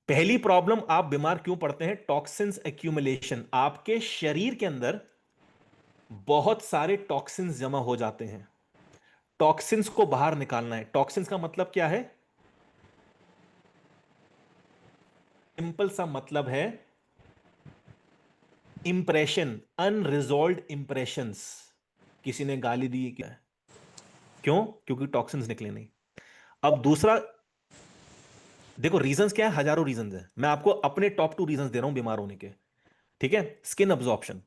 पहली प्रॉब्लम, आप बीमार क्यों पड़ते हैं? Toxins accumulation. आपके शरीर के अंदर बहुत सारे टॉक्सिन्स जमा हो जाते हैं, टॉक्सिन्स को बाहर निकालना है। टॉक्सिन्स का मतलब क्या है? सिंपल सा मतलब है इंप्रेशन, अनरिजॉल्व्ड इंप्रेशंस। किसी ने गाली दी, क्या है? क्यों? क्योंकि टॉक्सिन्स निकले नहीं। अब दूसरा, देखो रीजंस क्या है, हजारों रीजंस है, मैं आपको अपने टॉप 2 रीजंस दे रहा हूं बीमार होने के। ठीक है? Skin absorption.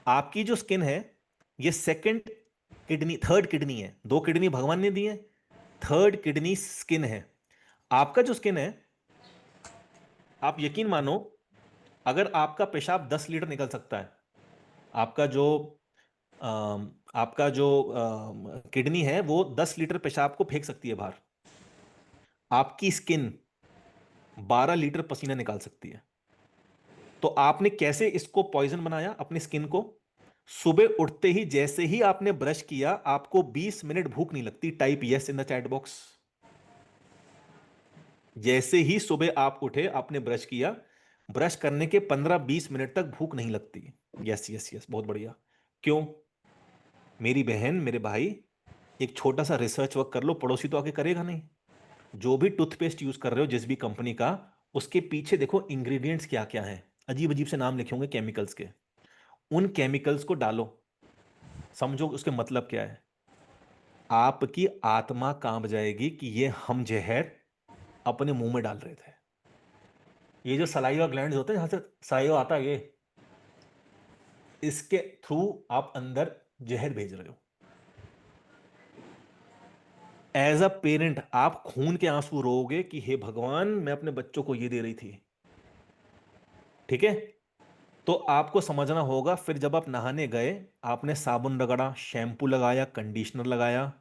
आपकी जो स्किन है, ये सेकंड किडनी, थर्ड किडनी है। 2 किडनी भगवान ने दी है, थर्ड किडनी स्किन है। आपका जो स्किन है, आप यकीन मानो, अगर आपका पेशाब 10 लीटर निकल सकता है, आपका जो आपका जो किडनी है वो 10 लीटर पेशाब को फेंक सकती है बाहर। आपकी स्किन 12 लीटर पसीना निकाल सकती है। तो आपने कैसे इसको पॉइजन बनाया अपनी स्किन को? सुबह उठते ही जैसे ही आपने ब्रश किया, आपको 20 मिनट भूख नहीं लगती। Type yes in the chat box. जैसे ही सुबह आप उठे, आपने ब्रश किया, ब्रश करने के 15-20 मिनट तक भूख नहीं लगती। यस यस यस, बहुत बढ़िया। क्यों? मेरी बहन, मेरे भाई, एक छोटा सा रिसर्च वर्क कर लो, पड़ोसी तो आके करेगा नहीं। जो भी टूथपेस्ट यूज कर रहे हो जिस भी कंपनी का, उसके पीछे देखो इंग्रेडिएंट्स क्या क्या हैं। अजीब अजीब से नाम लिखे होंगे केमिकल्स के। उन केमिकल्स को डालो, समझो उसके मतलब क्या है। आपकी आत्मा कांप जाएगी कि ये हम जहर अपने मुंह में डाल रहे थे। ये जो सलाइवा ग्लैंड्स होते हैं जहां से सलाइवा आता है, ये इसके थ्रू आप अंदर जहर भेज रहे हो। एज अ पेरेंट आप खून के आंसू रोओगे कि हे भगवान, मैं अपने बच्चों को ये दे रही थी। ठीक है? तो आपको समझना होगा, फिर जब आप नहाने गए, आपने साबुन रगड़ा, शैम्पू लगाया, कंडीशनर लगाया।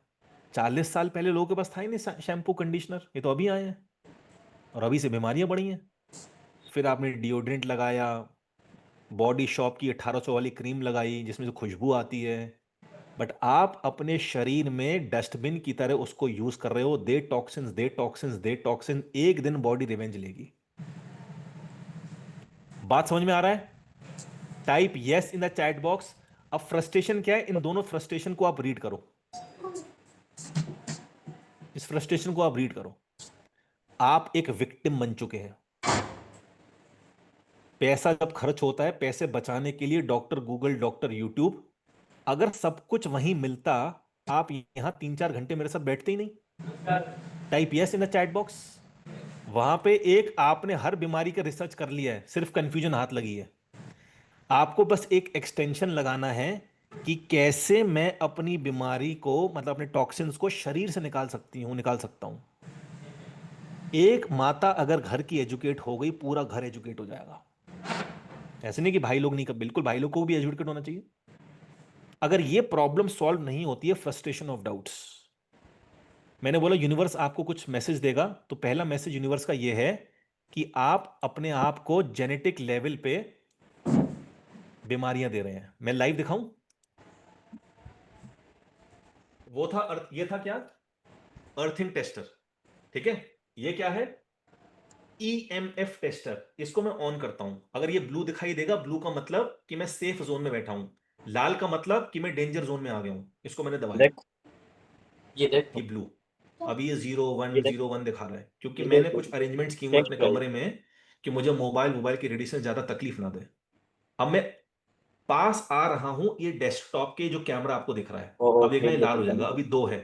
40 साल पहले लोगों के पास था ही नहीं शैम्पू कंडीशनर, ये तो अभी आए हैं और अभी से बीमारियां बढ़ी हैं। फिर आपने डिओड्रेंट लगाया, बॉडी शॉप की 1800 वाली क्रीम लगाई जिसमें से खुशबू आती है। बट आप अपने शरीर में डस्टबिन की तरह उसको यूज कर रहे हो। दे टॉक्सिन्स, दे टॉक्सिन्स, दे टॉक्सिन। एक दिन बॉडी रिवेंज लेगी। बात समझ में आ रहा है? Type yes in the chat box. अब फ्रस्ट्रेशन क्या है, इन दोनों फ्रस्ट्रेशन को आप रीड करो। इस फ्रस्ट्रेशन को आप रीड करो। आप एक विक्टिम बन चुके हैं। पैसा जब खर्च होता है पैसे बचाने के लिए, डॉक्टर गूगल, डॉक्टर यूट्यूब, अगर सब कुछ वहीं मिलता, आप यहां 3-4 घंटे मेरे साथ बैठते ही नहीं। Type yes in the chat box. वहां पे एक आपने हर बीमारी का रिसर्च कर लिया है, सिर्फ कंफ्यूजन हाथ लगी है। आपको बस एक एक्सटेंशन लगाना है कि कैसे मैं अपनी बीमारी को, मतलब अपने टॉक्सिन्स को शरीर से निकाल सकता हूं। एक माता अगर घर की एजुकेट हो गई, पूरा घर एजुकेट हो जाएगा। ऐसे नहीं कि भाई लोग नहीं कर, बिल्कुल भाई लोग को भी एजुकेट होना चाहिए। अगर ये प्रॉब्लम सॉल्व नहीं होती है, फ्रस्ट्रेशन ऑफ डाउट्स, मैंने बोला यूनिवर्स आपको कुछ मैसेज देगा, तो पहला मैसेज यूनिवर्स का यह है कि आप अपने आप को जेनेटिक लेवल पे बीमारियां दे रहे हैं। मैं लाइव दिखाऊं? वो था अर्थ, ये था क्या? Earthing tester. ठीक है? ये क्या है? EMF tester. इसको मैं ऑन करता हूं, अगर ये ब्लू दिखाई देगा, ब्लू का मतलब कि मैं सेफ जोन में बैठा हूं, लाल का मतलब कि मैं डेंजर जोन में आ गया हूं। इसको मैंने दबाया, देख, ये देख, ये ब्लू। अभी ये जीरो ये वन देख, जीरो वन दिखा रहा है, क्योंकि ये मैंने देख, कुछ अरेंजमेंट्स किए हुए टेक्स्ट अपने पे। कमरे में कि मुझे मोबाइल मोबाइल की रेडिएशन ज्यादा तकलीफ ना दे। अब मैं पास आ रहा हूं, ये डेस्कटॉप के जो कैमरा आपको दिख रहा है, ओहो, अब देखना ठीक ये है, लाल हो ठीक है। जाएगा। अभी 2 है,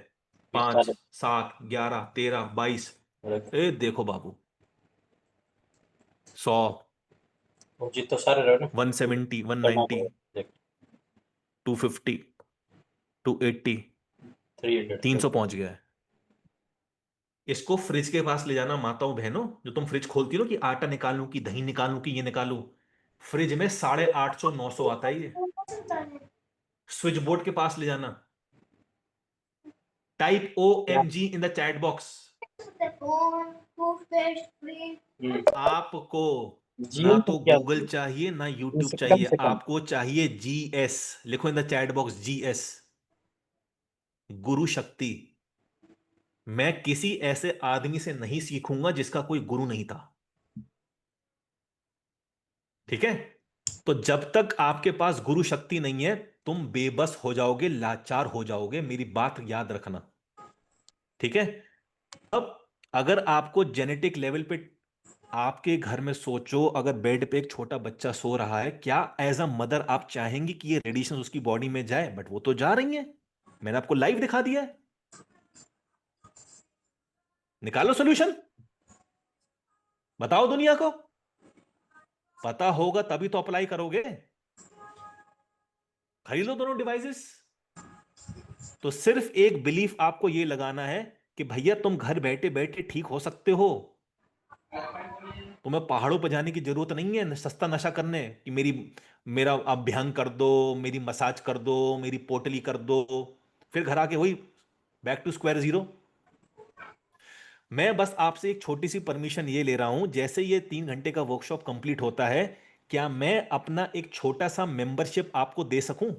5, पिस्ता 7, 11, 13, 22। देख, ए देखो बाबू, 100, वो जीत तो सारे रहे ना। 170, करना 190, पड़ेगा, देख। 250, 280, 300 300 देख। पहुंच गया है। इसको फ्रिज के पास ले जाना, माताओं बहनों, जो तुम फ्रिज खोलती हो ना कि आटा निकालूं कि दही निकालूं कि ये निकालूं, फ्रिज में 850, 900 आता है ये। स्विच बोर्ड के पास ले जाना। टाइप ओ क्या? M G in the chat box. आपको ना जीएल तो तो क्या गूगल होती चाहिए ना है? यूट्यूब कम चाहिए, से कम। आपको चाहिए जीएस। लिखो इन द चैट बॉक्स, जीएस, गुरु शक्ति। मैं किसी ऐसे आदमी से नहीं सीखूंगा जिसका कोई गुरु नहीं था। ठीक है। तो जब तक आपके पास गुरु शक्ति नहीं है, तुम बेबस हो जाओगे, लाचार हो जाओगे, मेरी बात याद रखना। ठीक है। अब अगर आपको जेनेटिक लेवल पे, आपके घर में सोचो, अगर बेड पे एक छोटा बच्चा सो रहा है, क्या एज अ मदर आप चाहेंगी कि ये रेडिएशन उसकी बॉडी में जाए? बट वो तो जा रही है, मैंने आपको लाइव दिखा दिया है। निकालो सॉल्यूशन, बताओ दुनिया को। पता होगा तभी तो अप्लाई करोगे। खरीदो दोनों डिवाइसेस। तो सिर्फ एक बिलीफ आपको यह लगाना है कि भैया तुम घर बैठे बैठे ठीक हो सकते हो। तुम्हें पहाड़ों पर जाने की जरूरत नहीं है सस्ता नशा करने कि मेरा अभ्यंग कर दो, मेरी मसाज कर दो, मेरी पोटली कर दो, फिर घर आके वही बैक टू स्क्वायर जीरो। मैं बस आपसे एक छोटी सी परमिशन ये ले रहा हूं, जैसे ये 3 घंटे का वर्कशॉप कंप्लीट होता है, क्या मैं अपना एक छोटा सा मेंबरशिप आपको दे सकूं,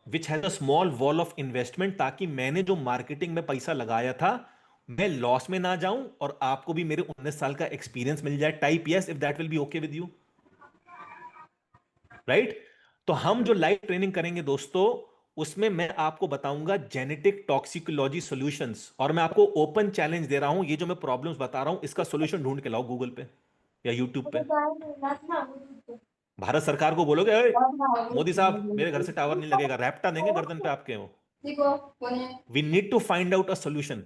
which has a small wall of investment, ताकि मैंने जो मार्केटिंग में पैसा लगाया था मैं लॉस में ना जाऊं और आपको भी मेरे 19 साल का एक्सपीरियंस मिल जाए? Type yes if that will be okay with you, right. तो हम जो लाइव ट्रेनिंग करेंगे दोस्तों, उसमें मैं आपको बताऊंगा जेनेटिक टॉक्सिकोलॉजी सॉल्यूशंस, और मैं आपको ओपन चैलेंज दे रहा हूं, ये जो मैं प्रॉब्लम्स बता रहा हूं इसका सॉल्यूशन ढूंढ के लाओ गूगल पे या यूट्यूब पे। भारत सरकार को बोलोगे, "ओए, मोदी साहब मेरे घर से टावर नहीं लगेगा, रैप्टा देंगे गर्दन पे आपके वो। We need to find out a solution.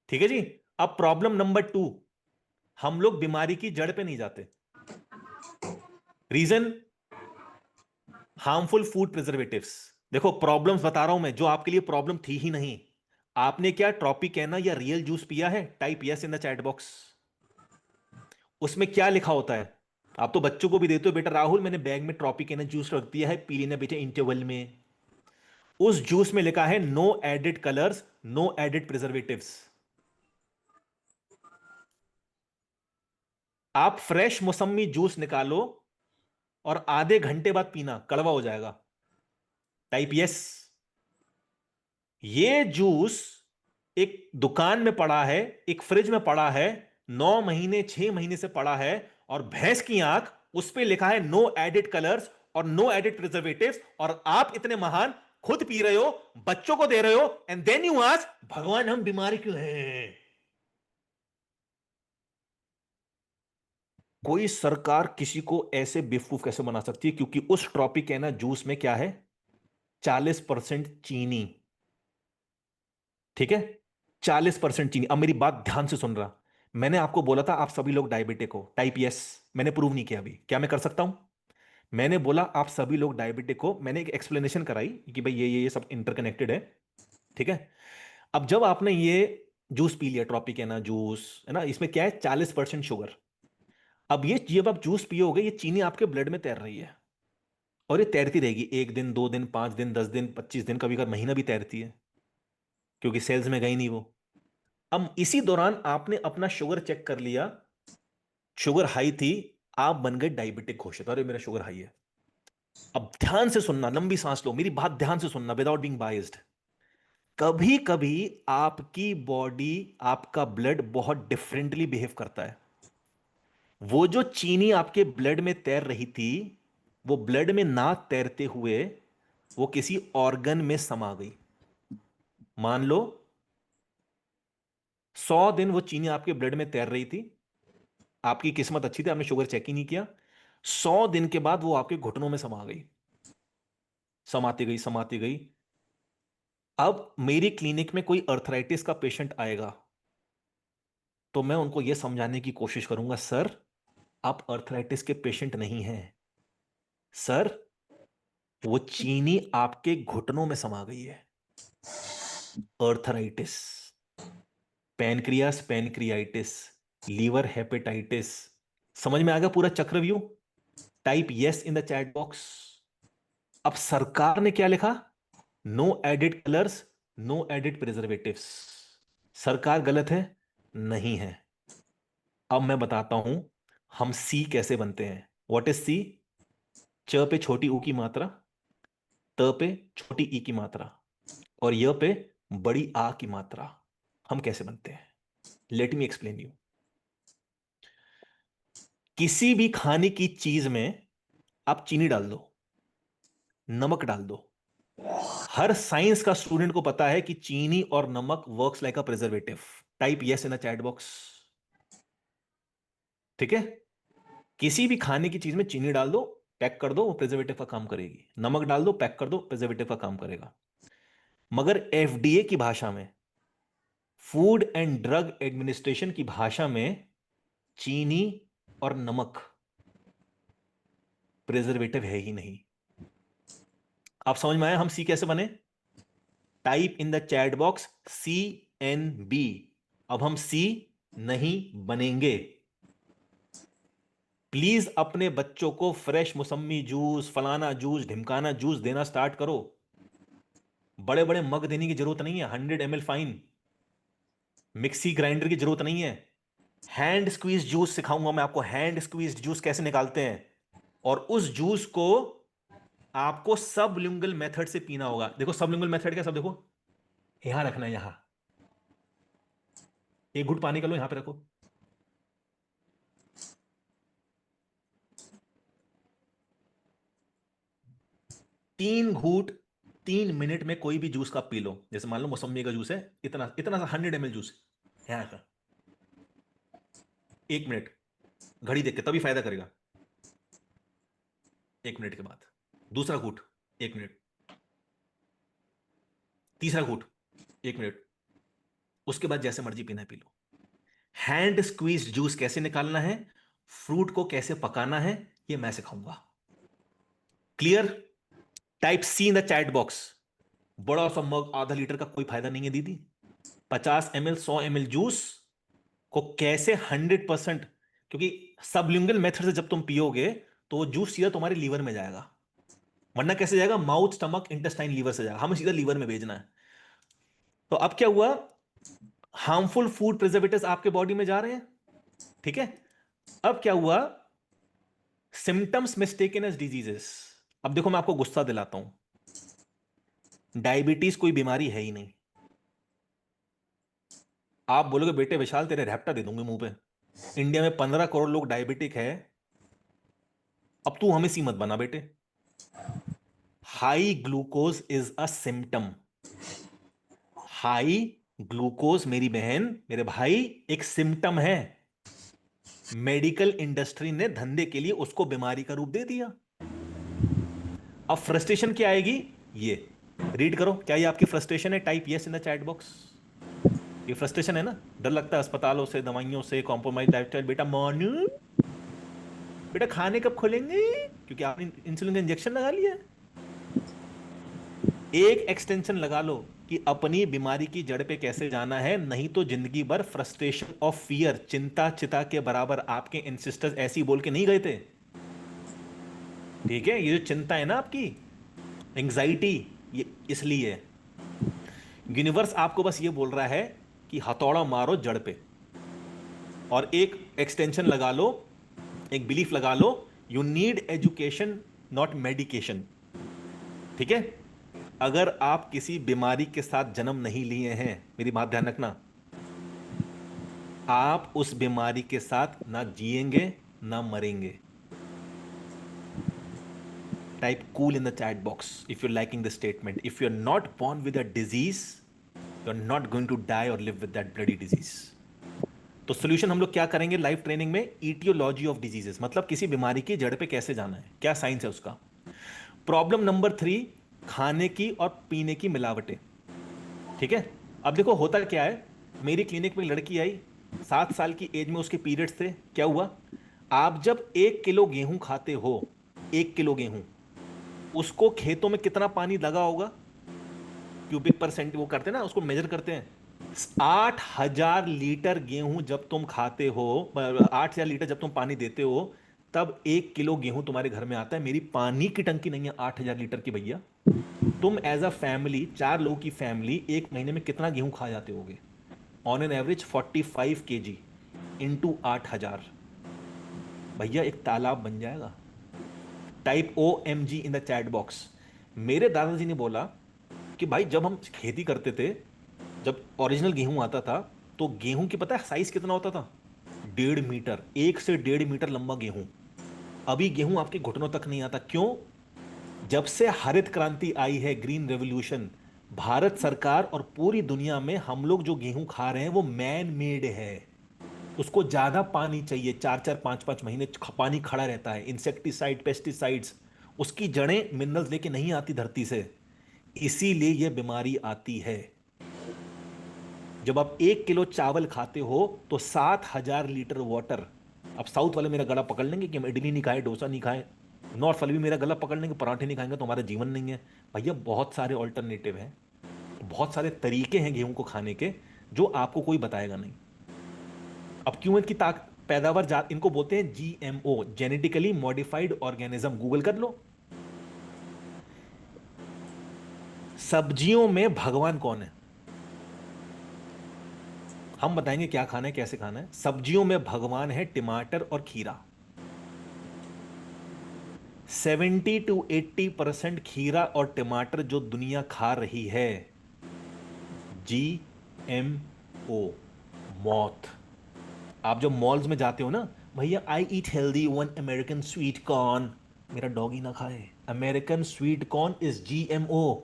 ठीक है जी। अब प्रॉब्लम नंबर 2, हम लोग बीमारी की जड़ पे नहीं जाते। Reason, harmful food preservatives. देखो प्रॉब्लम्स बता रहा हूं मैं, जो आपके लिए प्रॉब्लम थी ही नहीं। आपने क्या ट्रॉपिकैना या रियल जूस पिया है? Type yes in the chat box. उसमें क्या लिखा होता है? आप तो बच्चों को भी देते हो, बेटा राहुल मैंने बैग में ट्रॉपिकैना जूस रख दिया है, पी लेना बेटा इंटरवल में। उस जूस में लिखा है no added colours, no added preservatives. आप फ्रेश मौसमी जूस निकालो और आधे घंटे बाद पीना, कड़वा हो जाएगा। Type yes. ये जूस एक दुकान में पड़ा है, एक फ्रिज में पड़ा है, 9 महीने 6 महीने से पड़ा है, और भैंस की आंख, उस पे लिखा है नो एडिड कलर्स और नो एडिड प्रिजर्वेटिव्स, और आप इतने महान खुद पी रहे हो, बच्चों को दे रहे हो, एंड देन यू आस्क भगवान हम बीमारी क्यों हैं? कोई सरकार किसी को ऐसे बेवकूफ कैसे बना सकती है? क्योंकि उस ट्रॉपिकैना जूस में क्या है? 40% चीनी। ठीक है, 40% चीनी। अब मेरी बात ध्यान से सुन रहा। मैंने आपको बोला था आप सभी लोग डायबिटिक हो, टाइप यस। मैंने प्रूव नहीं किया अभी, क्या मैं कर सकता हूं? मैंने बोला आप सभी लोग डायबिटिक हो, मैंने एक एक्सप्लेनेशन कराई कि भाई ये सब इंटरकनेक्टेड है। ठीक है। अब जब आपने ये जूस पी लिया, ट्रॉपिकैना जूस है ना, इसमें क्या है? 40% शुगर। अब ये जब आप जूस पियोगे, ये चीनी आपके ब्लड में तैर रही है, और ये तैरती रहेगी 1 दिन 2 दिन 5 दिन 10 दिन 25 दिन, कभी कभी महीना भी तैरती है, क्योंकि सेल्स में गई नहीं वो। अब इसी दौरान आपने अपना शुगर चेक कर लिया, शुगर हाई थी, आप बन गए डायबिटिक घोषित, अरे मेरा शुगर हाई है। अब ध्यान से सुनना, लंबी सांस लो, मेरी बात ध्यान से सुनना विदाउट बीइंग बाइस्ड। कभी कभी आपकी बॉडी, आपका ब्लड बहुत डिफरेंटली बिहेव करता है। वो जो चीनी आपके ब्लड में तैर रही थी, वो ब्लड में ना तैरते हुए वो किसी ऑर्गन में समा गई। मान लो 100 दिन वो चीनी आपके ब्लड में तैर रही थी, आपकी किस्मत अच्छी थी, आपने शुगर चेक ही नहीं किया। 100 दिन के बाद वो आपके घुटनों में समा गई, समाती गई समाती गई। अब मेरी क्लिनिक में कोई अर्थराइटिस का पेशेंट आएगा, तो मैं उनको यह समझाने की कोशिश करूंगा, सर आप अर्थराइटिस के पेशेंट नहीं हैं, सर वो चीनी आपके घुटनों में समा गई है। Arthritis, pancreas pancreatitis, liver hepatitis. समझ में आ गया पूरा चक्रव्यूह? Type yes in the chat box. अब सरकार ने क्या लिखा? No added colours, no added preservatives. सरकार गलत है? नहीं है। अब मैं बताता हूं हम सी कैसे बनते हैं। What is C? च पे छोटी ऊ की मात्रा, त पे छोटी ई की मात्रा, और य पे बड़ी आ की मात्रा। हम कैसे बनते हैं? Let me explain you. किसी भी खाने की चीज में आप चीनी डाल दो, नमक डाल दो, हर साइंस का स्टूडेंट को पता है कि चीनी और नमक works like a preservative. Type yes in the chat box. ठीक है, किसी भी खाने की चीज में चीनी डाल दो, पैक कर दो, वो प्रिजर्वेटिव का काम करेगी। नमक डाल दो, पैक कर दो, प्रिजर्वेटिव का काम करेगा। मगर एफडीए की भाषा में, फूड एंड ड्रग एडमिनिस्ट्रेशन की भाषा में, चीनी और नमक प्रिजर्वेटिव है ही नहीं। आप समझ में आया हम सी कैसे बने? Type in the chat box CNB। अब हम सी नहीं बनेंगे। प्लीज अपने बच्चों को फ्रेश मौसमी जूस, फलाना जूस, ढिमकाना जूस देना स्टार्ट करो। बड़े बड़े मग देने की जरूरत नहीं है, 100 ml फाइन। मिक्सी ग्राइंडर की जरूरत नहीं है। हैंड स्क्वीज जूस सिखाऊंगा मैं आपको, हैंड स्क्वीज जूस कैसे निकालते हैं। और उस जूस को आपको सबलिंगुअल मेथड से पीना होगा। देखो सबलिंगुअल मेथड क्या, सब देखो, यहां रखना है, यहां एक घुट पानी का लो, यहां पे रखो। तीन घूट 3 मिनट में कोई भी जूस का पी लो। जैसे मान लो मौसमी का जूस है, इतना इतना सा 100 ml जूस यहां का, 1 मिनट, घड़ी देख के तभी फायदा करेगा। 1 मिनट के बाद दूसरा घूट, 1 मिनट, तीसरा घूट, 1 मिनट, उसके बाद जैसे मर्जी पीना है P low. Hand squeeze juice कैसे निकालना है, फ्रूट को कैसे पकाना है, ये मैं सिखाऊंगा। Clear? Type C in the chat box. बड़ा सा मग आधा लीटर का कोई फायदा नहीं है दीदी। 50 ml 100 ml जूस को कैसे 100%, क्योंकि सबलिंगुअल मेथड से जब तुम पियोगे तो वो जूस सीधा तुम्हारे लीवर में जाएगा। वरना कैसे जाएगा? माउथ, स्टमक, इंटेस्टाइन, लीवर से जाएगा। हमें सीधा लीवर में भेजना है। तो अब क्या हुआ, हार्मफुल फूड प्रिजर्वेटिव्स आपके बॉडी में जा रहे हैं। ठीक है, अब क्या हुआ, सिम्टम्स मिस्टेकन एज डिजीजेस। अब देखो मैं आपको गुस्सा दिलाता हूं, डायबिटीज कोई बीमारी है ही नहीं। आप बोलोगे बेटे विशाल तेरे रैप्टा दे दूंगे मुंह पे, इंडिया में 15 करोड़ लोग डायबिटिक है, अब तू हमें सी मत बना बेटे। High glucose is a symptom. High glucose मेरी बहन, मेरे भाई, एक सिम्टम है। मेडिकल इंडस्ट्री ने धंधे के लिए उसको बीमारी का रूप दे दिया। अब फ्रस्ट्रेशन क्या आएगी, ये रीड करो। क्या ये आपकी फ्रस्ट्रेशन है? Type yes in the chat box. ये फ्रस्ट्रेशन है ना? डर लगता है अस्पतालों से, दवाइयों से, कॉम्प्रोमाइज लाइफस्टाइल। बेटा मोनू, बेटा खाने कब खोलेंगे, क्योंकि आपने इंसुलिन का इंजेक्शन लगा लिया है। एक एक्सटेंशन लगा लो कि अपनी बीमारी की जड़ पे कैसे जाना है, नहीं तो जिंदगी भर फ्रस्ट्रेशन ऑफ फियर, चिंता चिता के बराबर। आपके एंसेस्टर्स ऐसी बोल के नहीं गए थे। ठीक है, ये जो चिंता है ना आपकी, एंग्जाइटी, ये इसलिए है। यूनिवर्स आपको बस ये बोल रहा है कि हथौड़ा मारो जड़ पे। और एक एक्सटेंशन लगा लो, एक बिलीफ लगा लो, you need education not medication. ठीक है, अगर आप किसी बीमारी के साथ जन्म नहीं लिए हैं, मेरी बात ध्यान रखना, आप उस बीमारी के साथ ना जिएंगे ना मरेंगे। Type cool in the chat box if you liking the statement. If you are not born with a disease, you are not going to die or live with that bloody disease। तो solution हम लोग क्या करेंगे live training में, aetiology of diseases, मतलब किसी बीमारी की जड़ पे कैसे जाना है, क्या साइंस है उसका। प्रॉब्लम नंबर 3, खाने की और पीने की मिलावटें। ठीक है, अब देखो होता क्या है, मेरी क्लिनिक में एक लड़की आई, 7 साल की एज में उसके पीरियड्स थे। क्या हुआ, आप जब 1 किलो गेहूं खाते हो, 1 किलो गेहूं, उसको खेतों में कितना पानी लगा होगा, क्यूबिक परसेंट वो करते हैं ना, उसको मेजर करते हैं। 8,000 लीटर गेहूं जब तुम खाते हो, 8,000 लीटर जब तुम पानी देते हो, तब 1 किलो गेहूं तुम्हारे घर में आता है। मेरी पानी की टंकी नहीं है 8,000 लीटर की भैया। तुम एज अ फैमिली, 4 लोगों की फैमिली, एक महीने में कितना गेहूं खा जाते होगे? On an average 45 kg into 8,000, भैया एक तालाब बन जाएगा। Type OMG in the chat box. मेरे दादाजी ने बोला कि भाई जब हम खेती करते थे, जब ओरिजिनल गेहूं आता था, तो गेहूं की पता है साइज कितना होता था? 1.5 मीटर, 1 से 1.5 मीटर लंबा गेहूं। अभी गेहूं आपके घुटनों तक नहीं आता। क्यों? जब से हरित क्रांति आई है, ग्रीन रेवोल्यूशन, भारत सरकार और पूरी दुनिया में हम लोग जो गेहूं खा रहे हैं वो मैन मेड है। उसको ज्यादा पानी चाहिए, 4-4 5-5 महीने पानी खड़ा रहता है, इंसेक्टिसाइड, पेस्टिसाइड्स, उसकी जड़ें मिनरल्स लेके नहीं आती धरती से, इसीलिए यह बीमारी आती है। जब आप 1 किलो चावल खाते हो तो 7,000 लीटर वाटर। अब साउथ वाले मेरा गला पकड़ लेंगे कि हम इडली नहीं खाए, डोसा नहीं खाए, नॉर्थ वाले भी मेरा गला पकड़ लेंगे, पराठे नहीं खाएंगे तो हमारा जीवन नहीं है। भैया बहुत सारे ऑल्टरनेटिव हैं, बहुत सारे तरीके हैं गेहूं को खाने के, जो आपको कोई बताएगा नहीं। अब क्यों इनकी पैदावार इनको बोलते हैं GMO, genetically modified organism, Google कर लो। सब्जियों में भगवान कौन है? हम बताएंगे क्या खाना है, कैसे खाना है। सब्जियों में भगवान है टमाटर और खीरा। 70 to 80% खीरा और टमाटर जो दुनिया खा रही है, जीएमओ, मौत। आप जब मॉल्स में जाते हो ना, भैया I eat healthy 1 American sweet corn, मेरा डॉगी ना खाए, American sweet corn is GMO.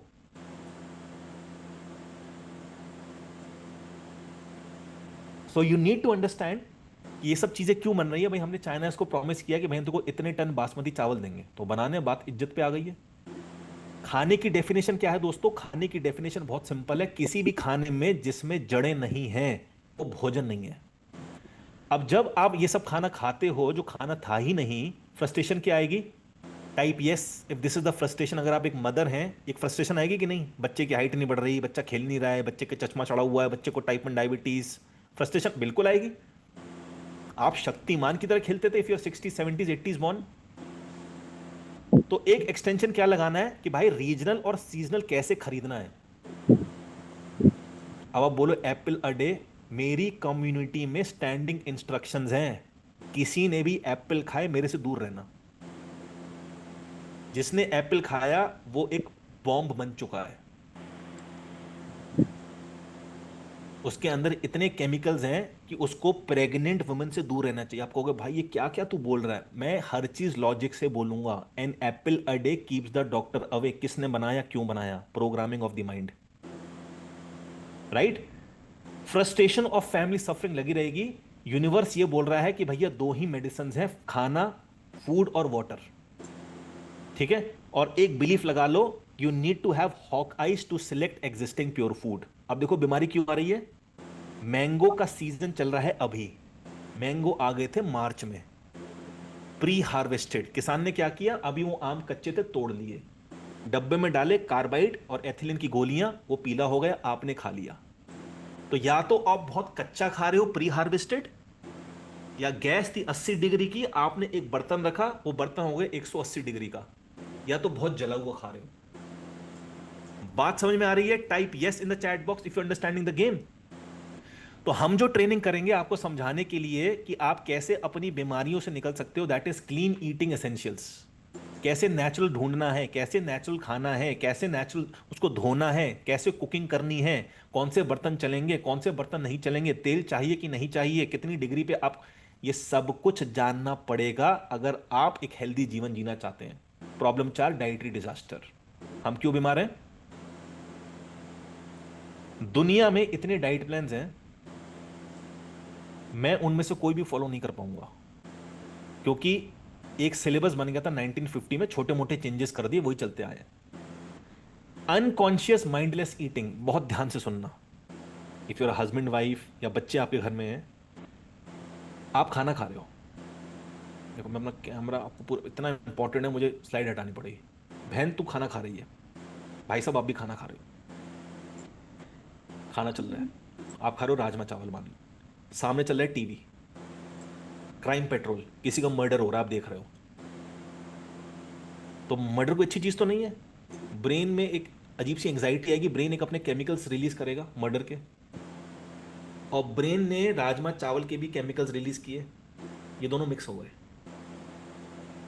So you need to understand कि ये सब चीजें क्यों बन रही है। भाई हमने चाइना को प्रॉमिस किया कि भाई हम तुमको इतने टन बासमती चावल देंगे, तो बनाने बात इज्जत पे आ गई है। खाने की डेफिनेशन क्या है दोस्तों? खाने की डेफिनेशन बहुत सिंपल है, किसी भी खाने में जिसमें जड़ें नहीं हैं वो भोजन नहीं है। अब जब आप ये सब खाना खाते हो जो खाना था ही नहीं, फ्रस्ट्रेशन क्या आएगी? Type yes if this is the frustration. अगर आप एक मदर हैं, एक फ्रस्ट्रेशन आएगी कि नहीं? बच्चे की हाइट नहीं बढ़ रही, बच्चा खेल नहीं रहा है, बच्चे के चश्मा चढ़ा हुआ है, बच्चे को टाइप 1 डायबिटीज, फ्रस्ट्रेशन बिल्कुल आएगी। आप शक्तिमान की तरह खेलते थे if your 60s 70s 80s born. तो एक एक्सटेंशन क्या लगाना है कि भाई रीजनल और सीजनल कैसे खरीदना है। अब आप बोलो एप्पल अ डे, मेरी कम्युनिटी में स्टैंडिंग इंस्ट्रक्शंस हैं, किसी ने भी एप्पल खाए मेरे से दूर रहना। जिसने एप्पल खाया वो एक बॉम्ब बन चुका है, उसके अंदर इतने केमिकल्स हैं कि उसको प्रेग्नेंट वुमेन से दूर रहना चाहिए। आप कहोगे भाई ये क्या क्या तू बोल रहा है? मैं हर चीज लॉजिक से बोलूंगा। An apple a day keeps the doctor away. किसने बनाया, क्यों बनाया? Programming of the mind, right? Frustration of family suffering लगी रहेगी। यूनिवर्स ये बोल रहा है कि भैया दो ही मेडिसिन हैं, खाना, फूड और वाटर, ठीक है? और एक बिलीफ लगा लो, you need to have hawk eyes to select existing pure food. अब देखो बीमारी क्यों आ रही है। मैंगो का सीजन चल रहा है अभी, मैंगो आ गए थे मार्च में, प्री हार्वेस्टेड। किसान ने क्या किया, अभी वो आम कच्चे थे तोड़ लिए, डब्बे में डाले, कार्बाइड और एथिलीन की गोलियां, वो पीला हो गया, आपने खा लिया। तो या तो आप बहुत कच्चा खा रहे हो प्री हार्वेस्टेड, या गैस थी 80 डिग्री की, आपने एक बर्तन रखा, वो बर्तन हो गए 180 डिग्री का, या तो बहुत जला हुआ खा रहे हो। बात समझ में आ रही है? Type yes in the chat box if you understanding the game. तो हम जो ट्रेनिंग करेंगे आपको समझाने के लिए कि आप कैसे अपनी बीमारियों से निकल सकते हो, that is clean eating essentials. कैसे नेचुरल ढूंढना है, कैसे नेचुरल खाना है, कैसे नेचुरल उसको धोना है, कैसे कुकिंग करनी है, कौन से बर्तन चलेंगे, कौन से बर्तन नहीं चलेंगे, तेल चाहिए कि नहीं चाहिए, कितनी डिग्री पे आप, ये सब कुछ जानना पड़ेगा अगर आप एक हेल्दी जीवन जीना चाहते हैं। Problem 4, dietary disaster. हम क्यों बीमार हैं? दुनिया में इतने डाइट प्लान्स हैं, मैं उनमें से कोई भी फॉलो नहीं कर पाऊंगा, क्योंकि एक सिलेबस बन गया था 1950 में, छोटे मोटे चेंजेस कर दिए, वही चलते आए। अनकॉन्शियस माइंडलेस ईटिंग, बहुत ध्यान से सुनना। इफ यूर हस्बैंड वाइफ या बच्चे आपके घर में हैं, आप खाना खा रहे हो, देखो मैं अपना कैमरा आपको पूरा, इतना इंपॉर्टेंट है मुझे स्लाइड हटानी पड़ेगी। बहन तू खाना खा रही है, भाई साहब आप भी खाना खा रहे हो, खाना चल रहा है, आप खा रहे हो राजमा चावल मान लो, सामने चल रहा है टीवी, क्राइम पेट्रोल, किसी का मर्डर हो रहा है, आप देख रहे हो। तो मर्डर कोई अच्छी चीज तो नहीं है। ब्रेन में एक अजीब सी एंग्जाइटी आएगी, ब्रेन एक अपने केमिकल्स रिलीज करेगा मर्डर के, और ब्रेन ने राजमा चावल के भी केमिकल्स रिलीज किए, ये दोनों मिक्स हो गए,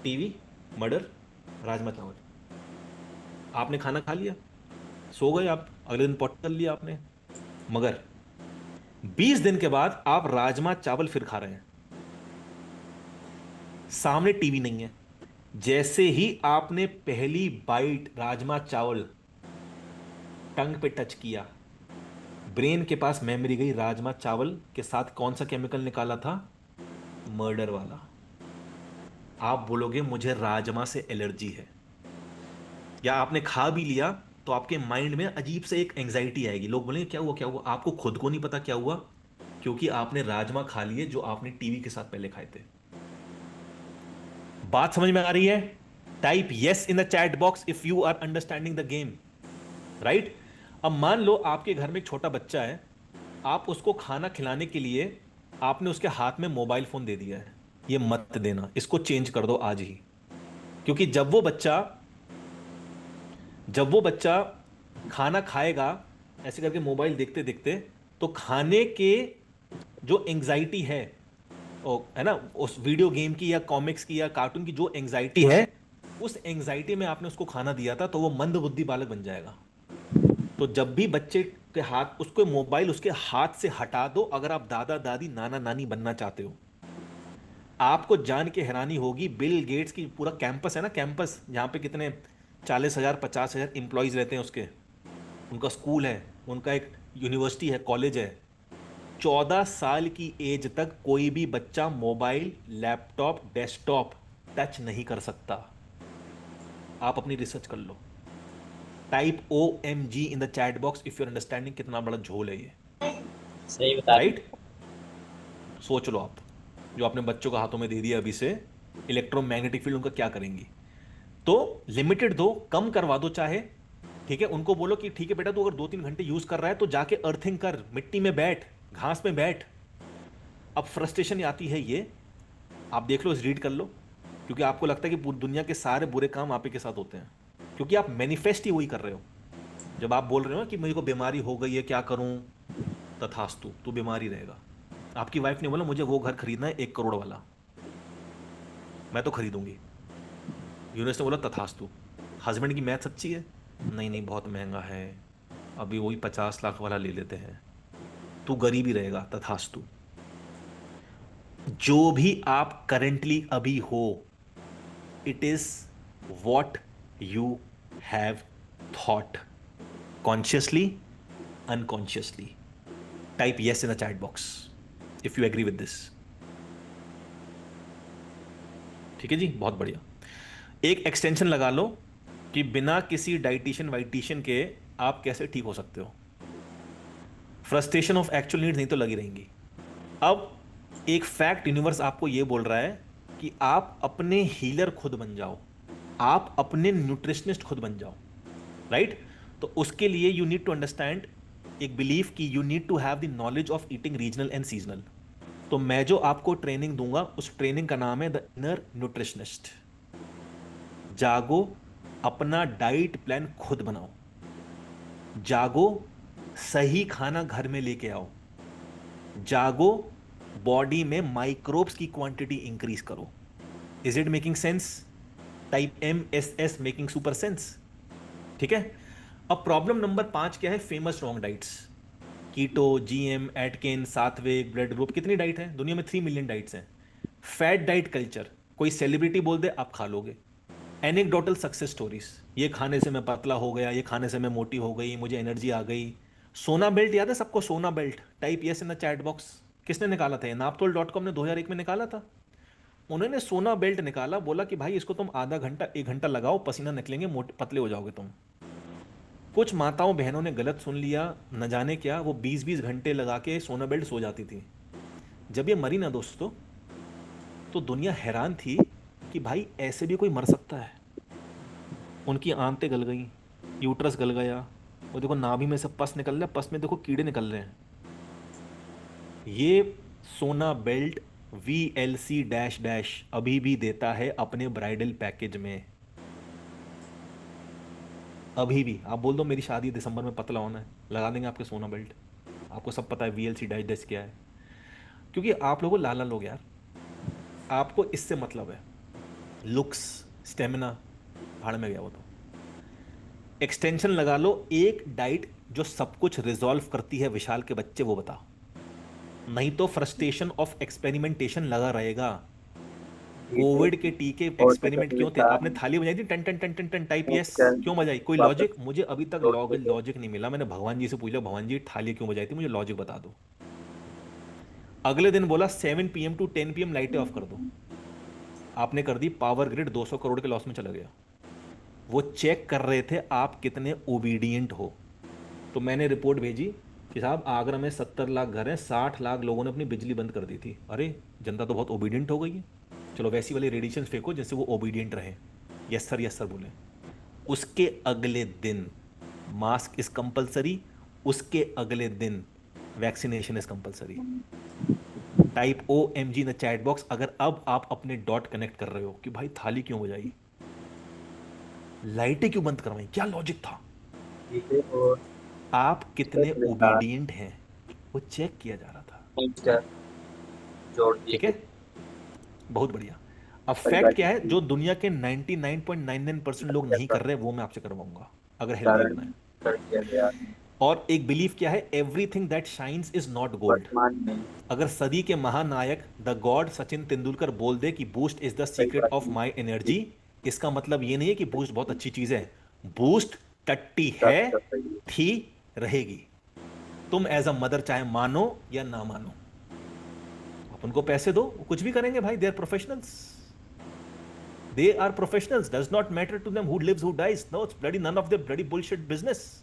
टीवी, मर्डर, राजमा चावल। आपने खाना खा लिया, सो गए आप, अगले दिन पॉट कर लिया आपने, मगर 20 दिन के बाद आप राजमा चावल फिर खा रहे हैं। सामने टीवी नहीं है, जैसे ही आपने पहली बाइट राजमा चावल टंग पे टच किया, ब्रेन के पास मेमोरी गई, राजमा चावल के साथ कौन सा केमिकल निकाला था? मर्डर वाला। आप बोलोगे मुझे राजमा से एलर्जी है, या आपने खा भी लिया तो आपके माइंड में अजीब से एक एंजाइटी आएगी, लोग बोलेंगे क्या हुआ क्या हुआ, आपको खुद को नहीं पता क्या हुआ, क्योंकि आपने राजमा खा लिए जो आपने टीवी के साथ पहले खाए थे। बात समझ में आ रही है? Type yes in the chat box if you are understanding the game, right? अब मान लो आपके घर में एक छोटा बच्चा है, आप उसको खाना खिलाने के लिए आपने उसके हाथ में मोबाइल फोन दे दिया है। ये मत देना, इसको चेंज कर दो आज ही। क्योंकि जब वो बच्चा खाना खाएगा ऐसे करके मोबाइल देखते देखते, तो खाने के जो एंजाइटी है ना, उस वीडियो गेम की या कॉमिक्स की या कार्टून की जो एंजाइटी है, उस एंजाइटी में आपने उसको खाना दिया था, तो वो मंद बुद्धि बालक बन जाएगा। तो जब भी बच्चे के हाथ, उसको मोबाइल उसके हाथ से हटा दो, अगर आप दादा दादी नाना नानी बनना चाहते हो। आपको जान के हैरानी होगी, बिल गेट्स की पूरा कैंपस है ना, कैंपस जहां पे कितने 40,000 50,000 इंप्लॉइज रहते हैं उसके, उनका स्कूल है, उनका एक यूनिवर्सिटी है, कॉलेज है, 14 साल की एज तक कोई भी बच्चा मोबाइल लैपटॉप डेस्कटॉप टच नहीं कर सकता। आप अपनी रिसर्च कर लो। Type OMG in the chat box if your understanding कितना बड़ा झोल है ये, सही बता रहे राइट? सोच लो आप, जो आपने बच्चों को हाथों में दे दिया अभी से, इलेक्ट्रोमैग्नेटिक फील्ड उनका क्या करेंगी? तो लिमिटेड दो, कम करवा दो चाहे, ठीक है? उनको बोलो कि ठीक है बेटा, तू अगर 2-3 घंटे यूज कर रहा है तो जाके अर्थिंग कर, मिट्टी में बैठ, घास में बैठ। अब फ्रस्ट्रेशन आती है ये, आप देख लो, इस रीड कर लो, क्योंकि आपको लगता है कि पूरी दुनिया के सारे बुरे काम आप ही के साथ होते हैं, क्योंकि आप मैनिफेस्ट ही वही कर रहे हो। जब आप बोल रहे हो कि मुझे को बीमारी हो गई है, क्या करूं, तथास्तु, तू बीमारी रहेगा। आपकी वाइफ ने बोला मुझे वो घर खरीदना है 1 करोड़ वाला, मैं तो खरीदूंगी। यूनिवर्स ने बोला तथास्तु। हस्बैंड की मैथ सच्ची है, नहीं नहीं बहुत महंगा है, अभी वही 50 लाख वाला ले लेते हैं, तू गरीब ही रहेगा, तथास्तु। जो भी आप करेंटली अभी हो, it is what you have thought, consciously unconsciously. Type yes in the chat box if you agree with this. ठीक है जी, बहुत बढ़िया। एक एक्सटेंशन लगा लो कि बिना किसी डाइटिशियन वाइटिशियन के आप कैसे ठीक हो सकते हो। फ्रस्ट्रेशन ऑफ एक्चुअल नीड्स नहीं तो लगी रहेंगी। अब एक फैक्ट यूनिवर्स आपको यह बोल रहा है कि आप अपने हीलर खुद बन जाओ, आप अपने न्यूट्रिशनिस्ट खुद बन जाओ, राइट? तो उसके लिए यू नीड टू अंडरस्टैंड एक बिलीफ कि you need to have the knowledge of eating regional and seasonal. तो मैं जो आपको ट्रेनिंग दूंगा, उस ट्रेनिंग का नाम है द इनर न्यूट्रिशनिस्ट। जागो, अपना डाइट प्लान खुद बनाओ, जागो, सही खाना घर में लेके आओ, जागो, बॉडी में माइक्रोब्स की क्वांटिटी इंक्रीज करो। Is it making sense? Type MSS making super sense. ठीक है। अब प्रॉब्लम नंबर 5 क्या है? फेमस रॉन्ग डाइट्स, कीटो, GM, एटकिन, सात्विक, ब्लड ग्रुप, कितनी डाइट है दुनिया में? 3 मिलियन डाइट्स हैं। फैट डाइट कल्चर, कोई सेलिब्रिटी बोल दे आप खा लोगे। एनेक्डोटल सक्सेस स्टोरीज, ये खाने से मैं पतला हो गया, ये खाने से मैं मोटी हो गई, मुझे एनर्जी आ गई। सोना बेल्ट याद है सबको? सोना belt, type yes in the chat box. किसने निकाला था? नापतोल.com ने 2001 में निकाला था। उन्होंने सोना बेल्ट निकाला, बोला कि भाई इसको तुम आधा घंटा 1 घंटा लगाओ, पसीना निकलेंगे, मोटे पतले हो जाओगे तुम। कुछ माताओं बहनों ने गलत सुन लिया, न जाने क्या, वो 20-20 घंटे लगा के सोना बेल्ट सो जाती थी। जब ये मरी ना दोस्तों, तो दुनिया हैरान थी कि भाई ऐसे भी कोई मर सकता है। उनकी आंतें गल गई, यूट्रस गल गया, वो देखो नाभि में से पस निकल रहा है, पस में देखो कीड़े निकल रहे हैं। ये सोना बेल्ट VLC डैश डैश अभी भी देता है अपने ब्राइडल पैकेज में। अभी भी आप बोल दो मेरी शादी दिसंबर में, पतला होना है, लगा देंगे आपके सोना बेल्ट। आपको सब पता है VLC डैश डैश क्या है, क्योंकि आप लोगों लाला लोग यार, आपको इससे मतलब है। लुक्स, स्टेमिना, भाड़ में गया वो तो। एक्सटेंशन लगा लो, एक डाइट जो सब कुछ रिजॉल्व करती है विशाल के बच्चे, वो बता, नहीं तो फ्रस्ट्रेशन ऑफ एक्सपेरिमेंटेशन लगा रहेगा। कोविड के टीके और एक्सपेरिमेंट क्यों थे? आपने थाली बजाई थी टन टन टन टन टन टाइप, यस, क्यों बजाई? कोई वापस लॉजिक? मुझे अभी तक लौट के थे। लॉजिक नहीं मिला। मैंने भगवान जी से पूछा, भगवान जी थाली क्यों बजाई थी, मुझे लॉजिक बता दो। अगले दिन बोला 7 PM टू 10 PM लाइटें ऑफ कर दो। आपने कर दी, पावर ग्रिड 200 करोड़ के लॉस में चला गया। वो चेक कर रहे थे आप कितने ओबीडियंट हो। तो मैंने रिपोर्ट भेजी कि साहब आगरा में 70 लाख घर हैं, 60 लाख लोगों ने अपनी बिजली बंद कर दी थी। अरे जनता तो बहुत ओबीडियंट हो गई है, चलो वैसी वाली रेडिएशन फेंको जिससे वो ओबीडियंट रहे। यस सर बोले। उसके अगले दिन मास्क इज कंपलसरी, उसके अगले दिन vaccination is compulsory. Type OMG in the chat box अगर अब आप अपने डॉट कनेक्ट कर रहे हो कि भाई थाली क्यों बजाई, लाइटें क्यों बंद करवाई, क्या लॉजिक था, थे और आप कितने ओबीडियंट हैं, वो चेक किया जा रहा था। मिस्टर जोड़ दिए ठीक है, थे बहुत बढ़िया। अब परिवार फैक्ट क्या है, की जो दुनिया के 99.99% लोग नहीं का कर रहे वो मैं आपसे करवाऊंगा अगर हेल्दी कारण होना है। कर दिया गया। और एक बिलीफ क्या है, everything that shines is not gold. वर्तमान में अगर सदी के महानायक द गॉड सचिन तेंदुलकर बोल दे कि बूस्ट इज द सीक्रेट परिवार ऑफ माई एनर्जी, इसका मतलब ये नहीं है कि बूस्ट बहुत अच्छी चीज है। बूस्ट टट्टी है, प्राप्त कर रही है। थी, रहेगी। तुम एज अ मदर चाहे मानो या ना मानो, आप उनको पैसे दो, वो कुछ भी करेंगे भाई, they are professionals. They are professionals, does not matter to them who lives who dies, no, it's bloody none of their bloody bullshit business.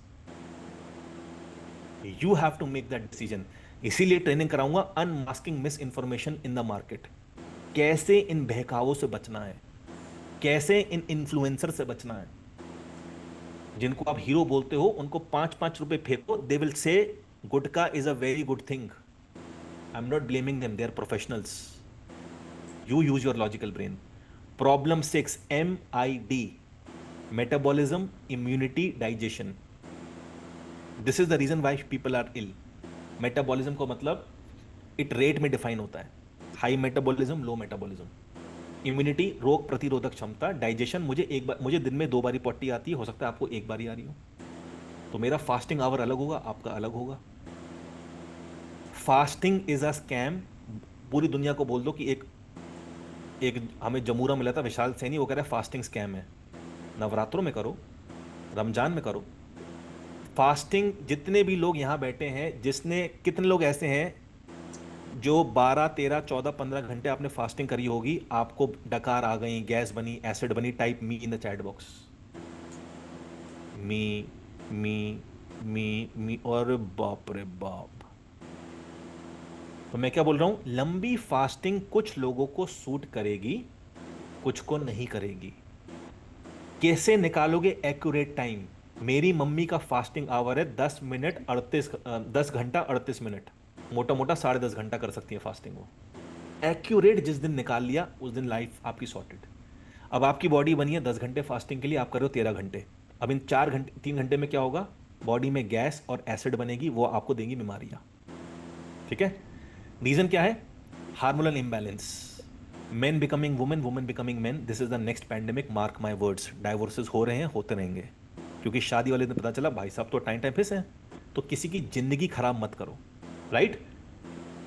You have to make that decision. इसीलिए ट्रेनिंग कराऊंगा unmasking misinformation in the market. कैसे इन बहकावों से बचना है, कैसे इन influencer से बचना है। जिनको आप हीरो बोलते हो उनको 5-5 रुपए फेंको, they will say gutka is a very good thing. I am not blaming them, they are professionals. You use your logical brain. Problem 6, MID, metabolism, immunity, digestion. This is the reason why people are ill. Metabolism को मतलब it rate में define होता है, high metabolism, low metabolism. Immunity, रोग प्रतिरोधक क्षमता। Digestion, मुझे दिन में 2 बारी पट्टी आती है, हो सकता है आपको 1 बारी आ रही हो, तो मेरा फास्टिंग आवर अलग होगा, आपका अलग होगा। Fasting is a scam. पूरी दुनिया को बोल दो कि एक एक हमें जमूरा मिला था विशाल सैनी, वो कह रहा है फास्टिंग स्कैम है। नवरात्रों में करो, रमजान में करो फास्टिंग। जितने भी लोग यहां बैठे हैं, जिसने, कितने लोग ऐसे हैं जो 12, 13, 14, 15 घंटे आपने फास्टिंग करी होगी, आपको डकार आ गई, गैस बनी, एसिड बनी, type me in the chat box. Me me me और बाप रे बाप। तो मैं क्या बोल रहा हूं, लंबी फास्टिंग कुछ लोगों को सूट करेगी, कुछ को नहीं करेगी। कैसे निकालोगे एक्यूरेट टाइम? मेरी मम्मी का फास्टिंग आवर है 10 घंटा 38 मिनट, मोटा मोटा 10.5 घंटा कर सकती है फास्टिंग वो। एक्यूरेट जिस दिन निकाल लिया उस दिन लाइफ आपकी सॉर्टेड। अब आपकी बॉडी बनी है 10 घंटे फास्टिंग के लिए, आप कर रहे हो 13 घंटे। अब इन 4 घंटे 3 घंटे में क्या होगा, बॉडी में गैस और एसिड बनेगी, वो आपको देंगी बीमारियां। ठीक है, रीजन क्या है, hormonal imbalance. Men becoming women, women becoming men, this is the next pandemic, mark my words. Divorces हो रहे हैं, होते रहेंगे, क्योंकि शादी वाले दिन पता चला भाई साहब तो टाइम टाइम फिस है। तो किसी की जिंदगी खराब मत करो, राइट।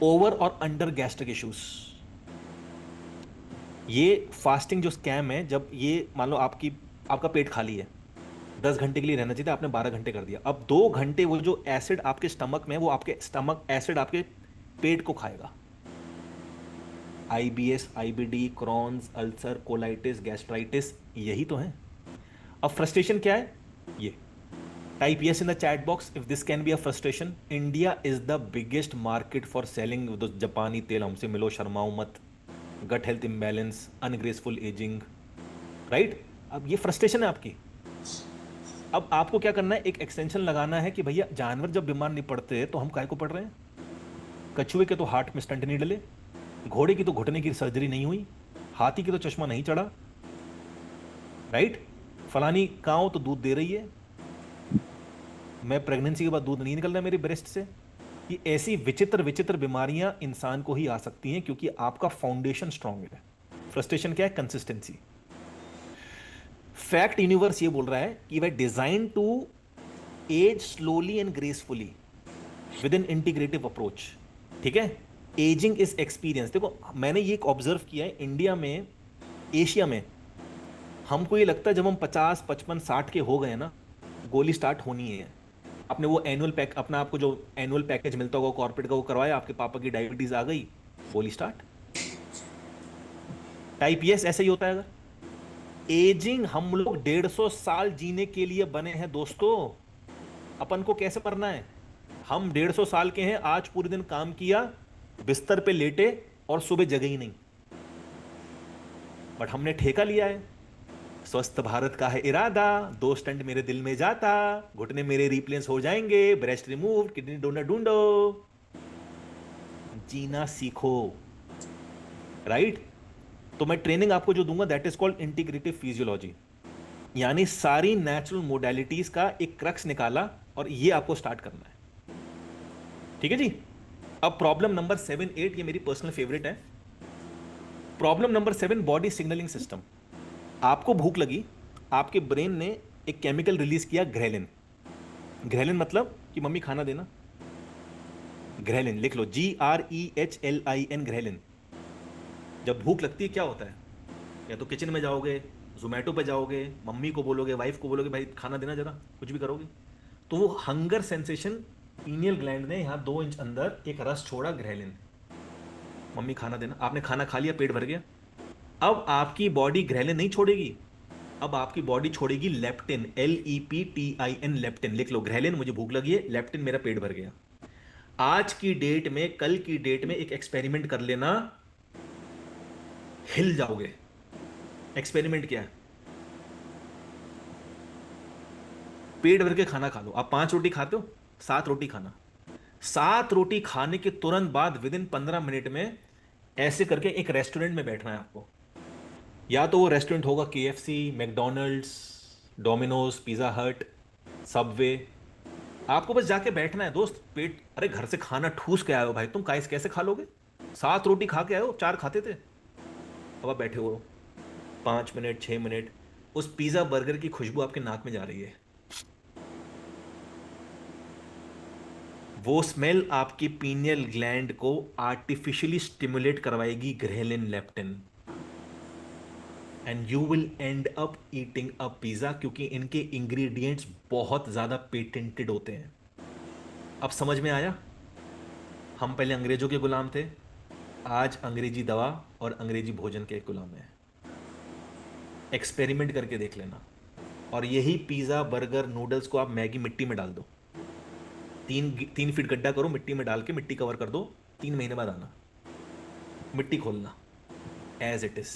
ओवर और अंडर गैस्ट्रिक इश्यूज, ये फास्टिंग जो स्कैम है, जब ये मान लो आपका पेट खाली है, 10 घंटे के लिए रहना चाहिए था, आपने 12 घंटे कर दिया। अब 2 घंटे वो जो एसिड आपके स्टमक में, वो आपके स्टमक एसिड आपके पेट को खाएगा। IBS, IBD, Crohn's, ulcer, colitis, gastritis, यही तो है। अब फ्रस्ट्रेशन क्या है, ये type yes in the chat box if this can be a frustration. India is the biggest market for selling जापानी तेल, हमसे मिलो, शर्माओ मत। Gut health imbalance, ungraceful ageing, right. अब ये फ्रस्ट्रेशन है आपकी। अब आपको क्या करना है, एक एक्सटेंशन लगाना है कि भैया जानवर जब बीमार नहीं पड़ते तो हम काहे को पड़ रहे हैं। कछुए के तो हार्ट में स्टंट नहीं डले, घोड़े की तो घुटने की सर्जरी नहीं हुई, हाथी की तो चश्मा नहीं चढ़ा, राइट। फलानी काऊ तो दूध दे रही है, मैं प्रेगनेंसी के बाद दूध नहीं निकल रहा मेरी ब्रेस्ट से। ये ऐसी विचित्र विचित्र बीमारियां इंसान को ही आ सकती हैं, क्योंकि आपका फाउंडेशन स्ट्रांग है। फ्रस्ट्रेशन क्या है, कंसिस्टेंसी। फैक्ट यूनिवर्स ये बोल रहा है कि वह design to age slowly and gracefully with in integrative approach. ठीक है, एजिंग इज एक्सपीरियंस। देखो मैंने ये ऑब्जर्व किया है, इंडिया में एशिया में हमको ये लगता है जब हम 50 55 60 के हो गए ना, गोली स्टार्ट होनी है। आपने वो एनुअल पैक, अपना आपको जो एनुअल पैकेज मिलता होगा कॉर्पोरेट का, वो करवाया, आपके पापा की डायबिटीज आ गई, गोली स्टार्ट। टाइप यस ऐसा ही होता है। अगर एजिंग, हम लोग 150 साल जीने के लिए बने हैं दोस्तों। अपन को कैसे मरना है? हम 150 साल के हैं, आज पूरे दिन काम किया, बिस्तर पे लेटे और सुबह जगे ही नहीं। बट हमने ठेका लिया है। स्वस्थ भारत का है इरादा, 2 स्टंट मेरे दिल में जाता, घुटने मेरे रिप्लेस हो जाएंगे, ब्रेस्ट रिमूव, किडनी डोनर ढूंढो। जीना सीखो, राइट? तो मैं ट्रेनिंग आपको जो दूंगा that is called integrative physiology, यानी सारी नेचुरल मोडालिटीज का एक क्रक्स निकाला, और ये आपको स्टार्ट करना है। ठीक है जी। अब प्रॉब्लम नंबर 7 8, ये मेरी पर्सनल फेवरेट है। Problem number 7, body signalling system. आपको भूख लगी, आपके ब्रेन ने एक केमिकल रिलीज किया, ग्रेलिन। ग्रेलिन मतलब कि मम्मी खाना देना। ग्रेलिन लिख लो, GREHLIN, ग्रेलिन। जब भूख लगती है क्या होता है? या तो किचन में जाओगे, जोमेटो पे जाओगे, मम्मी को बोलोगे, वाइफ को बोलोगे, भाई खाना देना जरा, कुछ भी करोगे। तो वो हंगर सेंसेशन, पीनियल ग्लैंड ने यहां 2 इंच अंदर एक रस छोड़ा, ग्रेलिन। मम्मी खाना देना, आपने खाना खा लिया, पेट भर गया। अब आपकी बॉडी ग्रेलिन नहीं छोड़ेगी, अब आपकी बॉडी छोड़ेगी लेप्टिन, LEPTIN, लेप्टिन। लिख लो, ग्रेलिन मुझे भूख लगी है, लेप्टिन मेरा पेट भर गया। आज की डेट में, कल की डेट में एक एक्सपेरिमेंट कर लेना, हिल जाओगे। एक्सपेरिमेंट क्या है? पेट भर के खाना खा लो। आप 5 रोटी खाते हो, 7 रोटी खाना। 7 रोटी खाने के तुरंत बाद विद इन 15 मिनट में ऐसे करके एक रेस्टोरेंट में बैठना है आपको। या तो वो रेस्टोरेंट होगा KFC, मैकडोनल्ड्स, डोमिनोज, पिज्जा हट, सबवे। आपको बस जाके बैठना है दोस्त। पेट, अरे घर से खाना ठूस के आए हो भाई, तुम कैसे खा लोगे? 7 रोटी खा के आए हो, 4 खाते थे। अब आप बैठे हो 5 मिनट 6 मिनट, उस पिज्जा बर्गर की खुशबू आपके नाक में जा रही है। वो स्मेल आपकी पीनियल ग्लैंड को आर्टिफिशियली स्टिमुलेट करवाएगी, ghrelin, leptin, and you will and up eating a pizza, क्योंकि इनके इंग्रेडिएंट्स बहुत ज्यादा पेटेंटेड होते हैं। अब समझ में आया? हम पहले अंग्रेजों के गुलाम थे, आज अंग्रेजी दवा और अंग्रेजी भोजन के गुलाम हैं। एक्सपेरिमेंट करके देख लेना। और यही पिज्जा, बर्गर, नूडल्स को आप मैगी मिट्टी में डाल दो, 3 फीट गड्ढा करो, मिट्टी में डाल के मिट्टी कवर कर दो, 3 महीने बाद आना, मिट्टी खोलना, एज इट इज।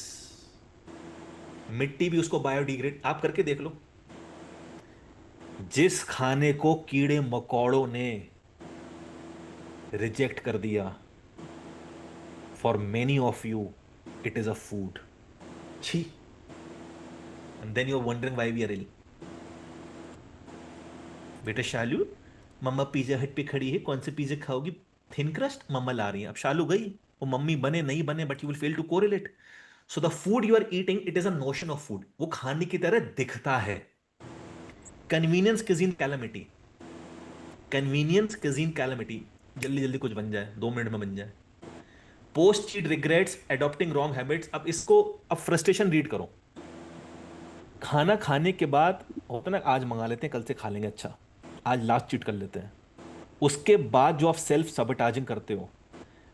मिट्टी भी उसको बायोडिग्रेड, आप करके देख लो। जिस खाने को कीड़े मकोड़ों ने रिजेक्ट कर दिया, for many of you it is a food. छी। And then you are wondering why we are ill. बेटा शालू, मम्मा पिज्जा हट पे खड़ी है, कौन से पिज्जा खाओगी? Thin crust? मम्मा ला रही है। अब शालू गई, वो मम्मी बने नहीं बने, but you will fail to correlate. So the food you are eating, it is a notion of food. वो खाने की तरह दिखता है। Convenience cuisine calamity, convenience cuisine calamity, जल्दी जल्दी कुछ बन जाए, 2 मिनट में बन जाए। Post cheat regrets, adopting wrong habits. अब इसको, अब फ्रस्ट्रेशन रीड करो। खाना खाने के बाद होता ना, आज मंगा लेते हैं, कल से खा लेंगे, अच्छा आज लास्ट चीट कर लेते हैं। उसके बाद जो आप सेल्फ सबटाजिंग करते हो,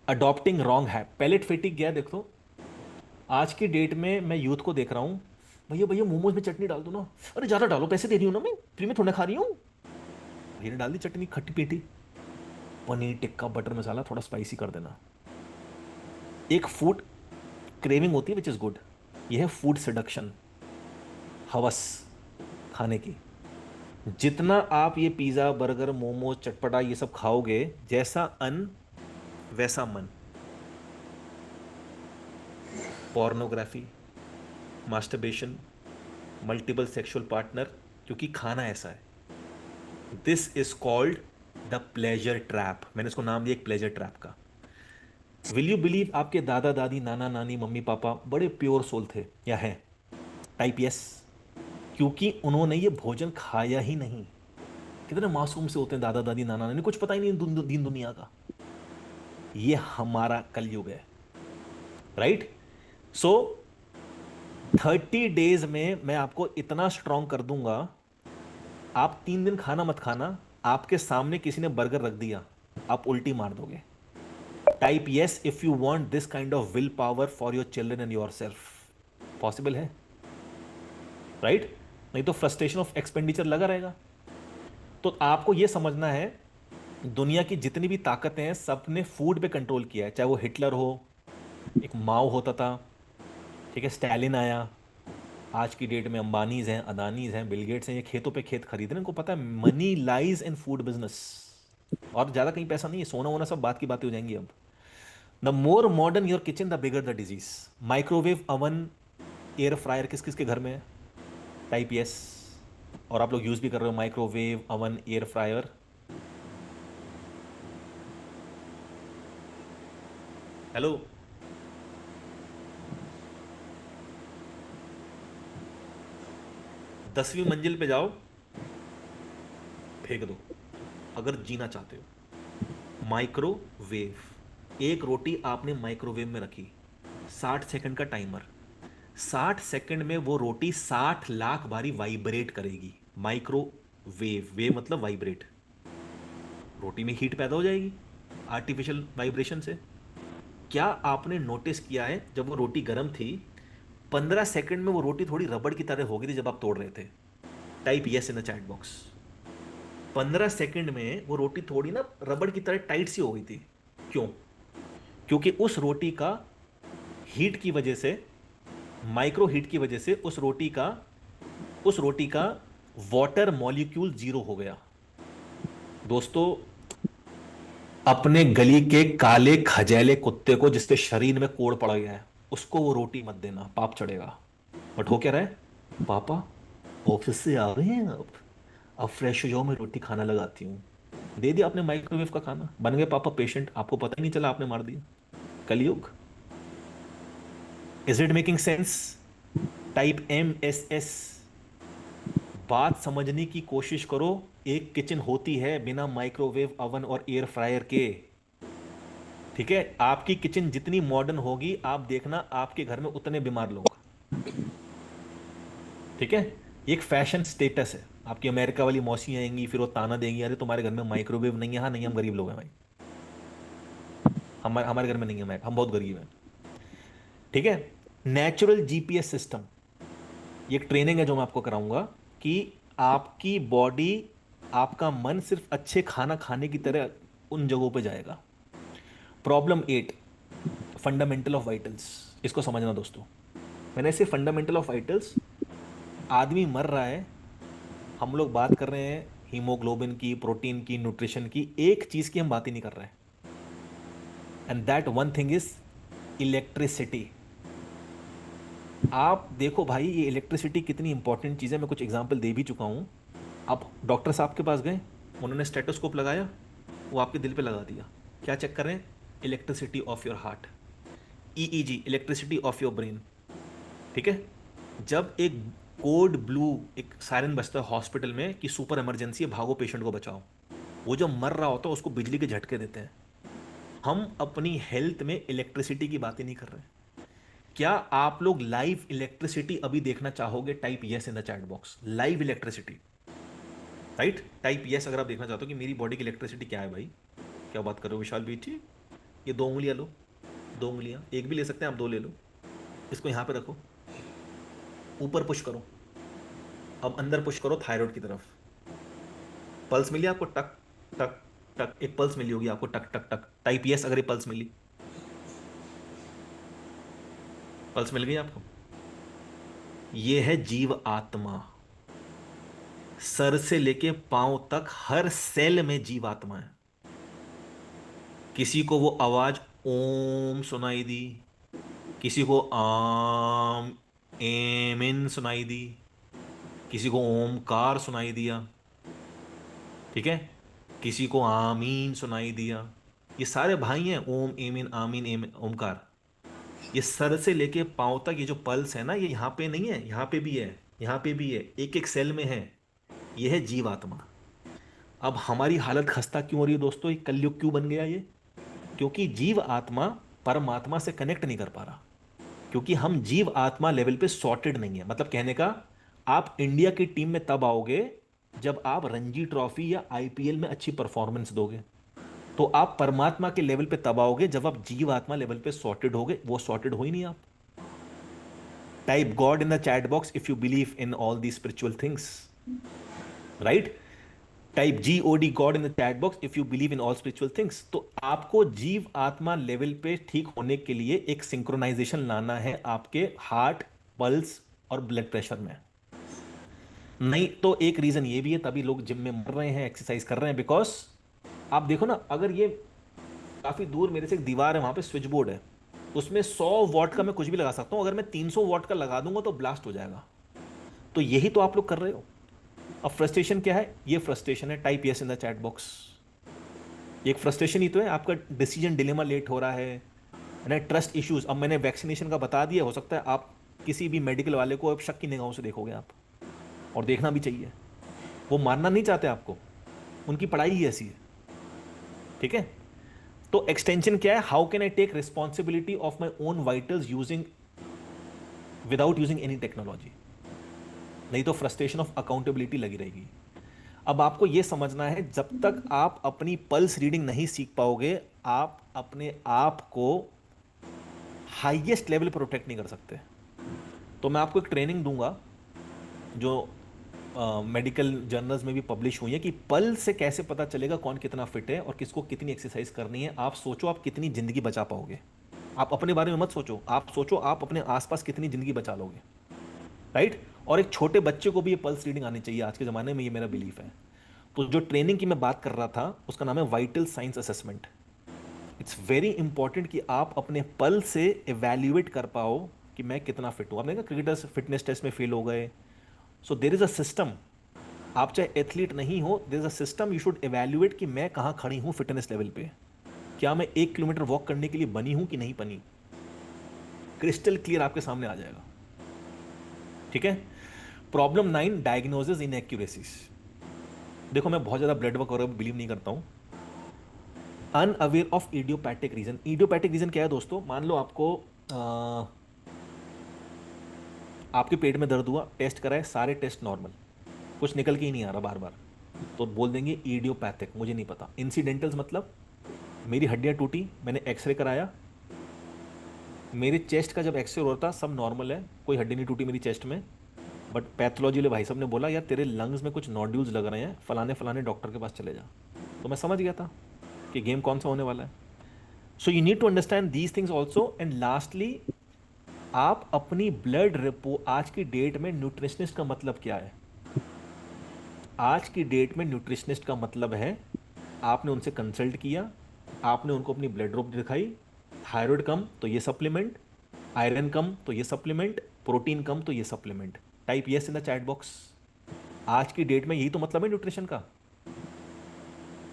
अडॉप्टिंग रॉन्ग है, पैलेट फेटिक गया। देखो आज की डेट में मैं यूथ को देख रहा हूं, भैया भैया मोमोज में चटनी डाल दो ना, अरे ज्यादा डालो, पैसे दे रही हूं ना, मैं फ्री में थोड़ा खा रही हूं। भैया ने डाल दी चटनी, खट्टी पीटी। पनीर टिक्का बटर मसाला थोड़ा स्पाइसी कर देना। एक फूड क्रेविंग होती है विच इज गुड, यह है फूड सडक्शन, हवस खाने की। जितना आप ये पिज्जा, बर्गर, मोमोज, चटपटा ये सब खाओगे, जैसा अन्न वैसा मन। Pornography, masturbation, multiple sexual partner, क्योंकि खाना ऐसा है। This is called the pleasure trap. मैंने इसको नाम दिया एक प्लेजर ट्रैप का। विल यू बिलीव, आपके दादा दादी, नाना नानी, मम्मी पापा बड़े प्योर सोल थे या हैं? टाइप यस, क्योंकि उन्होंने ये भोजन खाया ही नहीं। कितने मासूम से होते हैं दादा दादी, नाना नानी, कुछ पता ही नहीं दीन दुनिया का। ये हमारा कलयुग है, राइट? सो 30 डेज में मैं आपको इतना स्ट्रांग कर दूंगा, आप 3 दिन खाना मत खाना, आपके सामने किसी ने बर्गर रख दिया, आप उल्टी मार दोगे। Type yes if you want this kind of will power for your children and your self. Possible है, राइट? नहीं तो फ्रस्ट्रेशन ऑफ एक्सपेंडिचर लगा रहेगा। तो आपको यह समझना है, दुनिया की जितनी भी ताकतें हैं सबने फूड पे कंट्रोल किया है, चाहे वो हिटलर हो, एक माओ होता था, ठीक है, स्टैलिन आया, आज की डेट में अंबानीज हैं, अदानीज हैं, बिल गेट्स हैं, ये खेतों पे खेत खरीद रहे हैं, इनको पता है money lies in food business. और ज्यादा कहीं पैसा नहीं है, सोना वोना सब बात की बातें हो जाएंगी अब। The more modern your kitchen the bigger the disease. Microwave oven, air fryer किस किस के घर में है? Type yes. और आप लोग यूज भी कर रहे हो microwave oven air fryer. Hello, 10वीं मंजिल पे जाओ, फेंक दो अगर जीना चाहते हो। माइक्रोवेव, एक रोटी आपने माइक्रोवेव में रखी, 60 सेकंड का टाइमर, 60 सेकंड में वो रोटी 60 लाख बारी वाइब्रेट करेगी। माइक्रोवेव, वेव मतलब वाइब्रेट, रोटी में हीट पैदा हो जाएगी आर्टिफिशियल वाइब्रेशन से। क्या आपने नोटिस किया है जब वो रोटी गर्म थी, 15 सेकंड में वो रोटी थोड़ी रबड़ की तरह हो गई थी जब आप तोड़ रहे थे? Type yes in the chat box. 15 second में वो रोटी थोड़ी ना रबड़ की तरह टाइट सी हो गई थी। क्यों? क्योंकि उस रोटी का हीट की वजह से, माइक्रो हीट की वजह से उस रोटी का वाटर मॉलिक्यूल जीरो हो गया। दोस्तों, अपने गली के काले खजैले कुत्ते को जिसके शरीर में कोड़ पड़ गया है, उसको वो रोटी मत देना, पाप चढ़ेगा। बट हो क्या रहा है? पापा ऑफिस से आ रहे हैं आप, अब फ्रेश हो जाओ, मैं रोटी खाना लगाती हूँ। दे दिया आपने माइक्रोवेव का खाना, बन गए पापा पेशेंट, आपको पता ही नहीं चला आपने मार दिया। कलयुग। Is it making sense? Type MSS। बात समझने की कोशिश करो। एक किचन होती है बिना माइक्रोवेव अवन और एयर फ्रायर के, ठीक है? आपकी किचन जितनी मॉडर्न होगी, आप देखना आपके घर में उतने बीमार लोग, ठीक है? एक फैशन स्टेटस है। आपकी अमेरिका वाली मौसी आएंगी, फिर वो ताना देंगी, अरे तुम्हारे घर में माइक्रोवेव नहीं है। हाँ नहीं, हम गरीब लोग हैं भाई, हमारे हमारे घर में नहीं है, हम बहुत गरीब हैं, ठीक है? नेचुरल GPS सिस्टम, ये एक ट्रेनिंग है जो मैं आपको कराऊंगा, कि आपकी बॉडी, आपका मन सिर्फ अच्छे खाना खाने की तरह उन जगहों पे जाएगा। Problem 8, fundamental of vitals. इसको समझना दोस्तों, मैंने इसे फंडामेंटल ऑफ वाइटल्स, आदमी मर रहा है, हम लोग बात कर रहे हैं हीमोग्लोबिन की, प्रोटीन की, न्यूट्रिशन की, एक चीज की हम बात ही नहीं कर रहे हैं, and that one thing is electricity. आप देखो भाई, ये इलेक्ट्रिसिटी कितनी इंपॉर्टेंट चीज़ है, मैं कुछ एग्जांपल दे भी चुका हूं। आप डॉक्टर साहब के पास गए, उन्होंने स्टेटोस्कोप लगाया, वो आपके दिल पे लगा दिया, क्या चेक कर रहे हैं? Elasticity of your heart. EEG, elasticity of your brain, ठीक है? जब एक कोड ब्लू, एक सायरन बजता है हॉस्पिटल में कि सुपर इमरजेंसी है, भागो पेशेंट को बचाओ, वो जो मर रहा होता है उसको बिजली के झटके देते हैं। हम अपनी हेल्थ में इलेक्ट्रिसिटी की बात ही नहीं कर रहे हैं। क्या आप लोग लाइव इलेक्ट्रिसिटी अभी देखना चाहोगे? Type yes in the chat box, live electricity, right? Type yes अगर आप देखना चाहते हो कि मेरी बॉडी की इलेक्ट्रिसिटी क्या है। भाई क्या बात कर रहे हो विशाल बेटी? ये 2 उंगलियां लो, 2 उंगलियां, एक भी ले सकते हैं आप, 2 ले लो, इसको यहां पे रखो, ऊपर पुश करो, अब अंदर पुश करो थायराइड की तरफ। पल्स मिली आपको? टक टक टक, एक पल्स मिली होगी आपको, टक टक टक। टाइप यस अगर ये पल्स मिली, पल्स मिल गई आपको? ये है जीव आत्मा, सर से लेके पांव तक हर सेल में जीवात्मा है। किसी को वो आवाज ओम सुनाई दी, किसी को आम एमिन सुनाई दी, किसी को ओमकार सुनाई दिया, ठीक है? किसी को आमीन सुनाई दिया। ये सारे भाई हैं, ओम एमिन आमीन एमिन ओमकार। ये सर से लेके पांव तक ये जो पल्स है ना, ये यहां पे नहीं है, यहां पे भी है, यहां पे भी है, एक एक सेल में है। ये है जीवात्मा। अब हमारी हालत खस्ता क्यों हो रही है दोस्तों? ये कलयुग क्यों बन गया ये? क्योंकि जीव आत्मा परमात्मा से कनेक्ट नहीं कर पा रहा। क्योंकि हम जीव आत्मा लेवल पे सॉर्टेड नहीं है। मतलब कहने का, आप इंडिया की टीम में तब आओगे जब आप रणजी ट्रॉफी या आईपीएल में अच्छी परफॉर्मेंस दोगे। तो आप परमात्मा के लेवल पे तब आओगे जब आप जीव आत्मा लेवल पे सॉर्टेड होगे। वो सॉर्टेड हो ही नहीं आप। Type God in the chat box if you believe in all the spiritual things, right? Type GOD God in the chat box if you believe in all spiritual things. तो आपको जीव आत्मा level पे ठीक होने के लिए एक सिंक्रोनाइजेशन लाना है आपके हार्ट, पल्स और ब्लड प्रेशर में। नहीं तो एक रीजन ये भी है तभी लोग जिम में मर रहे हैं, एक्सरसाइज कर रहे हैं, बिकॉज आप देखो ना, अगर ये काफी दूर मेरे से एक दीवार है, वहां पे स्विच बोर्ड है, उसमें 100 वॉट का मैं कुछ भी लगा सकता हूं। अगर मैं 300 वॉट का लगा दूंगा तो ब्लास्ट हो जाएगा। तो यही तो आप लोग कर रहे हो। अब फ्रस्ट्रेशन क्या है? ये फ्रस्ट्रेशन है। Type yes in the chat box. एक फ्रस्ट्रेशन ही तो है। आपका डिसीजन डिलेमा लेट हो रहा है ना, ट्रस्ट इश्यूज। अब मैंने वैक्सीनेशन का बता दिया, हो सकता है आप किसी भी मेडिकल वाले को अब शक की निगाहों से देखोगे आप, और देखना भी चाहिए। वो मानना नहीं चाहते आपको, उनकी पढ़ाई ही ऐसी है। ठीक है? तो एक्सटेंशन क्या है? How can I take responsibility of my own vitals using without using any technology. नहीं तो फ्रस्ट्रेशन ऑफ अकाउंटेबिलिटी लगी रहेगी। अब आपको यह समझना है, जब तक आप अपनी पल्स रीडिंग नहीं सीख पाओगे, आप अपने आप को हाईएस्ट लेवल प्रोटेक्ट नहीं कर सकते। तो मैं आपको एक ट्रेनिंग दूंगा जो मेडिकल जर्नल्स में भी पब्लिश हुई है, कि पल्स से कैसे पता चलेगा कौन कितना फिट है और किसको कितनी एक्सरसाइज करनी है। आप सोचो आप कितनी जिंदगी बचा पाओगे। आप अपने बारे में मत सोचो, आप सोचो आप अपने आसपास कितनी जिंदगी बचा लोगे, राइट? और एक छोटे बच्चे को भी ये पल्स रीडिंग आनी चाहिए आज के ज़माने में, ये मेरा बिलीफ है। तो जो ट्रेनिंग की मैं बात कर रहा था उसका नाम है vital science assessment. It's very important कि आप अपने पल से इवेल्युएट कर पाओ कि मैं कितना फिट हूँ। आपने कहा क्रिकेटर्स फिटनेस टेस्ट में फेल हो गए, सो देर इज अ सिस्टम। आप चाहे एथलीट नहीं हो, there is a system you should evaluate कि मैं कहाँ खड़ी हूँ फिटनेस लेवल पे। क्या मैं 1 किलोमीटर वॉक करने के लिए बनी हूँ कि नहीं बनी? क्रिस्टल क्लियर आपके सामने आ जाएगा। ठीक है? Problem 9, diagnosis inaccuracies. देखो मैं बहुत ज्यादा ब्लड वर्क और बिलीव नहीं करता हूं। Unaware of idiopathic reason. Idiopathic reason क्या है दोस्तों? मान लो आपको आपके पेट में दर्द हुआ, टेस्ट कराए, सारे टेस्ट नॉर्मल, कुछ निकल के ही नहीं आ रहा बार बार, तो बोल देंगे इडियोपैथिक। मुझे नहीं पता। इंसिडेंटल्स मतलब मेरी हड्डियां टूटी, मैंने एक्सरे कराया, मेरे चेस्ट का जब एक्सरे होता सब नॉर्मल है, कोई हड्डी नहीं टूटी मेरी चेस्ट में, बट पैथोलॉजी ले भाई साहब ने बोला यार तेरे लंग्स में कुछ नोड्यूल्स लग रहे हैं, फलाने फलाने डॉक्टर के पास चले जा। तो मैं समझ गया था कि गेम कौन सा होने वाला है। So you need to understand these things also. And lastly, आप अपनी ब्लड रिपोर्ट, आज की डेट में न्यूट्रिशनिस्ट का मतलब क्या है? आज की डेट में न्यूट्रिशनिस्ट का मतलब है आपने उनसे कंसल्ट किया, आपने उनको अपनी ब्लड ग्रुप दिखाई, थायराइड कम तो ये सप्लीमेंट, आयरन कम तो ये सप्लीमेंट, प्रोटीन कम तो ये supplement. Type yes in the chat box. आज की डेट में यही तो मतलब है न्यूट्रिशन का,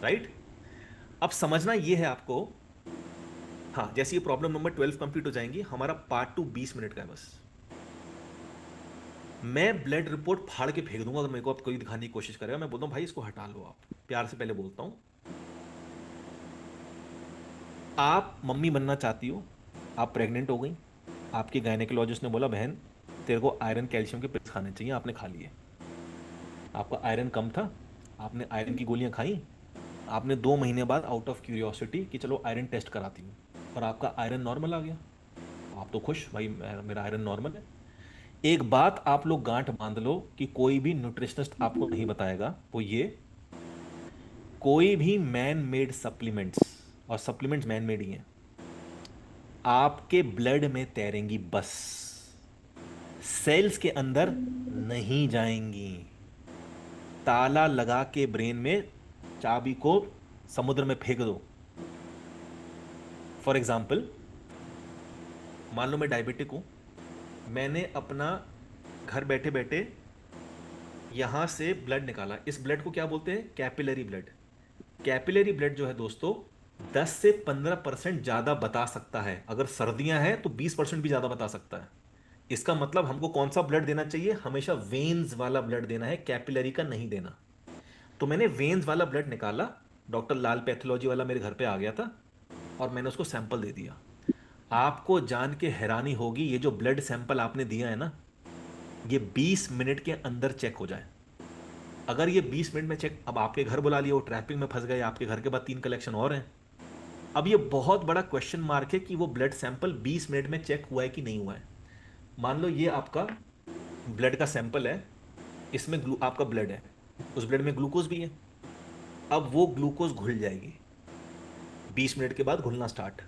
राइट? अब समझना ये है आपको। हाँ, जैसे ये प्रॉब्लम नंबर 12 कंप्लीट हो जाएंगी, हमारा पार्ट 2 20 मिनट का है बस। मैं ब्लड रिपोर्ट फाड़ के फेंक दूंगा अगर मेरे को आप कोई दिखाने की कोशिश करेगा। मैं बोलता हूं भाई इसको हटा लो, आप प्यार से पहले बोलता हूं। आप मम्मी बनना चाहती हो, आप प्रेग्नेंट हो गई, आपके गायनेकोलॉजिस्ट ने बोला बहन तेरे को आयरन कैल्शियम के पिल्स खाने चाहिए, आपने खा लिए, आपका आयरन कम था, आपने आयरन की गोलियां खाई, आपने 2 महीने बाद आउट ऑफ क्यूरियोसिटी कि चलो आयरन टेस्ट कराती हूँ, और आपका आयरन नॉर्मल आ गया। आप तो खुश भाई, मेरा आयरन नॉर्मल है। एक बात आप लोग गांठ बांध लो कि कोई भी न्यूट्रिशनिस्ट आपको नहीं बताएगा, वो ये, कोई भी मैन मेड सप्लीमेंट्स, और सप्लीमेंट्स मैन मेड ही हैं, आपके ब्लड में तैरेंगी बस, सेल्स के अंदर नहीं जाएंगी। ताला लगा के ब्रेन में चाबी को समुद्र में फेंक दो। फॉर एग्जाम्पल, मान लो मैं डायबिटिक हूं, मैंने अपना घर बैठे बैठे यहां से ब्लड निकाला। इस ब्लड को क्या बोलते हैं? Capillary blood. कैपिलरी ब्लड जो है दोस्तों 10 से 15% ज्यादा बता सकता है। अगर सर्दियां हैं तो 20% भी ज्यादा बता सकता है। इसका मतलब हमको कौन सा ब्लड देना चाहिए? हमेशा वेन्स वाला ब्लड देना है, कैपिलरी का नहीं देना। तो मैंने वेन्स वाला ब्लड निकाला, डॉक्टर लाल पैथोलॉजी वाला मेरे घर पे आ गया था, और मैंने उसको सैंपल दे दिया। आपको जान के हैरानी होगी, ये जो ब्लड सैंपल आपने दिया है ना, ये 20 मिनट के अंदर चेक हो जाए। अगर ये 20 मिनट में चेक, अब आपके घर बुला लिया, वो ट्रैफिक में फंस गए, आपके घर के बाद 3 कलेक्शन और हैं। अब ये बहुत बड़ा क्वेश्चन मार्क है कि वो ब्लड सैंपल 20 मिनट में चेक हुआ है कि नहीं हुआ है। मान लो ये आपका ब्लड का सैंपल है, इसमें आपका ब्लड है, उस ब्लड में ग्लूकोज भी है। अब वो ग्लूकोज घुल जाएगी, 20 मिनट के बाद घुलना स्टार्ट।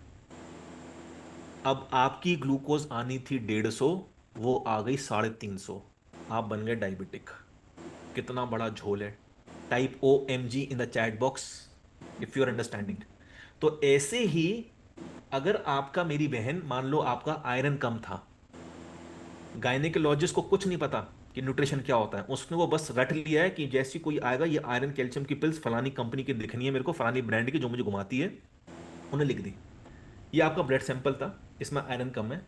अब आपकी ग्लूकोज आनी थी 150, वो आ गई 350, आप बन गए डायबिटिक। कितना बड़ा झोल है। Type OMG in the chat box if you are understanding. तो ऐसे ही अगर आपका, मेरी बहन, मान लो आपका आयरन कम था, गायनेकोलॉजिस्ट को कुछ नहीं पता कि न्यूट्रिशन क्या होता है, उसने वो बस रट लिया है कि जैसी कोई आएगा, ये आयरन कैल्शियम की पिल्स फलानी कंपनी की दिखनी है मेरे को, फलानी ब्रांड की जो मुझे घुमाती है, उन्हें लिख दी। ये आपका ब्लड सैंपल था, इसमें आयरन कम है,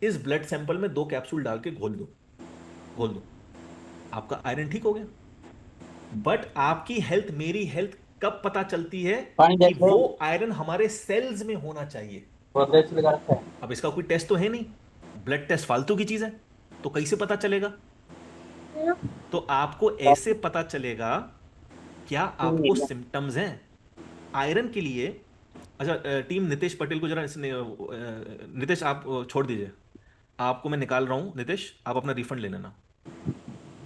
इस ब्लड सैंपल में 2 कैप्सूल डाल के घोल दो, घोल दो, आपका आयरन ठीक हो गया। बट आपकी हेल्थ, मेरी हेल्थ कब पता चलती है? पानी कि देखो, वो आयरन हमारे सेल्स में होना चाहिए। बोतल लगा रखा है। अब इसका कोई टेस्ट तो है नहीं, ब्लड टेस्ट फालतू की चीज है, तो कैसे पता चलेगा? तो आपको ऐसे पता चलेगा, क्या आपको सिम्टम्स हैं आयरन के लिए। अच्छा, टीम नितेश पटेल को जरा इसने, नितेश आप छोड़ दीजिए, आपको मैं निकाल रहा हूं। नितेश, आप अपना रिफंड ले लेना।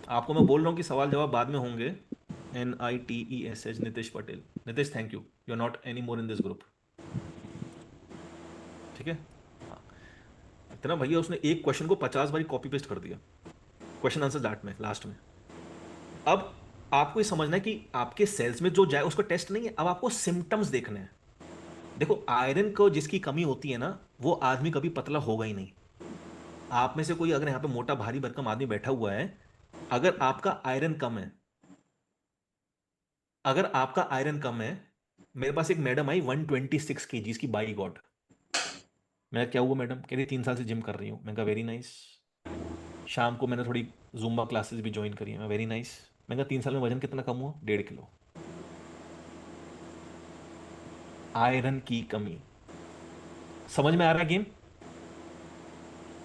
आपको मैं बोल रहा हूं कि सवाल जवाब बाद में होंगे। NITESH, Nitesh Patel. Nitesh, thank you are not any more in this group. ठीक है, हाँ। इतना भैया, उसने एक क्वेश्चन को 50 बारी कॉपी पेस्ट कर दिया, क्वेश्चन आंसर दैट में लास्ट में। अब आपको ये समझना है कि आपके सेल्स में जो जाए उसको टेस्ट नहीं है, अब आपको सिम्टम्स देखने हैं। देखो, आयरन को जिसकी कमी होती है ना, वो आदमी कभी पतला होगा ही नहीं। आप में से कोई अगर यहां पे मोटा भारी भरकम आदमी बैठा हुआ है, अगर आपका आयरन कम है, अगर आपका आयरन कम है, मेरे पास एक मैडम आई 126 kg की, बाई गॉड। मैं, क्या हुआ मैडम? कह रही 3 साल से जिम कर रही हूँ। मैं कहा वेरी नाइस। शाम को मैंने थोड़ी जूम्बा क्लासेस भी ज्वाइन करी है। मैं, वेरी नाइस। मैं कहा 3 साल में वजन कितना कम हुआ? 1.5 किलो। आयरन की कमी। समझ में आ रहा है game?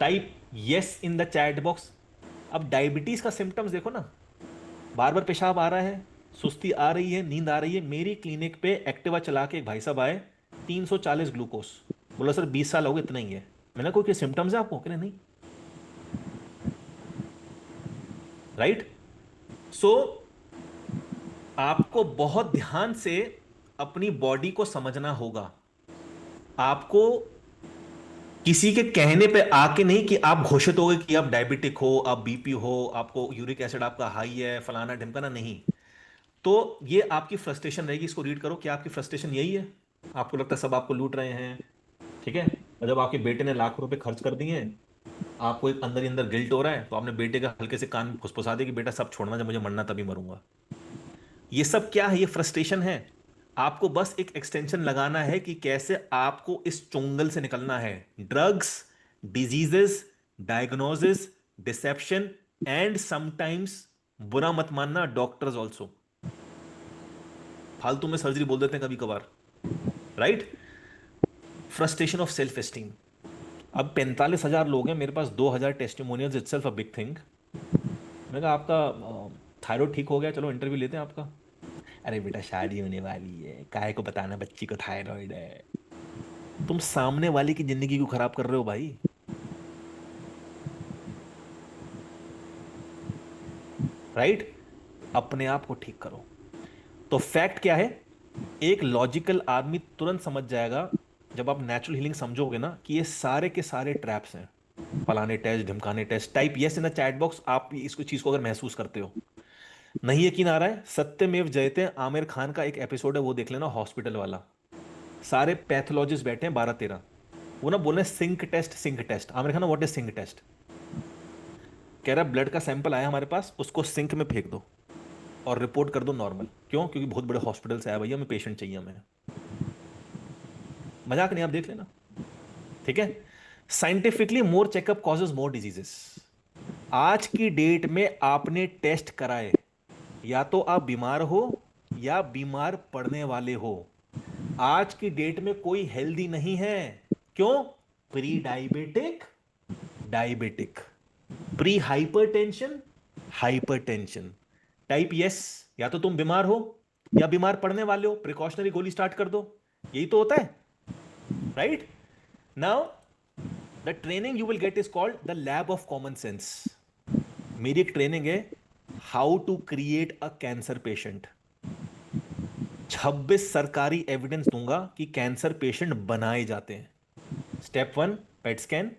Type yes in the chat box. अब डायबिटीज का सिम्टम्स देखो ना, बार बार पेशाब आ रहा है, सुस्ती आ रही है, नींद आ रही है। मेरी क्लिनिक पे एक्टिवा चला के एक भाई साहब आए, 340 ग्लूकोज। बोला सर 20 साल हो गए, इतना ही है। मैंने, कोई सिम्टम्स है आपको? कहने नहीं। राइट। सो आपको बहुत ध्यान से अपनी बॉडी को समझना होगा। आपको किसी के कहने पे आके नहीं कि आप घोषित हो गए कि आप डायबिटिक हो, आप BP हो, आपको यूरिक एसिड आपका हाई है, फलाना ढिमकाना, नहीं। तो ये आपकी फ्रस्ट्रेशन रहेगी। इसको रीड करो, क्या आपकी फ्रस्ट्रेशन यही है? आपको लगता है सब आपको लूट रहे हैं, ठीक है? और जब आपके बेटे ने लाख रुपए खर्च कर दिए हैं, आपको एक अंदर ही अंदर गिल्ट हो रहा है, तो आपने बेटे का हल्के से कान फुसफुसा दिया कि बेटा सब छोड़ना, जब मुझे मरना तभी मरूंगा। ये सब क्या है? ये फ्रस्ट्रेशन है। आपको बस एक एक्सटेंशन लगाना है कि कैसे आपको इस चुंगल से निकलना है। Drugs, diseases, diagnosis, deception, and sometimes, बुरा मत मानना, डॉक्टर्स ऑल्सो फालतू में सर्जरी बोल देते हैं कभी कभार। Right. Frustration of self esteem. अब 45,000 लोग हैं मेरे पास, 2,000 testimonials, itself a big thing. मैंने कहा आपका थायराइड ठीक हो गया, चलो इंटरव्यू लेते हैं आपका। अरे बेटा शादी होने वाली है, काहे को बताना बच्ची को थायराइड है? तुम सामने वाले की जिंदगी को खराब कर रहे हो भाई। राइट। अपने आप को ठीक करो। तो फैक्ट क्या है? एक लॉजिकल आदमी तुरंत समझ जाएगा, जब आप नेचुरल हीलिंग समझोगे ना, कि ये सारे के सारे ट्रैप्स हैं। फलाने टेस्ट, ढिमकाने test. Type yes in the chat box आप इसको, चीज को अगर महसूस करते हो। नहीं यकीन आ रहा है? सत्यमेव जयते, आमिर खान का एक एपिसोड है, वो देख लेना, हॉस्पिटल वाला। सारे पैथोलॉजिस्ट बैठे हैं 12-13, वो ना बोल रहे हैं sink test, sink test. Aamir Khan, what is sink test? कह रहा है ब्लड का सैंपल आया हमारे पास, उसको सिंक में फेंक दो और रिपोर्ट कर दो नॉर्मल। क्यों? क्योंकि बहुत बड़े हॉस्पिटल से आया भैया, हमें पेशेंट चाहिए हमें। मजाक नहीं, आप देख लेना। ठीक है। साइंटिफिकली मोर चेकअप कॉजेज मोर डिजीजेस। आज की डेट में आपने टेस्ट कराए, या तो आप बीमार हो या बीमार पड़ने वाले हो। आज की डेट में कोई हेल्दी नहीं है। क्यों? Pre diabetic, diabetic, pre hypertension, hypertension. Type yes, या तो तुम बीमार हो या बीमार पड़ने वाले हो, प्रिकॉशनरी गोली स्टार्ट कर दो, यही तो होता है, right? Now the training you will get is called the lab of common sense. मेरी एक ट्रेनिंग है, how to create a cancer patient. 26 सरकारी एविडेंस दूंगा कि कैंसर पेशेंट बनाए जाते हैं। Step 1 PET scan,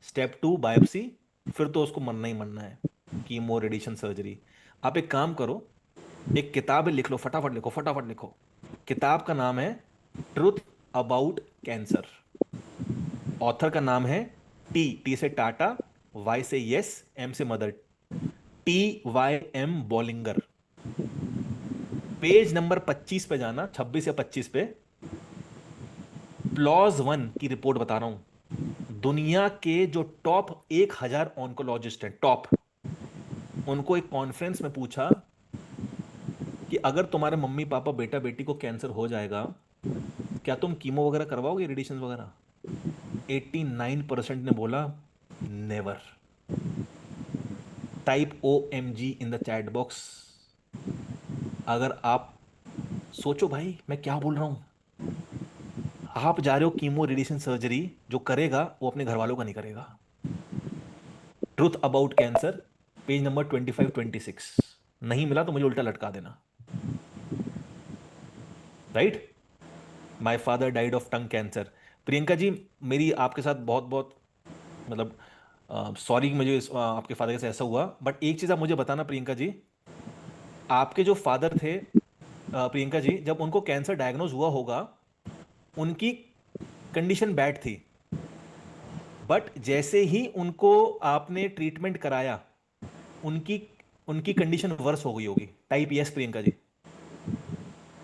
step 2 biopsy, फिर तो उसको मरना ही मरना है, कीमो रेडिएशन सर्जरी। आप एक काम करो, एक किताब लिख लो, फटाफट लिखो, फटाफट लिखो। किताब का नाम है ट्रुथ अबाउट कैंसर। ऑथर का नाम है टी से टाटा, वाई से यस, एम से mother, TYM Bollinger. Page number 25 पे जाना, 26 या 25 पे। प्लॉज 1 की रिपोर्ट बता रहा हूं। दुनिया के जो टॉप 1000 ऑन्कोलॉजिस्ट हैं, टॉप, उनको एक कॉन्फ्रेंस में पूछा कि अगर तुम्हारे मम्मी पापा बेटा बेटी को कैंसर हो जाएगा, क्या तुम कीमो वगैरह करवाओगे, रेडिएशन वगैरह? 89% ने बोला never. Type OMG in the chat box. अगर आप सोचो भाई मैं क्या बोल रहा हूं, आप जा रहे हो कीमो रेडिएशन सर्जरी, जो करेगा वो अपने घर वालों का नहीं करेगा। Truth about cancer, page number 25-26। नहीं मिला तो मुझे उल्टा लटका देना, right? My father died of tongue cancer. Priyanka ji, मेरी आपके साथ बहुत बहुत मतलब सॉरी, मुझे आपके फादर के साथ ऐसा हुआ, बट एक चीज आप मुझे बताना प्रियंका जी, आपके जो फादर थे प्रियंका जी, जब उनको कैंसर डायग्नोज हुआ होगा, उनकी कंडीशन बैड थी, बट जैसे ही उनको आपने ट्रीटमेंट कराया, उनकी उनकी कंडीशन वर्स हो गई होगी। Type yes Priyanka ji,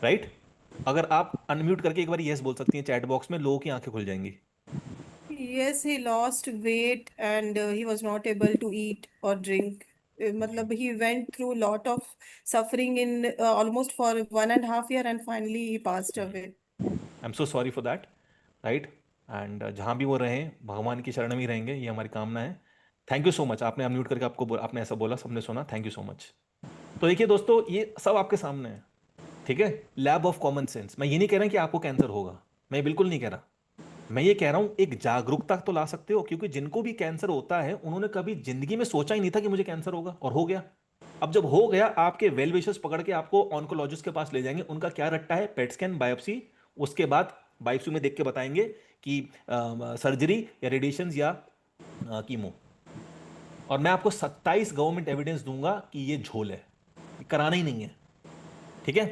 right? अगर आप अनम्यूट करके एक बार यस बोल सकती हैं चैट बॉक्स में, लोगों की आंखें खुल जाएंगी। Yes, he lost weight and he was not able to eat or drink. मतलब he went through a lot of suffering in almost for 1.5 year and finally he passed away. I am so sorry for that, right? And जहां भी वो रहें, भगवान की शरण में ही रहेंगे, ये हमारी कामना है। थैंक यू सो मच, आपने अनम्यूट करके आपने ऐसा बोला, सबने सुना, थैंक यू सो मच। तो देखिए दोस्तों, ये सब आपके सामने है, ठीक है? Lab of common sense. मैं ये नहीं कह रहा कि आपको कैंसर होगा, मैं बिल्कुल नहीं कह रहा। मैं ये कह रहा हूं एक जागरूकता तो ला सकते हो, क्योंकि जिनको भी कैंसर होता है उन्होंने कभी जिंदगी में सोचा ही नहीं था कि मुझे कैंसर होगा, और हो गया। अब जब हो गया, आपके वेल विशर्स पकड़ के आपको ऑन्कोलॉजिस्ट के पास ले जाएंगे, उनका क्या रट्टा है, पेट स्कैन, बायोप्सी, उसके बाद बायोप्सी में देख के बताएंगे कि सर्जरी या रेडिएशन या कीमो। और मैं आपको 27 गवर्नमेंट एविडेंस दूंगा कि ये झोल है, ये कराना ही नहीं है, ठीक है?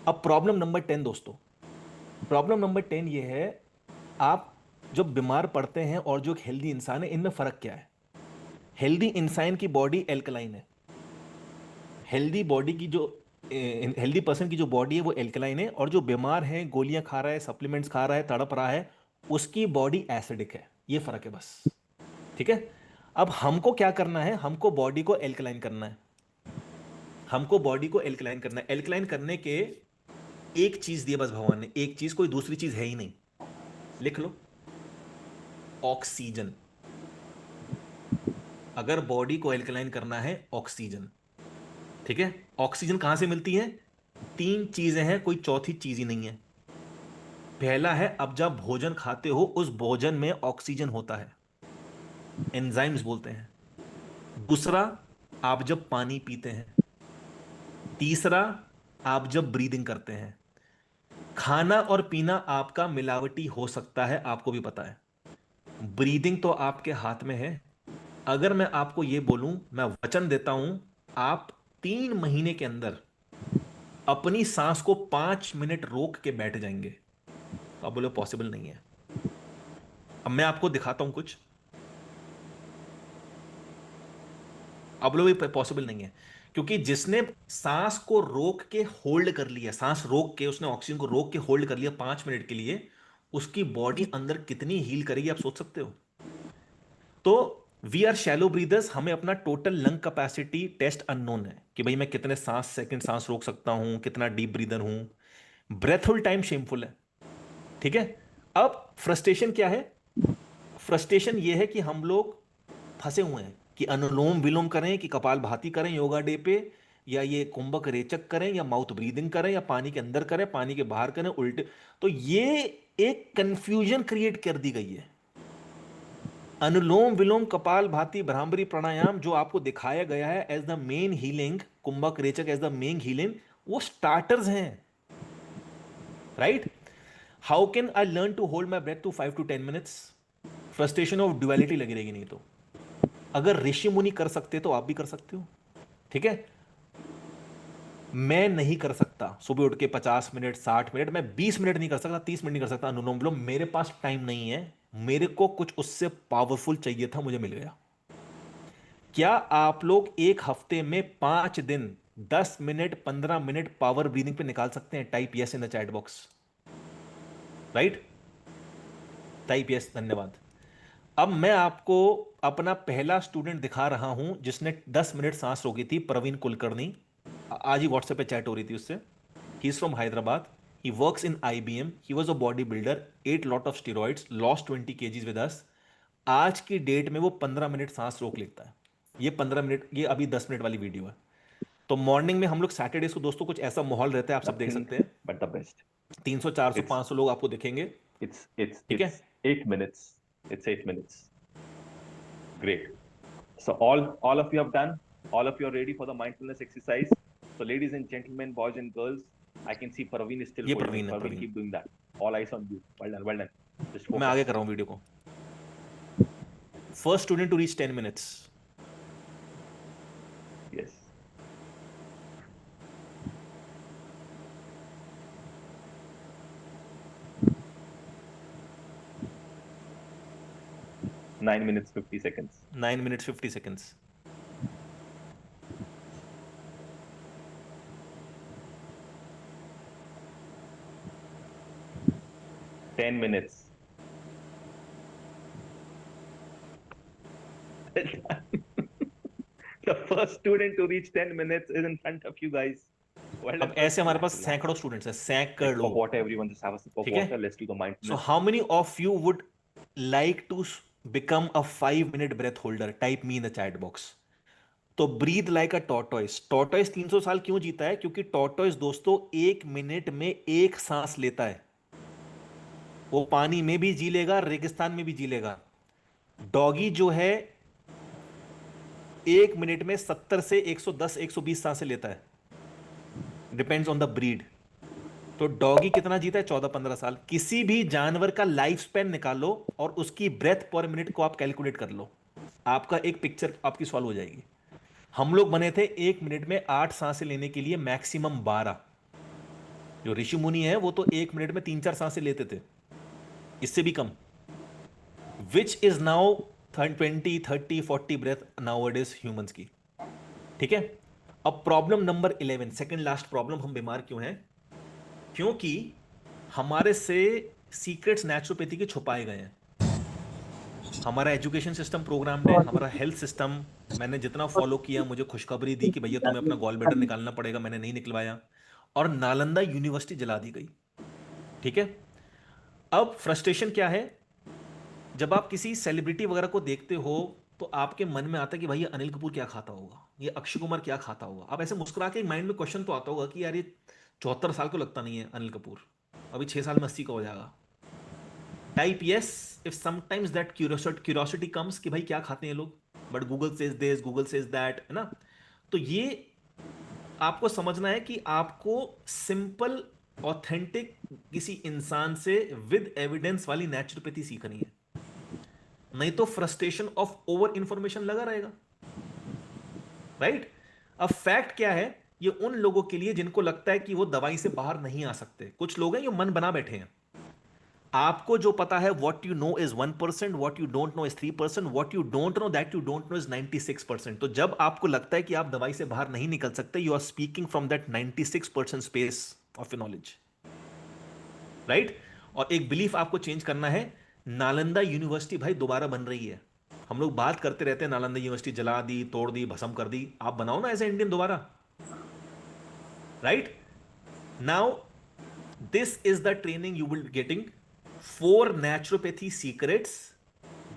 अब प्रॉब्लम नंबर 10 दोस्तों, प्रॉब्लम नंबर 10 ये है, आप जब बीमार पड़ते हैं और जो एक हेल्दी इंसान है, इनमें फर्क क्या है? हेल्दी इंसान की बॉडी एल्कलाइन है, हेल्दी बॉडी की जो हेल्दी पर्सन की जो बॉडी है वो एल्कलाइन है, और जो बीमार है, गोलियां खा रहा है, सप्लीमेंट्स खा रहा है, तड़प रहा है, उसकी बॉडी एसिडिक है। ये फर्क है बस, ठीक है? अब हमको क्या करना है, हमको बॉडी को एल्कलाइन करना है, हमको बॉडी को एल्कलाइन करना है। एल्कलाइन करने के एक चीज दी है बस भगवान ने, एक चीज, कोई दूसरी चीज है ही नहीं। लिख लो, ऑक्सीजन। अगर बॉडी को एल्कलाइन करना है, ऑक्सीजन, ठीक है? ऑक्सीजन कहां से मिलती है? 3 चीजें हैं, कोई चौथी चीज ही नहीं है। पहला है, अब जब भोजन खाते हो, उस भोजन में ऑक्सीजन होता है, एंजाइम्स बोलते हैं। दूसरा, आप जब पानी पीते हैं। तीसरा, आप जब ब्रीदिंग करते हैं। खाना और पीना आपका मिलावटी हो सकता है, आपको भी पता है। ब्रीदिंग तो आपके हाथ में है। अगर मैं आपको यह बोलूं, मैं वचन देता हूं, आप 3 महीने के अंदर अपनी सांस को 5 मिनट रोक के बैठ जाएंगे, तो आप बोले पॉसिबल नहीं है। अब मैं आपको दिखाता हूं कुछ, आप बोले पॉसिबल नहीं है, क्योंकि जिसने सांस को रोक के होल्ड कर लिया, सांस रोक के उसने ऑक्सीजन को रोक के होल्ड कर लिया 5 मिनट के लिए, उसकी बॉडी अंदर कितनी हील करेगी आप सोच सकते हो? तो वी आर शैलो ब्रीदर्स, हमें अपना total lung capacity test unknown है, कि भाई मैं कितने सेकंड सांस रोक सकता हूं, कितना डीप ब्रीदर हूं। ब्रेथफुल टाइम शेमफुल है, ठीक है? अब फ्रस्ट्रेशन क्या है? फ्रस्ट्रेशन ये है कि हम लोग फंसे हुए हैं कि अनुलोम विलोम करें कि कपालभाति करें योगा डे पे, या ये कुंभक रेचक करें, या माउथ ब्रीदिंग करें, या पानी के अंदर करें, पानी के बाहर करें, उल्टे। तो ये एक कंफ्यूजन क्रिएट कर दी गई है। अनुलोम विलोम, कपालभाति, भ्रामरी प्राणायाम जो आपको दिखाया गया है एज द मेन हीलिंग, कुंभक रेचक एज द मेन हीलिंग, वो स्टार्टर्स हैं, right? How can I learn to hold my breath to 5 to 10 minutes? Frustration of duality लगी रहेगी नहीं तो। अगर ऋषि मुनि कर सकते तो आप भी कर सकते हो, ठीक है? मैं नहीं कर सकता सुबह उठ के 50 मिनट 60 मिनट, मैं 20 मिनट नहीं कर सकता, 30 मिनट नहीं कर सकता अनुलोम विलोम, मेरे पास टाइम नहीं है। मेरे को कुछ उससे पावरफुल चाहिए था, मुझे मिल गया। क्या आप लोग एक हफ्ते में 5 दिन 10 मिनट 15 मिनट पावर ब्रीदिंग पे निकाल सकते हैं? Type yes in the chat box, right? Type yes, धन्यवाद। अब मैं आपको अपना पहला स्टूडेंट दिखा रहा हूं जिसने 10 मिनट सांस रोकी थी, प्रवीण कुलकर्णी। आज ही व्हाट्सएप पे चैट हो रही थी उससे। He is from Hyderabad, he works in IBM, he was a body builder, ate lot of steroids, lost 20 kgs with us. आज की डेट में वो 15 मिनट सांस रोक लेता है। ये 15 मिनट, ये अभी 10 मिनट वाली वीडियो है। तो मॉर्निंग में हम लोग सैटरडे को दोस्तों कुछ ऐसा माहौल रहता है, आप सब देख Nothing सकते हैं, but the best. 300 400 It's 500 लोग आपको दिखेंगे, ठीक है? it's 8 minutes. It's 8 minutes. Great. So all of you have done. All of you are ready for the mindfulness exercise. So ladies and gentlemen, boys and girls, I can see Praveen is still ये holding. Praveen है, Praveen, Praveen. keep doing that. All eyes on you. Well done. Well done. Just मैं आगे focus. कर रहा हूं video को। First student to reach 10 minutes. Yes. Nine minutes 50 seconds. 9 minutes 50 seconds। 10 minutes. The first student to reach 10 minutes is in front of you guys. Well done. अब ऐसे हमारे पास Relax. सैकड़ों स्टूडेंट्स हैं, Take सैकड़ों a लोग, water, everyone. Just have a sip of ठीक है? water. Let's do the so mindfulness. How many of you would like to become a 5 minute breath holder? Type me in the chat box. तो breathe like a tortoise. Tortoise 300 साल क्यों जीता है? क्योंकि tortoise दोस्तों 1 minute में एक सांस लेता है। वो पानी में भी जी लेगा, रेगिस्तान में भी जी लेगा। डॉगी जो है 1 मिनट में 70 से 110 120 सांसें लेता है, डिपेंड्स ऑन द ब्रीड। तो डॉगी कितना जीता है? 14-15 साल। किसी भी जानवर का लाइफ स्पैन निकालो और उसकी ब्रेथ पर मिनट को आप कैलकुलेट कर लो, आपका एक पिक्चर आपकी सॉल्व हो जाएगी। हम लोग बने थे 1 मिनट में 8 सांसें लेने के लिए, मैक्सिमम 12। जो ऋषि मुनि है वो तो 1 मिनट में 3-4 सांसें लेते थे, इससे भी कम। Which is now 20 30 40 breath nowadays humans की, ठीक है? अब problem number 11, second last problem, हम बीमार क्यों हैं? क्योंकि हमारे से सीक्रेट्स नेचुरोपैथी के छुपाए गए हैं। हमारा एजुकेशन सिस्टम प्रोग्राम है, हमारा हेल्थ सिस्टम, मैंने जितना फॉलो किया मुझे खुशखबरी दी कि भैया तुम्हें अपना गॉल ब्लैडर निकालना पड़ेगा, मैंने नहीं निकलवाया, और नालंदा यूनिवर्सिटी जला दी गई, ठीक है? अब फ्रस्ट्रेशन क्या है? जब आप किसी सेलिब्रिटी वगैरह को देखते हो तो आपके मन में आता है कि भाई ये अनिल कपूर क्या खाता होगा, ये अक्षय कुमार क्या खाता होगा। आप ऐसे मुस्कुरा के माइंड में क्वेश्चन तो आता होगा कि यार ये 74 साल को लगता नहीं है अनिल कपूर, अभी 6 साल में 80 का हो जाएगा। Type yes if sometimes that curiosity comes कि भाई क्या खाते हैं लोग, but Google says this, Google says that, है ना? तो ये आपको समझना है कि आपको सिंपल ऑथेंटिक किसी इंसान से विद एविडेंस वाली नेचुरोपैथी सीखनी है, नहीं तो फ्रस्ट्रेशन ऑफ ओवर इंफॉर्मेशन लगा रहेगा, राइट? अब फैक्ट क्या है? ये उन लोगों के लिए जिनको लगता है कि वो दवाई से बाहर नहीं आ सकते। कुछ लोग हैं जो मन बना बैठे हैं। आपको जो पता है what you know is 1%, what you don't know is 3%, what you don't know that you don't know is 96%। तो जब आपको लगता है कि आप दवाई से बाहर नहीं निकल सकते, you are speaking from that 96% space of knowledge, right? और एक बिलीफ आपको चेंज करना है। नालंदा यूनिवर्सिटी भाई दोबारा बन रही है। हम लोग बात करते रहते हैं नालंदा यूनिवर्सिटी जला दी, तोड़ दी, भस्म कर दी। आप बनाओ ना ऐसे इंडियन दोबारा, right? Now this is the training you will be getting, 4 naturopathy secrets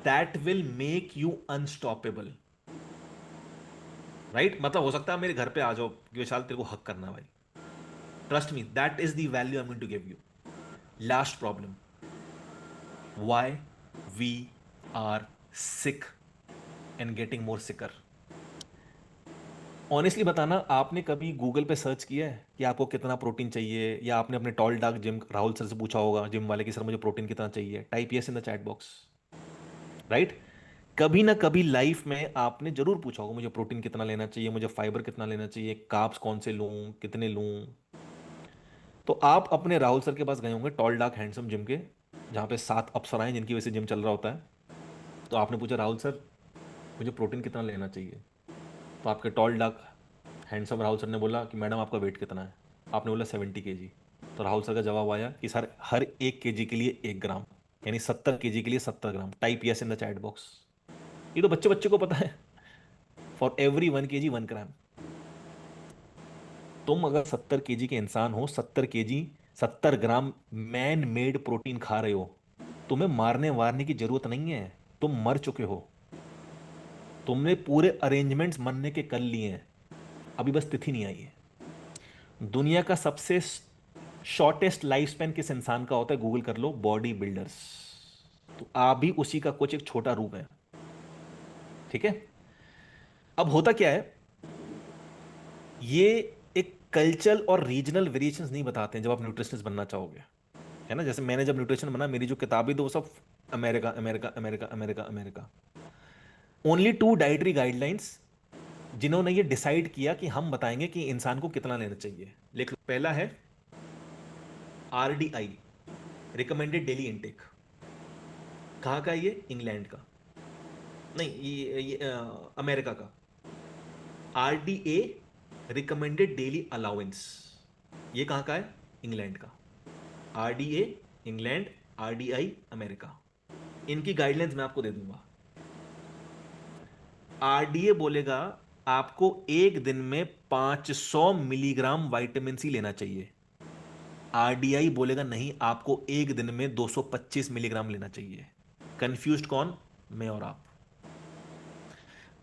that will make you unstoppable, right? मतलब हो सकता है मेरे घर पे आ जाओ कि विशाल तेरे को हक करना है भाई, trust me, that is the value I am going to give you. Last problem, why we are sick and getting more sicker. Honestly बताना, आपने कभी गूगल पे सर्च किया है कि आपको कितना प्रोटीन चाहिए, या आपने अपने tall dark gym Rahul sir से पूछा होगा जिम वाले कि सर मुझे प्रोटीन कितना चाहिए? Type yes in the chat box, right? कभी ना कभी लाइफ में आपने जरूर पूछा होगा मुझे प्रोटीन कितना लेना चाहिए, मुझे फाइबर कितना लेना चाहिए, कार्ब्स कौन से लूं, कितने लूं। तो आप अपने राहुल सर के पास गए होंगे टॉल डार्क हैंडसम जिम के, जहाँ पे 7 अप्सराएं जिनकी वजह से जिम चल रहा होता है। तो आपने पूछा राहुल सर मुझे प्रोटीन कितना लेना चाहिए? तो आपके tall dark handsome Rahul sir ने बोला कि मैडम आपका वेट कितना है? आपने बोला 70 kg। तो राहुल सर का जवाब आया कि सर हर 1 kg के लिए 1 ग्राम, यानी 70 kg के लिए 70 gram. Type yes in the chat box. ये तो बच्चे बच्चे को पता है, फॉर एवरी 1 kg 1 ग्राम। तुम अगर 70 kg के इंसान हो, 70 ग्राम मैन मेड प्रोटीन खा रहे हो, तुम्हें मारने वारने की जरूरत नहीं है, तुम मर चुके हो। तुमने पूरे अरेंजमेंट्स मनने के कर लिए हैं, अभी बस तिथि नहीं आई है। दुनिया का सबसे शॉर्टेस्ट लाइफ स्पैन किस इंसान का होता है? गूगल कर लो, बॉडी बिल्डर्स। तो आप भी उसी का कुछ एक छोटा रूप है, ठीक है? अब होता क्या है, ये एक कल्चरल और रीजनल वेरिएशंस नहीं बताते हैं जब आप न्यूट्रिशनिस्ट बनना चाहोगे, है ना? जैसे मैंने जब न्यूट्रिशन बना, मेरी जो किताबें थी वो सब America America America America America. Only 2 dietary guidelines जिन्होंने ये डिसाइड किया कि हम बताएंगे कि इंसान को कितना लेना चाहिए। लिख लो, पहला है RDI, रिकमेंडेड डेली इनटेक। कहाँ का है ये? इंग्लैंड का, नहीं ये अमेरिका का। RDA, रिकमेंडेड डेली अलाउंस, ये कहाँ का है? इंग्लैंड का। RDA England, RDI America. इनकी गाइडलाइंस मैं आपको दे दूंगा। RDA बोलेगा आपको एक दिन में 500 मिलीग्राम विटामिन सी लेना चाहिए। RDI बोलेगा नहीं, आपको एक दिन में 225 मिलीग्राम लेना चाहिए। कंफ्यूज्ड कौन? मैं और आप।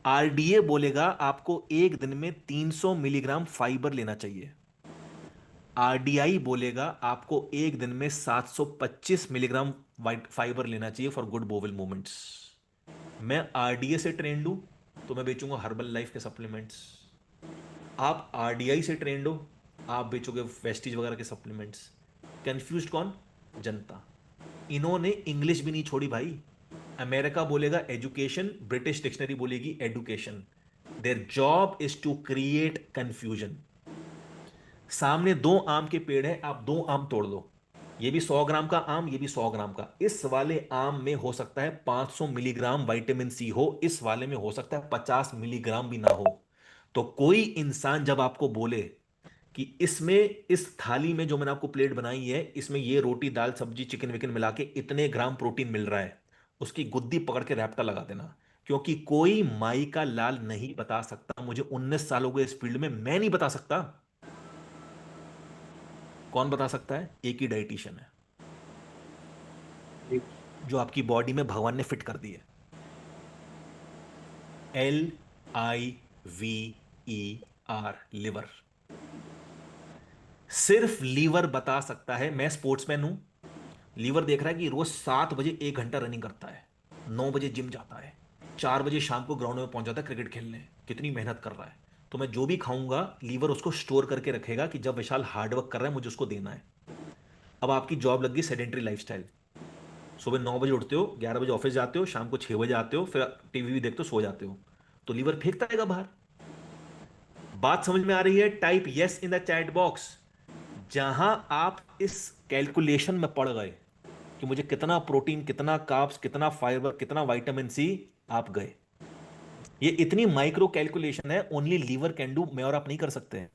RDA बोलेगा आपको एक दिन में 300 मिलीग्राम फाइबर लेना चाहिए। RDI बोलेगा आपको एक दिन में 725 मिलीग्राम फाइबर लेना चाहिए फॉर गुड बोवल मूवमेंट्स। मैं RDA से ट्रेंड हूं तो मैं बेचूंगा हर्बल लाइफ के सप्लीमेंट्स। आप RDI से ट्रेंड हो, आप बेचोगे वेस्टीज वगैरह के सप्लीमेंट्स। कंफ्यूज्ड कौन? जनता। इन्होंने इंग्लिश भी नहीं छोड़ी भाई। अमेरिका बोलेगा एजुकेशन, ब्रिटिश डिक्शनरी बोलेगी education. Their job is to create confusion. सामने 2 आम के पेड़ है, आप 2 आम तोड़ दो, ये भी 100 ग्राम का आम, ये भी 100 ग्राम का। इस वाले आम में हो सकता है 500 मिलीग्राम विटामिन सी हो, इस वाले में हो सकता है 50 मिलीग्राम भी ना हो। तो कोई इंसान जब आपको बोले कि इसमें, इस थाली में जो मैंने आपको प्लेट बनाई है, इसमें ये रोटी दाल सब्जी चिकन विकन मिला के इतने ग्राम प्रोटीन मिल रहा है, उसकी गुद्दी पकड़ के रैप्टा लगा देना। क्योंकि कोई माई का लाल नहीं बता सकता। मुझे 19 साल हो गए इस फील्ड में, मैं नहीं बता सकता। कौन बता सकता है? एक ही डाइटिशियन है जो आपकी बॉडी में भगवान ने फिट कर दी है। LIVER, liver. सिर्फ लीवर बता सकता है। मैं स्पोर्ट्समैन हूं, लीवर देख रहा है कि रोज 7 बजे 1 घंटा रनिंग करता है, 9 बजे जिम जाता है, 4 बजे शाम को ग्राउंड में पहुंच जाता है क्रिकेट खेलने, कितनी मेहनत कर रहा है। तो मैं जो भी खाऊंगा लीवर उसको स्टोर करके रखेगा कि जब विशाल हार्डवर्क कर रहा है मुझे उसको देना है। अब आपकी जॉब लग गई सेडेंटरी लाइफस्टाइल, सुबह 9 बजे उठते हो, 11 बजे ऑफिस जाते हो, शाम को 6 बजे आते हो, फिर टीवी भी देखते हो, सो जाते हो, तो लीवर फेंकता रहेगा बाहर। बात समझ में आ रही है? Type yes in the chat box. जहां आप इस कैलकुलेशन में पड़ गए कि मुझे कितना प्रोटीन, कितना कार्ब्स, कितना फाइबर, कितना विटामिन सी, आप गए। ये इतनी माइक्रो कैलकुलेशन है, ओनली लीवर कैन डू, मैं और आप नहीं कर सकते हैं।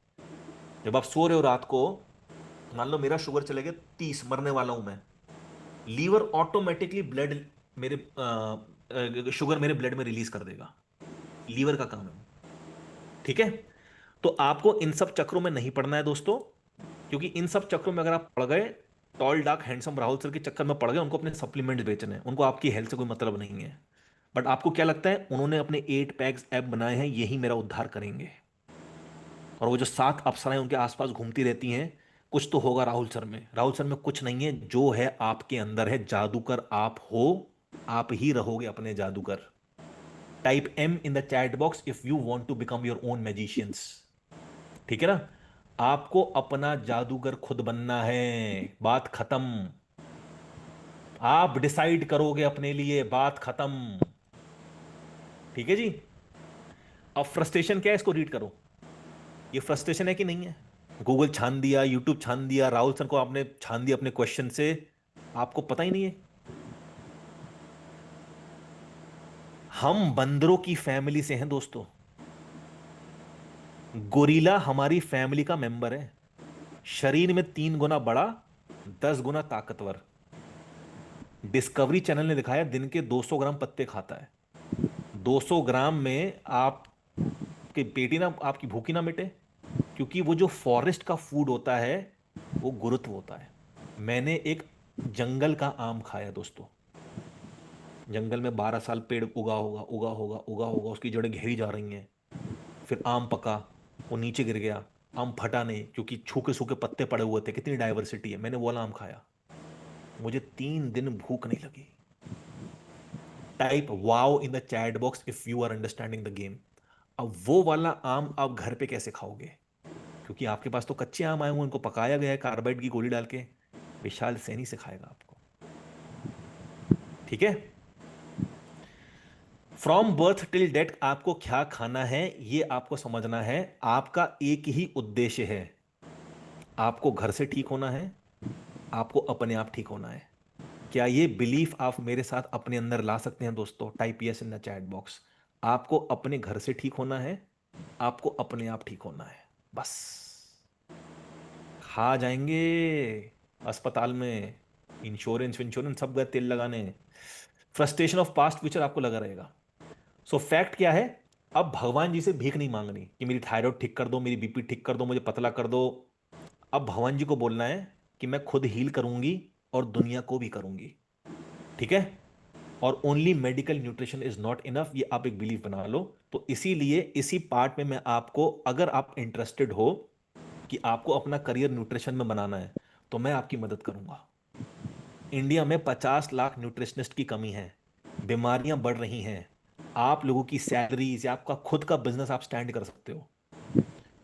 जब आप सो रहे हो रात को, मान लो मेरा शुगर चले गया 30, मरने वाला हूं मैं, लीवर ऑटोमेटिकली ब्लड मेरे शुगर मेरे ब्लड में रिलीज कर देगा। लीवर का काम है, ठीक है? तो आपको इन सब चक्रों में नहीं पड़ना है दोस्तों, क्योंकि इन सब चक्रों में अगर आप पड़ गए, tall dark handsome Rahul sir के चक्कर में पड़ गए, उनको अपने सप्लीमेंट्स बेचने हैं, उनको आपकी हेल्थ से कोई मतलब नहीं है। बट आपको क्या लगता है उन्होंने अपने 8 पैक्स ऐप बनाए हैं, यही मेरा उद्धार करेंगे? और वो जो 7 अप्सराएं उनके आसपास घूमती रहती हैं, कुछ तो होगा राहुल सर में। राहुल सर में कुछ नहीं है, जो है आपके अंदर है। जादूगर आप हो, आप ही रहोगे अपने जादूगर। Type M in the chat box if you want to become your own magicians. ठीक है ना? आपको अपना जादूगर खुद बनना है, बात खत्म। आप डिसाइड करोगे अपने लिए, बात खत्म। ठीक है जी? अब फ्रस्ट्रेशन क्या है, इसको रीड करो। ये फ्रस्ट्रेशन है कि नहीं है? गूगल छान दिया, यूट्यूब छान दिया, राहुल सर को आपने छान दिया अपने क्वेश्चन से, आपको पता ही नहीं है। हम बंदरों की फैमिली से हैं दोस्तों। गोरिल्ला हमारी फैमिली का मेंबर है। शरीर में 3 गुना बड़ा, 10 गुना ताकतवर। डिस्कवरी चैनल ने दिखाया दिन के 200 ग्राम पत्ते खाता है। 200 ग्राम में आपकी पेटी ना, आपकी भूखी ना मिटे, क्योंकि वो जो फॉरेस्ट का फूड होता है वो गुरुत्व होता है। मैंने एक जंगल का आम खाया दोस्तों। जंगल में 12 साल पेड़ उगा होगा, उगा होगा, उगा होगा, उसकी जड़ें गहरी जा रही हैं। फिर आम पका, वो नीचे गिर गया, आम फटा नहीं क्योंकि सूखे सूखे पत्ते पड़े हुए थे। कितनी डाइवर्सिटी है। मैंने वो वाला आम खाया, मुझे 3 दिन भूख नहीं लगी। Type wow in the chat box if you are understanding the game. अब वो वाला आम आप घर पे कैसे खाओगे? क्योंकि आपके पास तो कच्चे आम आए हुए, उनको पकाया गया है कार्बाइड की गोली डाल के। विशाल सैनी सिखाएगा आपको। ठीक है? फ्रॉम बर्थ टिल डेथ आपको क्या खाना है ये आपको समझना है। आपका एक ही उद्देश्य है, आपको घर से ठीक होना है, आपको अपने आप ठीक होना है। क्या ये बिलीफ आप मेरे साथ अपने अंदर ला सकते हैं दोस्तों? Type yes in the chat box. आपको अपने घर से ठीक होना है, आपको अपने आप ठीक होना है, बस। खा जाएंगे अस्पताल में, इंश्योरेंस सब गए तेल लगाने। फ्रस्ट्रेशन ऑफ पास्ट फ्यूचर आपको लगा रहेगा। सो फैक्ट क्या है? अब भगवान जी से भीख नहीं मांगनी कि मेरी थायराइड ठीक कर दो, मेरी बीपी ठीक कर दो, मुझे पतला कर दो। अब भगवान जी को बोलना है कि मैं खुद हील करूंगी और दुनिया को भी करूंगी। ठीक है? और only medical nutrition is not enough, ये आप एक बिलीफ बना लो। तो इसीलिए इसी पार्ट में मैं आपको, अगर आप इंटरेस्टेड हो कि आपको अपना करियर न्यूट्रिशन में बनाना है, तो मैं आपकी मदद करूंगा। इंडिया में 50 लाख न्यूट्रिशनिस्ट की कमी है, बीमारियां बढ़ रही हैं। आप लोगों की सैलरीज या आपका खुद का बिजनेस आप स्टैंड कर सकते हो।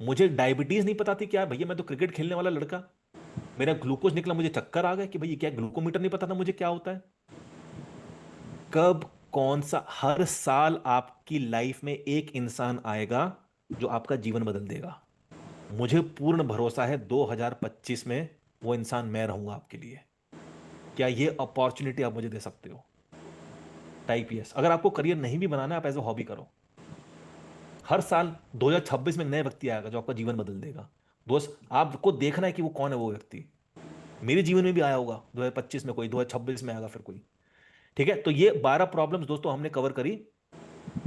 मुझे डायबिटीज नहीं पता थी क्या भैया, मैं तो क्रिकेट खेलने वाला लड़का, मेरा ग्लूकोज निकला, मुझे चक्कर आ गया कि भैया क्या ग्लूकोमीटर नहीं पता था मुझे क्या होता है। कब कौन सा, हर साल आपकी लाइफ में एक इंसान आएगा जो आपका जीवन बदल देगा। मुझे पूर्ण भरोसा है 2025 में वो इंसान मैं रहूंगा आपके लिए। क्या ये अपॉर्चुनिटी आप मुझे दे सकते हो? Type yes. अगर आपको करियर नहीं भी बनाना है, आप एज ए हॉबी करो। हर साल 2026 में नए व्यक्ति आएगा जो आपका जीवन बदल देगा। दोस्त, आपको देखना है कि वो कौन है वो व्यक्ति। मेरे जीवन में भी आया होगा 2025 में कोई, 2026 में आएगा फिर कोई। ठीक है? तो ये 12 प्रॉब्लम्स दोस्तों हमने कवर करी।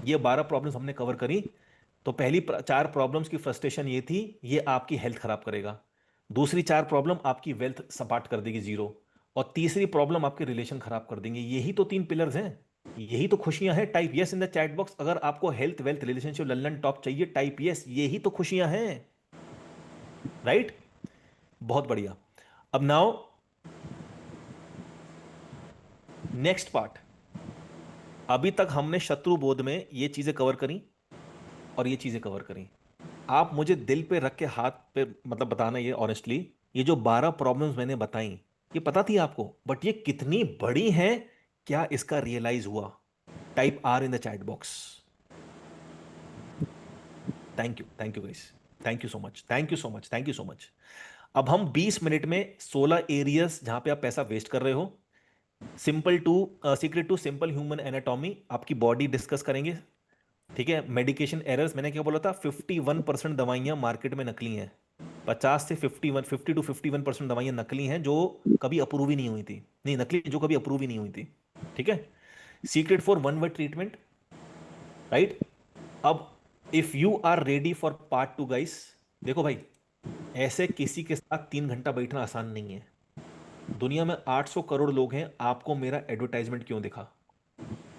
ये 12 प्रॉब्लम्स हमने कवर करी। तो पहली 4 प्रॉब्लम्स की फ्रस्ट्रेशन ये थी, ये आपकी हेल्थ खराब करेगा। दूसरी 4 प्रॉब्लम आपकी वेल्थ सपाट कर देगी, जीरो। और तीसरी प्रॉब्लम आपके रिलेशन खराब कर देंगे। यही तो 3 पिलर्स हैं, यही तो खुशियां हैं। Type yes in the chat box अगर आपको health, wealth, relationship, Lallan top चाहिए। टाइप यस, यही तो खुशियां हैं। राइट? बहुत बढ़िया। अब नाउ नेक्स्ट पार्ट। अभी तक हमने शत्रु बोध में ये चीजें कवर करी और ये चीजें कवर करी। आप मुझे दिल पे रख के, हाथ पे मतलब बताना, ये ऑनेस्टली, ये जो 12 प्रॉब्लम्स मैंने बताई, ये पता थी आपको? बट ये कितनी बड़ी हैं, क्या इसका रियलाइज हुआ? Type R in the chat box. Thank you guys, thank you so much, thank you so much, thank you so much. अब हम 20 मिनट में 16 एरियाज जहां पे आप पैसा वेस्ट कर रहे हो, simple to secret to simple human anatomy, आपकी बॉडी डिस्कस करेंगे। ठीक है? मेडिकेशन एरर्स, मैंने क्या बोला था? 51% दवाइयां मार्केट में नकली हैं। 50 से 50 टू 51% दवाइयां नकली हैं जो कभी अप्रूव ही नहीं हुई थी। नहीं, नकली जो कभी अप्रूव ही नहीं हुई थी। ठीक है? Secret for one way treatment. Right? अब if you are ready for part 2 guys, देखो भाई, ऐसे किसी के साथ 3 घंटा बैठना आसान नहीं है। दुनिया में 800 करोड़ लोग हैं, आपको मेरा एडवर्टाइजमेंट क्यों दिखा?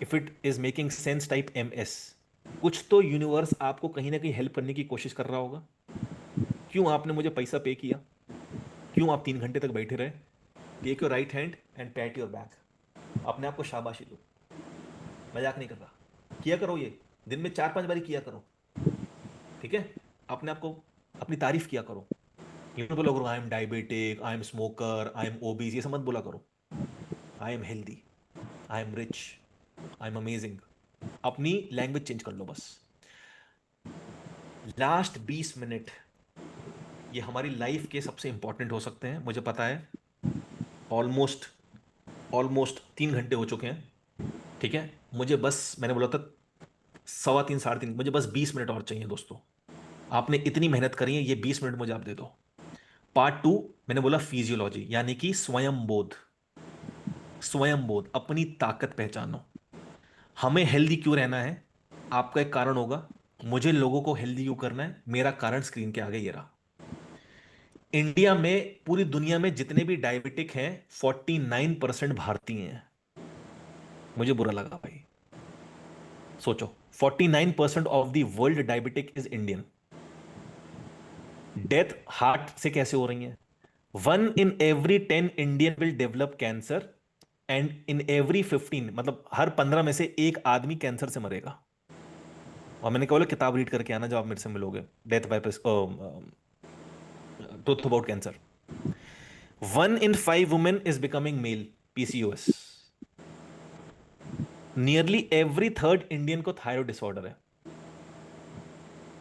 If it is making sense type MS। कुछ तो यूनिवर्स आपको कहीं ना कहीं हेल्प करने की कोशिश कर रहा होगा। क्यों आपने मुझे पैसा पे किया? क्यों आप 3 घंटे तक बैठे रहे? Take your right hand and pat your back. अपने आप को शाबाशी दो, मजाक नहीं कर रहा। किया करो, ये दिन में 4-5 बारी किया करो, ठीक है? अपने आप को अपनी तारीफ किया करो। ये मत बोला करो I am diabetic, I am smoker, I am obese, ये सब मत बोला करो। I am healthy, I am rich, I am amazing. अपनी लैंग्वेज चेंज कर लो बस। लास्ट 20 मिनट ये हमारी लाइफ के सबसे इंपॉर्टेंट हो सकते हैं। मुझे पता है ऑलमोस्ट 3 घंटे हो चुके हैं, ठीक है? मुझे बस, मैंने बोला था 3:15 3:30, मुझे बस 20 मिनट और चाहिए दोस्तों। आपने इतनी मेहनत करी है, ये 20 मिनट मुझे आप दे दो। पार्ट 2 मैंने बोला फिजियोलॉजी, यानी कि स्वयं बोध। अपनी ताकत पहचानो। हमें हेल्दी क्यों रहना है? आपका एक कारण होगा। मुझे लोगों को हेल्दी क्यों करना है? मेरा कारण स्क्रीन के आगे ये रहा। इंडिया में, पूरी दुनिया में जितने भी डायबिटिक हैं 49% भारतीय हैं। मुझे बुरा लगा भाई। सोचो 49% of the world diabetic is Indian. Death heart से कैसे हो रही है? 1 in every 10 Indian will develop cancer and in every 15, मतलब हर 15 में से एक आदमी कैंसर से मरेगा। और मैंने कहा किताब रीड करके आना जब आप मेरे से मिलोगे, death by truth about cancer. 1 in 5 women is becoming male, PCOS। Nearly every third Indian को थायराइड डिसऑर्डर है।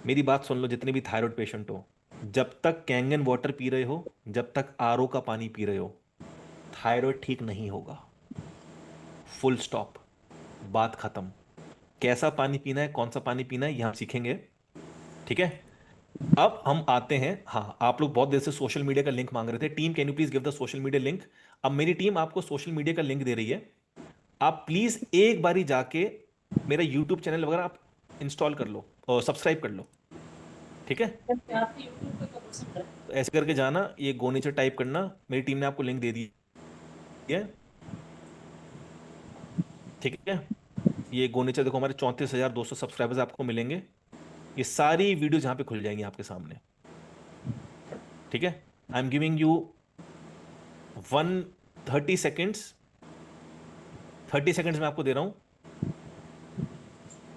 मेरी बात सुन लो जितने भी थायराइड पेशेंट हो, जब तक कैंगन वाटर पी रहे हो, जब तक RO का पानी पी रहे हो, थायराइड ठीक नहीं होगा। फुल स्टॉप, बात खत्म। कैसा पानी पीना है, कौन सा पानी पीना है, यहां सीखेंगे, ठीक है? अब हम आते हैं, हाँ, आप लोग बहुत देर से सोशल मीडिया का लिंक मांग रहे थे। Team can you please give the social media link. अब मेरी टीम आपको सोशल मीडिया का लिंक दे रही है। आप प्लीज एक बारी जाके मेरा यूट्यूब चैनल वगैरह आप इंस्टॉल कर लो और सब्सक्राइब कर लो, ठीक है? तो ऐसे करके जाना, ये गो नीचे टाइप करना, मेरी टीम ने आपको लिंक दे दी है, ठीक है? ये गो नीचे देखो, हमारे 34,200 सब्सक्राइबर्स आपको मिलेंगे। ये सारी वीडियोज यहां पे खुल जाएंगी आपके सामने, ठीक है? I am giving you 30 seconds, 30 seconds में आपको दे रहा हूं।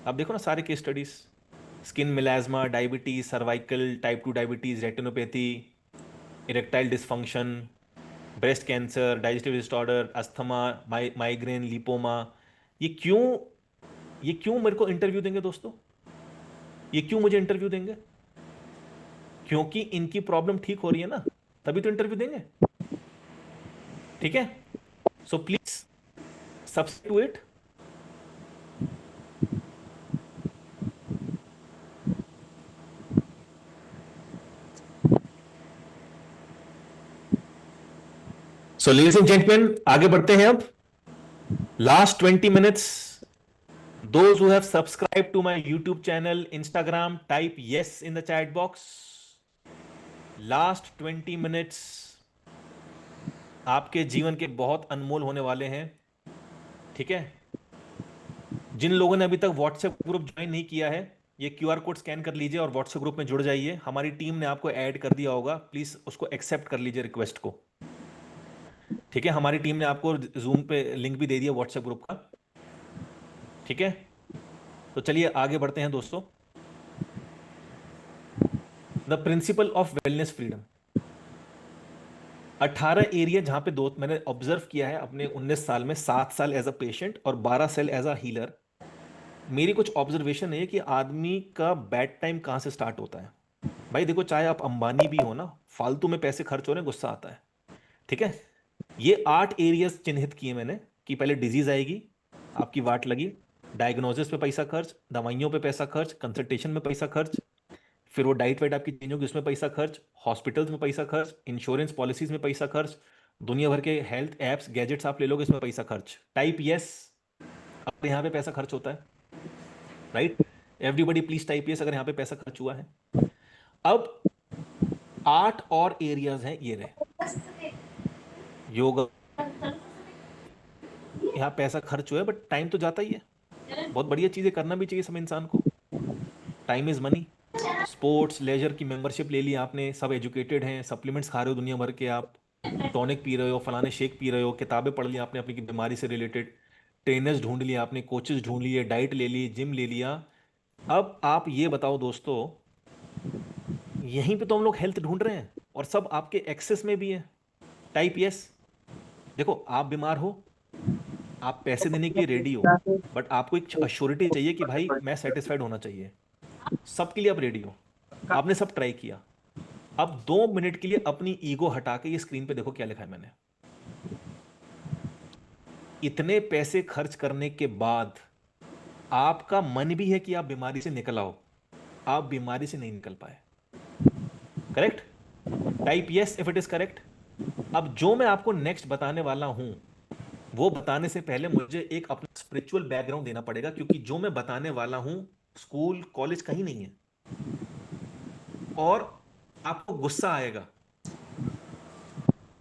आप देखो ना सारे case studies, skin melasma, diabetes, cervical, type 2 diabetes, retinopathy, erectile dysfunction, breast cancer, digestive disorder, asthma, migraine, lipoma. ये क्यों मेरे को इंटरव्यू देंगे दोस्तों? ये क्यों मुझे इंटरव्यू देंगे? क्योंकि इनकी प्रॉब्लम ठीक हो रही है ना, तभी तो इंटरव्यू देंगे, ठीक है? So please subscribe to it. So ladies and gentleman, आगे बढ़ते हैं। अब last 20 minutes, those who have subscribed to my YouTube channel, Instagram, type yes in the chat box. Last 20 minutes आपके जीवन के बहुत अनमोल होने वाले हैं, ठीक है? जिन लोगों ने अभी तक व्हाट्सएप ग्रुप ज्वाइन नहीं किया है, ये QR कोड स्कैन कर लीजिए और व्हाट्सएप ग्रुप में जुड़ जाइए। हमारी टीम ने आपको ऐड कर दिया होगा, प्लीज उसको एक्सेप्ट कर लीजिए रिक्वेस्ट को, ठीक है? हमारी टीम ने आपको जूम पे लिंक भी दे दिया व्हाट्सएप ग्रुप का, ठीक है? तो चलिए आगे बढ़ते हैं दोस्तों। The principle of wellness freedom, 18 area जहां पे मैंने ऑब्जर्व किया है अपने 19 साल में, 7 साल एज अ पेशेंट और 12 साल एज अ हीलर। मेरी कुछ ऑब्जर्वेशन है कि आदमी का बैड टाइम कहां से स्टार्ट होता है। भाई देखो, चाहे आप अंबानी भी हो ना, फालतू में पैसे खर्च हो रहे हैं, गुस्सा आता है, ठीक है? ये 8 एरियाज चिन्हित किए मैंने कि पहले डिजीज आएगी, आपकी वाट लगी, डायग्नोसिस पे पैसा खर्च, दवाइयों पे पैसा खर्च, कंसल्टेशन में पैसा खर्च, फिर वो डाइट वाइट आपकी चेंज होगी उसमें पैसा खर्च, हॉस्पिटल्स में पैसा खर्च, इंश्योरेंस पॉलिसीज में पैसा खर्च, दुनिया भर के हेल्थ एप्स गैजेट्स आप ले लोगे इसमें पैसा खर्च। टाइप यस, अब यहाँ पे पैसा खर्च होता है, right? Everybody please type yes अगर यहाँ पे पैसा खर्च हुआ है। अब 8 और एरियाज हैं, ये रहे। योगा, यहाँ पैसा खर्च हुआ है बट टाइम तो जाता ही है, बहुत बढ़िया चीजें करना भी चाहिए सब इंसान को। Time is money. Sports leisure की मेंबरशिप ले ली आपने, सब एजुकेटेड हैं, सप्लीमेंट्स खा रहे हो दुनिया भर के, आप टॉनिक पी रहे हो, फलाने शेक पी रहे हो, किताबें पढ़ ली आपने अपनी की बीमारी से रिलेटेड, ट्रेनर्स ढूंढ लिए आपने, कोचेस ढूंढ लिए, डाइट ले ली, जिम ले लिया। अब आप ये बताओ दोस्तों, यहीं पे तो हम लोग हेल्थ ढूंढ रहे हैं और सब आपके एक्सेस में भी है। Type yes. देखो आप बीमार हो, आप पैसे देने के लिए रेडी हो, बट आपको एक अश्योरिटी चाहिए कि भाई मैं सेटिस्फाइड होना चाहिए। सबके लिए आप रेडी हो, आपने सब ट्राई किया। अब 2 मिनट के लिए अपनी ईगो हटा के ये स्क्रीन पे देखो क्या लिखा है मैंने। इतने पैसे खर्च करने के बाद आपका मन भी है कि आप बीमारी से निकल आओ, आप बीमारी से नहीं निकल पाए। Correct? Type yes if it is correct. अब जो मैं आपको नेक्स्ट बताने वाला हूं, वो बताने से पहले मुझे एक अपना स्पिरिचुअल बैकग्राउंड देना पड़ेगा, क्योंकि जो मैं बताने वाला हूं स्कूल कॉलेज कहीं नहीं है। और आपको गुस्सा आएगा,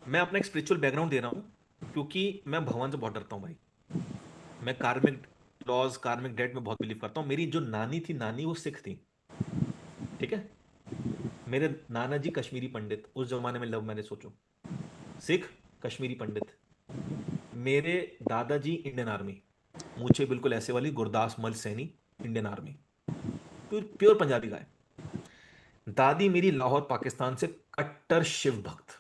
मैं अपना एक स्पिरिचुअल बैकग्राउंड दे रहा हूं, क्योंकि मैं भगवान से बहुत डरता हूं भाई। मैं कार्मिक लॉज, कार्मिक डेट में बहुत बिलीव करता हूं। मेरी जो नानी थी, नानी वो सिख थी, ठीक है। मेरे नाना जी कश्मीरी पंडित, उस जमाने में लव मैरिज, सोचो, सिख कश्मीरी पंडित। मेरे दादाजी इंडियन आर्मी, मूछे बिल्कुल ऐसे वाली, Gurdas Mal Saini, Indian Army, pure Punjabi गाय। दादी मेरी लाहौर पाकिस्तान से कट्टर शिव भक्त।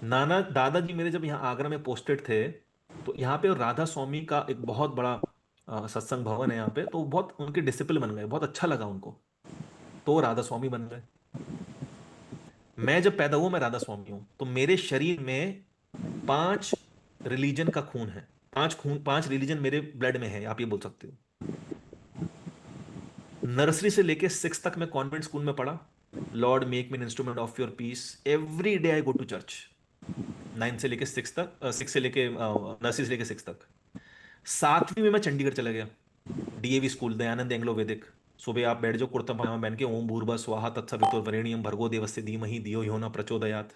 नाना दादाजी मेरे जब यहाँ आगरा में पोस्टेड थे, तो यहाँ पे राधा स्वामी का एक बहुत बड़ा सत्संग भवन है यहाँ पे, तो बहुत उनके डिसिपल बन गए, बहुत अच्छा लगा उनको, तो राधा स्वामी बन गए। मैं जब पैदा हुआ मैं राधा स्वामी हूं, तो मेरे शरीर में 5 रिलीजन का खून है, 5 रिलीजन मेरे ब्लड में है, आप ये बोल सकते हो। नर्सरी से लेके 6 तक मैं कॉन्वेंट स्कूल में पढ़ा। Lord make me an instrument of your peace, every day I go to church. 9 से लेके 6 तक, 6 से लेके नर्सरी से लेके 6 तक। 7वीं में मैं चंडीगढ़ चला गया, डीएवी स्कूल, दयानंद एंग्लो वैदिक। सुबह आप बैठ जाओ कुर्ता पजामा पहन के, ओम भूर्भुवः स्वहा तत्सवितुर्वरेण्यम भर्गो देवस्य धीमहि धियो यो न प्रचोदयात्।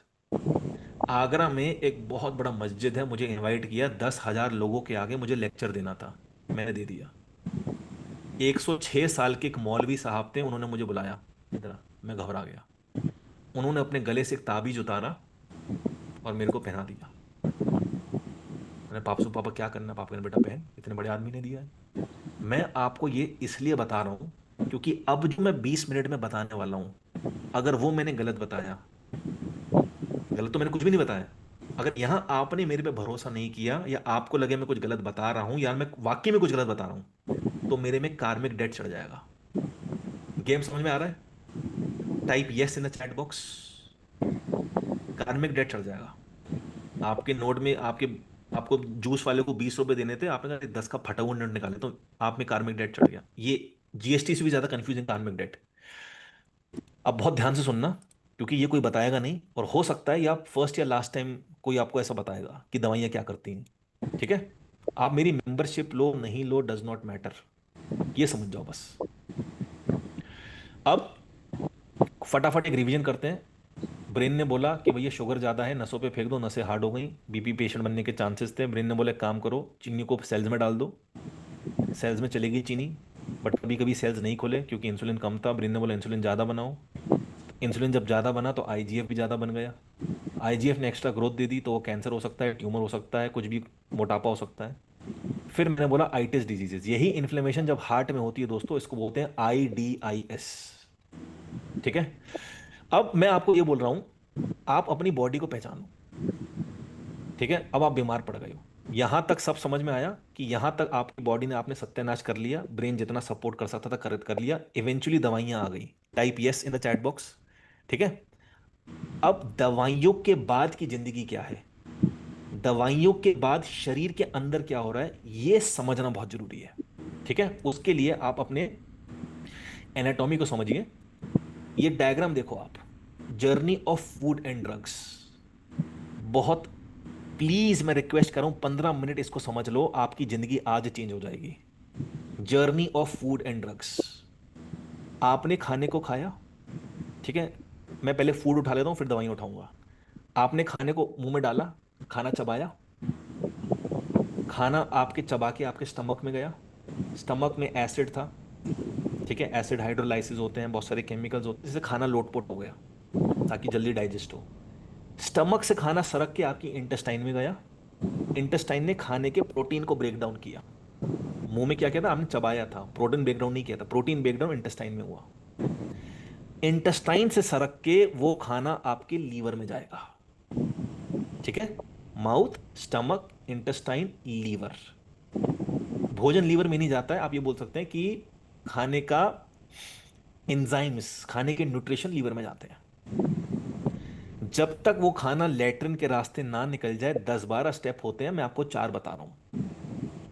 आगरा में एक बहुत बड़ा मस्जिद है, मुझे इनवाइट किया, 10,000 लोगों के आगे मुझे लेक्चर देना था, मैंने दे दिया। 106 साल के एक मौलवी साहब थे, उन्होंने मुझे बुलाया, इधर, मैं घबरा गया। उन्होंने अपने गले से एक ताबीज उतारा और मेरे को पहना दिया। मैंने पापा क्या करना है? पापा कहने बेटा पहन, इतने बड़े आदमी ने दिया है। मैं आपको ये इसलिए बता रहा हूं क्योंकि अब जो मैं 20 मिनट में बताने वाला हूं, अगर वो मैंने गलत बताया, गलत तो मैंने कुछ भी नहीं बताया, अगर यहां आपने मेरे पे भरोसा नहीं किया या आपको लगे मैं कुछ गलत बता रहा हूं या मैं वाकई में कुछ गलत बता रहा हूं, तो मेरे में कार्मिक डेट चढ़ जाएगा। गेम समझ में आ रहा है? Type yes in the chat box. कार्मिक डेट चढ़ जाएगा। आपके नोट में आपको जूस वाले को 20 रुपए देने थे, आपने कहा 10 का फटा हुआ नोट निकाले, तो आप में कार्मिक डेट चढ़ गया। ये जीएसटी से भी ज्यादा कंफ्यूजिंग कार्मिक डेट। अब बहुत ध्यान से सुनना, क्योंकि ये कोई बताएगा नहीं, और हो सकता है या फर्स्ट या लास्ट टाइम कोई आपको ऐसा बताएगा कि दवाइयाँ क्या करती हैं। ठीक है? आप मेरी मेंबरशिप लो नहीं लो डज नॉट मैटर, ये समझ जाओ बस। अब फटाफट एक रिवीजन करते हैं। ब्रेन ने बोला कि भैया शुगर ज़्यादा है, नसों पे फेंक दो, नसें हार्ड हो गई, बीपी पेशेंट बनने के चांसेस थे। ब्रेन ने बोला एक काम करो, चीनी को सेल्स में डाल दो, सेल्स में चलेगी चीनी, बट कभी कभी सेल्स नहीं खोले क्योंकि इंसुलिन कम था। ब्रेन ने बोला इंसुलिन ज़्यादा बनाओ। इंसुलिन जब ज़्यादा बना तो आईजीएफ भी ज़्यादा बन गया। आईजीएफ ने एक्स्ट्रा ग्रोथ दे दी, तो वो कैंसर हो सकता है, ट्यूमर हो सकता है, कुछ भी, मोटापा हो सकता है। फिर मैंने बोला आइटिस डिजीजेस, यही इन्फ्लेमेशन जब हार्ट में होती है दोस्तों, इसको बोलते हैं IDIS। ठीक है? अब मैं आपको ये बोल रहा हूं, आप अपनी बॉडी को पहचानो। ठीक है? अब आप बीमार पड़ गए हो, यहां तक सब समझ में आया कि यहां तक आपकी बॉडी ने आपने सत्यानाश कर लिया, ब्रेन जितना सपोर्ट कर सकता था कर लिया, इवेंचुअली दवाइयां आ गई। Type yes in the chat box. ठीक है? अब दवाइयों के बाद की जिंदगी क्या है, दवाइयों के बाद शरीर के अंदर क्या हो रहा है, यह समझना बहुत जरूरी है। ठीक है? उसके लिए आप अपने एनाटॉमी को समझिए। ये डायग्राम देखो आप, journey of food and drugs. बहुत प्लीज मैं रिक्वेस्ट कर रहा हूं, 15 मिनट इसको समझ लो, आपकी जिंदगी आज चेंज हो जाएगी। Journey of food and drugs. आपने खाने को खाया, ठीक है, मैं पहले फूड उठा लेता हूं फिर दवाई उठाऊंगा। आपने खाने को मुंह में डाला, खाना चबाया, खाना आपके चबा के आपके स्टमक में गया, स्टमक में एसिड था, ठीक है, एसिड हाइड्रोलाइसिस होते हैं, बहुत सारे केमिकल्स होते हैं, जिससे खाना लोटपोट हो गया ताकि जल्दी डाइजेस्ट हो। स्टमक से खाना सरक के आपकी इंटेस्टाइन में गया, इंटेस्टाइन ने खाने के प्रोटीन को ब्रेक डाउन किया। मुंह में क्या किया था आपने, चबाया था, प्रोटीन ब्रेक डाउन नहीं किया था, प्रोटीन ब्रेक डाउन इंटेस्टाइन में हुआ। इंटेस्टाइन से सरक के वो खाना आपके लीवर में जाएगा, ठीक है, माउथ, स्टमक, इंटेस्टाइन, लीवर। भोजन लीवर में नहीं जाता है। आप ये बोल सकते हैं कि खाने का एंजाइम्स, खाने के न्यूट्रिशन लीवर में जाते हैं। जब तक वो खाना लैट्रिन के रास्ते ना निकल जाए 10-12 स्टेप होते हैं, मैं आपको 4 बता रहा हूं।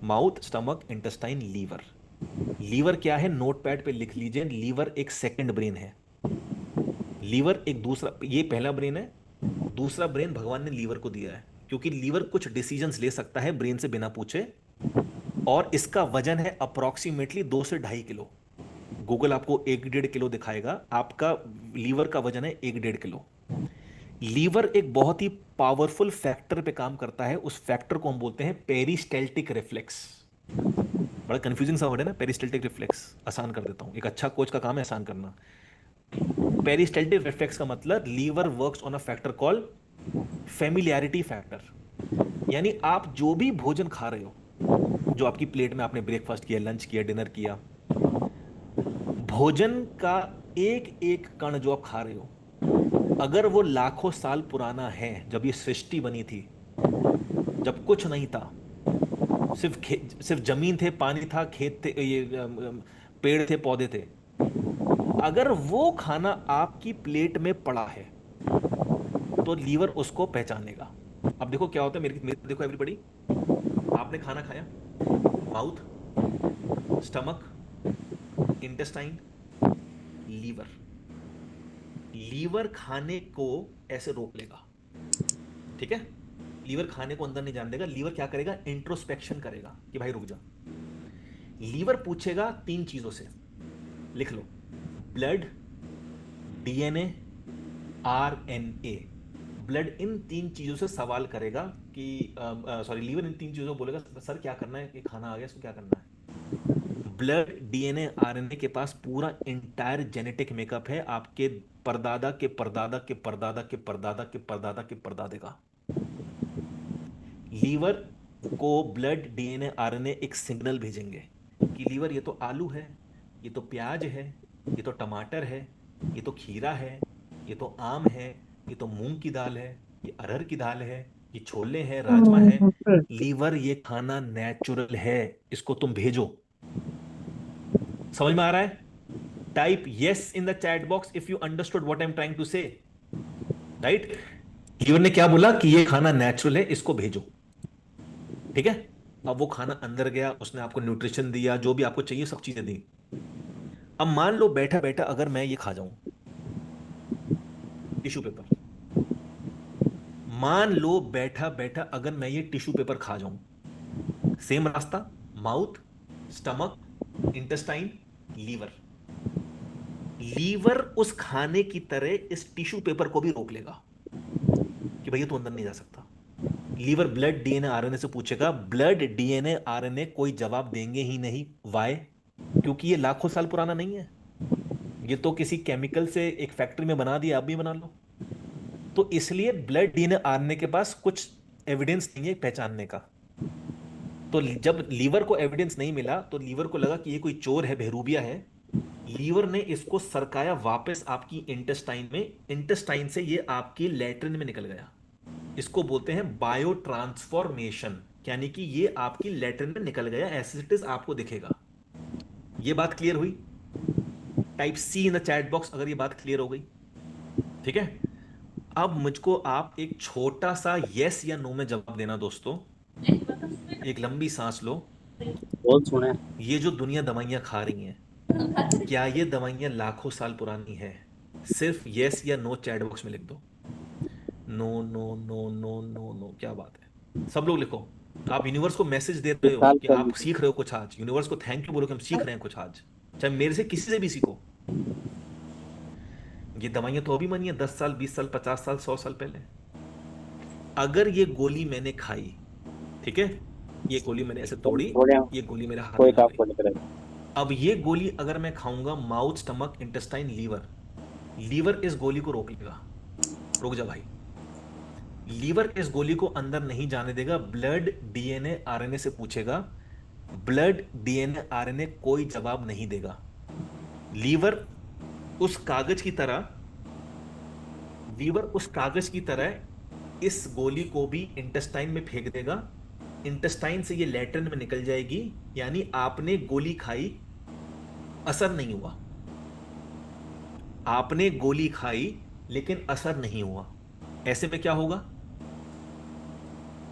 Mouth, stomach, intestine, liver. Liver क्या है, नोटपैड पे लिख लीजिए, लीवर एक सेकंड ब्रेन है। लीवर एक दूसरा, ये पहला ब्रेन है, दूसरा ब्रेन भगवान ने लीवर को दिया है, क्योंकि लीवर कुछ डिसीजंस ले सकता है ब्रेन से बिना पूछे, और इसका वजन है अप्रोक्सीमेटली 2 से 2.5 किलो। गूगल आपको 1-1.5 किलो दिखाएगा, आपका लीवर का वजन है 1-1.5 किलो। लीवर एक बहुत ही पावरफुल फैक्टर पे काम करता है, उस फैक्टर को हम बोलते हैं पेरिस्टैल्टिक रिफ्लेक्स। बड़ा कंफ्यूजिंग सा वर्ड है ना, पेरिस्टैल्टिक रिफ्लेक्स। आसान कर देता हूं, एक अच्छा कोच का काम है आसान करना। पेरिस्टैल्टिक रिफ्लेक्स का मतलब liver works on a factor called familiarity factor. यानी आप जो भी भोजन खा रहे हो, जो आपकी प्लेट में, आपने ब्रेकफास्ट किया, लंच किया, डिनर किया, भोजन का एक एक कण जो आप खा रहे हो, अगर वो लाखों साल पुराना है, जब ये सृष्टि बनी थी, जब कुछ नहीं था, सिर्फ जमीन थे, पानी था, खेत थे, ये पेड़ थे, पौधे थे, अगर वो खाना आपकी प्लेट में पड़ा है तो लीवर उसको पहचानेगा। अब देखो क्या होता है, मेरे देखो एवरीबॉडी, आपने खाना खाया, mouth, stomach, intestine, liver. Liver खाने को ऐसे रोक लेगा, ठीक है, लीवर खाने को अंदर नहीं जाने देगा। लीवर क्या करेगा, इंट्रोस्पेक्शन करेगा कि भाई रुक जा। लीवर पूछेगा 3 चीजों से, लिख लो, ब्लड, डीएनए, आरएनए। ब्लड इन 3 चीजों से सवाल करेगा कि सॉरी, लीवर इन 3 चीजों बोलेगा, सर क्या करना है, ये खाना आ गया, इसको क्या करना है। ब्लड, डीएनए, आरएनए के पास पूरा इंटायर जेनेटिक मेकअप है आपके परदादा के परदादा के परदादा के परदादा के परदादा के परदादे का। लीवर को ब्लड, डीएनए, आरएनए एक सिग्नल भेजेंगे कि लीवर, ये तो आलू है, ये तो प्याज है, ये तो टमाटर है, ये तो खीरा है, ये तो आम है, ये तो मूंग की दाल है, ये अरहर की दाल है, ये छोले हैं, राजमा है। लीवर, ये खाना नेचुरल है, इसको तुम भेजो। समझ में आ रहा है? Type yes in the chat box if you understood what I am trying to say. Right? Liver ने क्या बोला कि ये खाना नेचुरल है, इसको भेजो, ठीक है। अब वो खाना अंदर गया, उसने आपको न्यूट्रिशन दिया, जो भी आपको चाहिए सब चीजें दी। अब मान लो बैठा बैठा अगर मैं ये खा जाऊं, टिश्यू पेपर, मान लो बैठा बैठा अगर मैं ये टिश्यू पेपर खा जाऊं, सेम रास्ता, mouth, stomach, intestine, liver. Liver उस खाने की तरह इस टिश्यू पेपर को भी रोक लेगा कि भैया तू अंदर नहीं जा सकता। लीवर ब्लड, डीएनए, आरएनए से पूछेगा, ब्लड, डीएनए, आरएनए कोई जवाब देंगे ही नहीं। वाई? क्योंकि ये लाखों साल पुराना नहीं है, ये तो किसी केमिकल से एक फैक्ट्री में बना दिया, आप भी बना लो। तो इसलिए ब्लड, डीएनए, आरएनए के पास कुछ एविडेंस नहीं है पहचानने का। तो जब लीवर को एविडेंस नहीं मिला तो लीवर को लगा कि ये कोई चोर है, बहरूबिया है। लीवर ने इसको सरकाया वापस आपकी इंटेस्टाइन में, इंटेस्टाइन से ये आपकी लैट्रिन में निकल गया। इसको बोलते हैं बायो ट्रांसफॉर्मेशन, यानी कि ये आपकी लैट्रिन में निकल गया, एज इट इज आपको दिखेगा। ये बात क्लियर हुई? Type C in the chat box अगर ये बात क्लियर हो गई, ठीक है। अब मुझको आप एक छोटा सा यस या नो में जवाब देना दोस्तों। एक लंबी सांस लो। बहुत सुने। ये जो दुनिया दवाइयां खा रही हैं, क्या ये दवाइयां लाखों साल पुरानी है? सिर्फ यस या नो चैट बॉक्स में लिख दो। No no no no no no, क्या बात है, सब लोग लिखो। आप यूनिवर्स को मैसेज दे रहे हो कि आप सीख रहे हो कुछ आज। यूनिवर्स को थैंक यू बोलो कि हम सीख रहे हैं कुछ आज, चाहे मेरे से किसी से भी सीखो। ये दवाइयां तो अभी बनी है 10 साल, 20 साल, 50 साल, 100 साल पहले। अगर ये गोली मैंने खाई, ठीक है, ये गोली मैंने ऐसे तोड़ी, थोड़े ये गोली मेरे हाथ कोई में आ काम गई। को निकले। अब ये गोली अगर मैं खाऊंगा, mouth, stomach, intestine, liver, liver इस गोली को रोक लेगा। रुक जा भाई, लीवर इस गोली को अंदर नहीं जाने देगा, ब्लड डीएनए आरएनए से पूछेगा, ब्लड डीएनए आरएनए कोई जवाब नहीं देगा। लीवर उस कागज की तरह, लीवर उस कागज की तरह इस गोली को भी इंटेस्टाइन में फेंक देगा, इंटेस्टाइन से ये लैट्रिन में निकल जाएगी, यानी आपने गोली खाई, असर नहीं हुआ। आपने गोली खाई लेकिन असर नहीं हुआ। ऐसे में क्या होगा?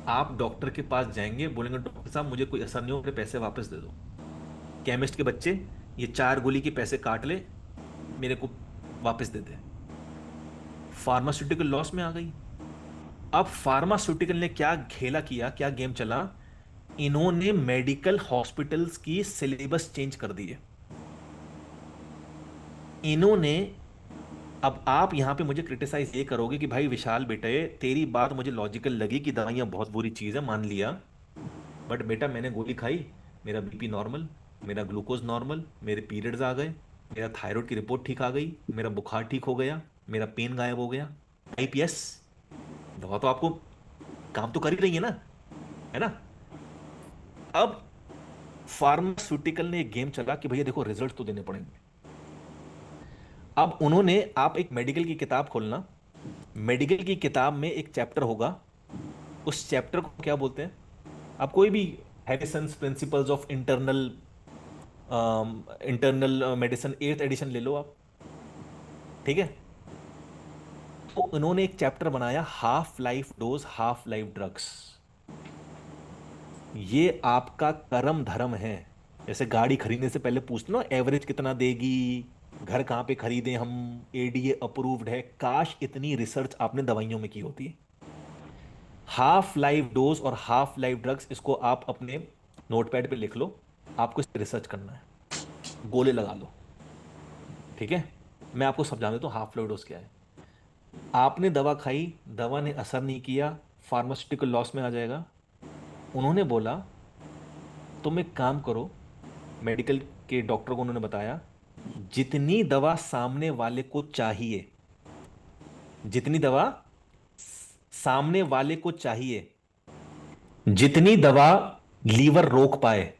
आप डॉक्टर के पास जाएंगे, बोलेंगे डॉक्टर साहब मुझे कोई असर नहीं हो, मेरे पैसे वापस दे दो। केमिस्ट के बच्चे, ये 4 गोली के पैसे काट ले, मेरे को वापस दे दे। फार्मास्यूटिकल लॉस में आ गई। अब फार्मास्यूटिकल ने क्या खेला किया, क्या गेम चला, इन्होंने मेडिकल हॉस्पिटल्स की सिलेबस चेंज कर दी है। इन्होंने, अब आप यहां पे मुझे क्रिटिसाइज ये करोगे कि भाई विशाल बेटे, तेरी बात मुझे लॉजिकल लगी कि दवाइयां बहुत बुरी चीज है, मान लिया, बट बेटा मैंने गोली खाई, मेरा बीपी नॉर्मल, मेरा ग्लूकोज नॉर्मल, मेरे पीरियड्स आ गए, मेरा थायराइड की रिपोर्ट ठीक आ गई, मेरा बुखार ठीक हो गया, मेरा पेन गायब हो गया। आईपीएस दवा तो आपको काम तो कर ही रही है ना? अब फार्मास्यूटिकल ने एक गेम चला कि भैया देखो रिजल्ट तो देने पड़ेंगे। अब उन्होंने, आप एक मेडिकल की किताब खोलना, मेडिकल की किताब में एक चैप्टर होगा, उस चैप्टर को क्या बोलते हैं? आप कोई भी Harrison's principles of internal medicine 8th edition ले लो आप, ठीक है? तो उन्होंने एक चैप्टर बनाया, half life dose, half life drugs. ये आपका कर्म धर्म है। जैसे गाड़ी खरीदने से पहले पूछते ना एवरेज कितना देगी, घर कहां पे खरीदें हम, एडीए अप्रूव्ड है, काश इतनी रिसर्च आपने दवाइयों में की होती। हाफ लाइफ डोज और हाफ लाइफ ड्रग्स, इसको आप अपने नोटपैड पे लिख लो, आपको इस पर रिसर्च करना है, गोले लगा लो, ठीक है? मैं आपको समझा देता हूं हाफ लाइफ डोज क्या है। आपने दवा खाई, दवा ने असर नहीं किया, फार्मास्यूटिकल लॉस में आ जाएगा। उन्होंने बोला तुम एक काम करो, मेडिकल के डॉक्टर को उन्होंने बताया, जितनी दवा सामने वाले को चाहिए, जितनी दवा सामने वाले को चाहिए, जितनी दवा लीवर रोक पाए,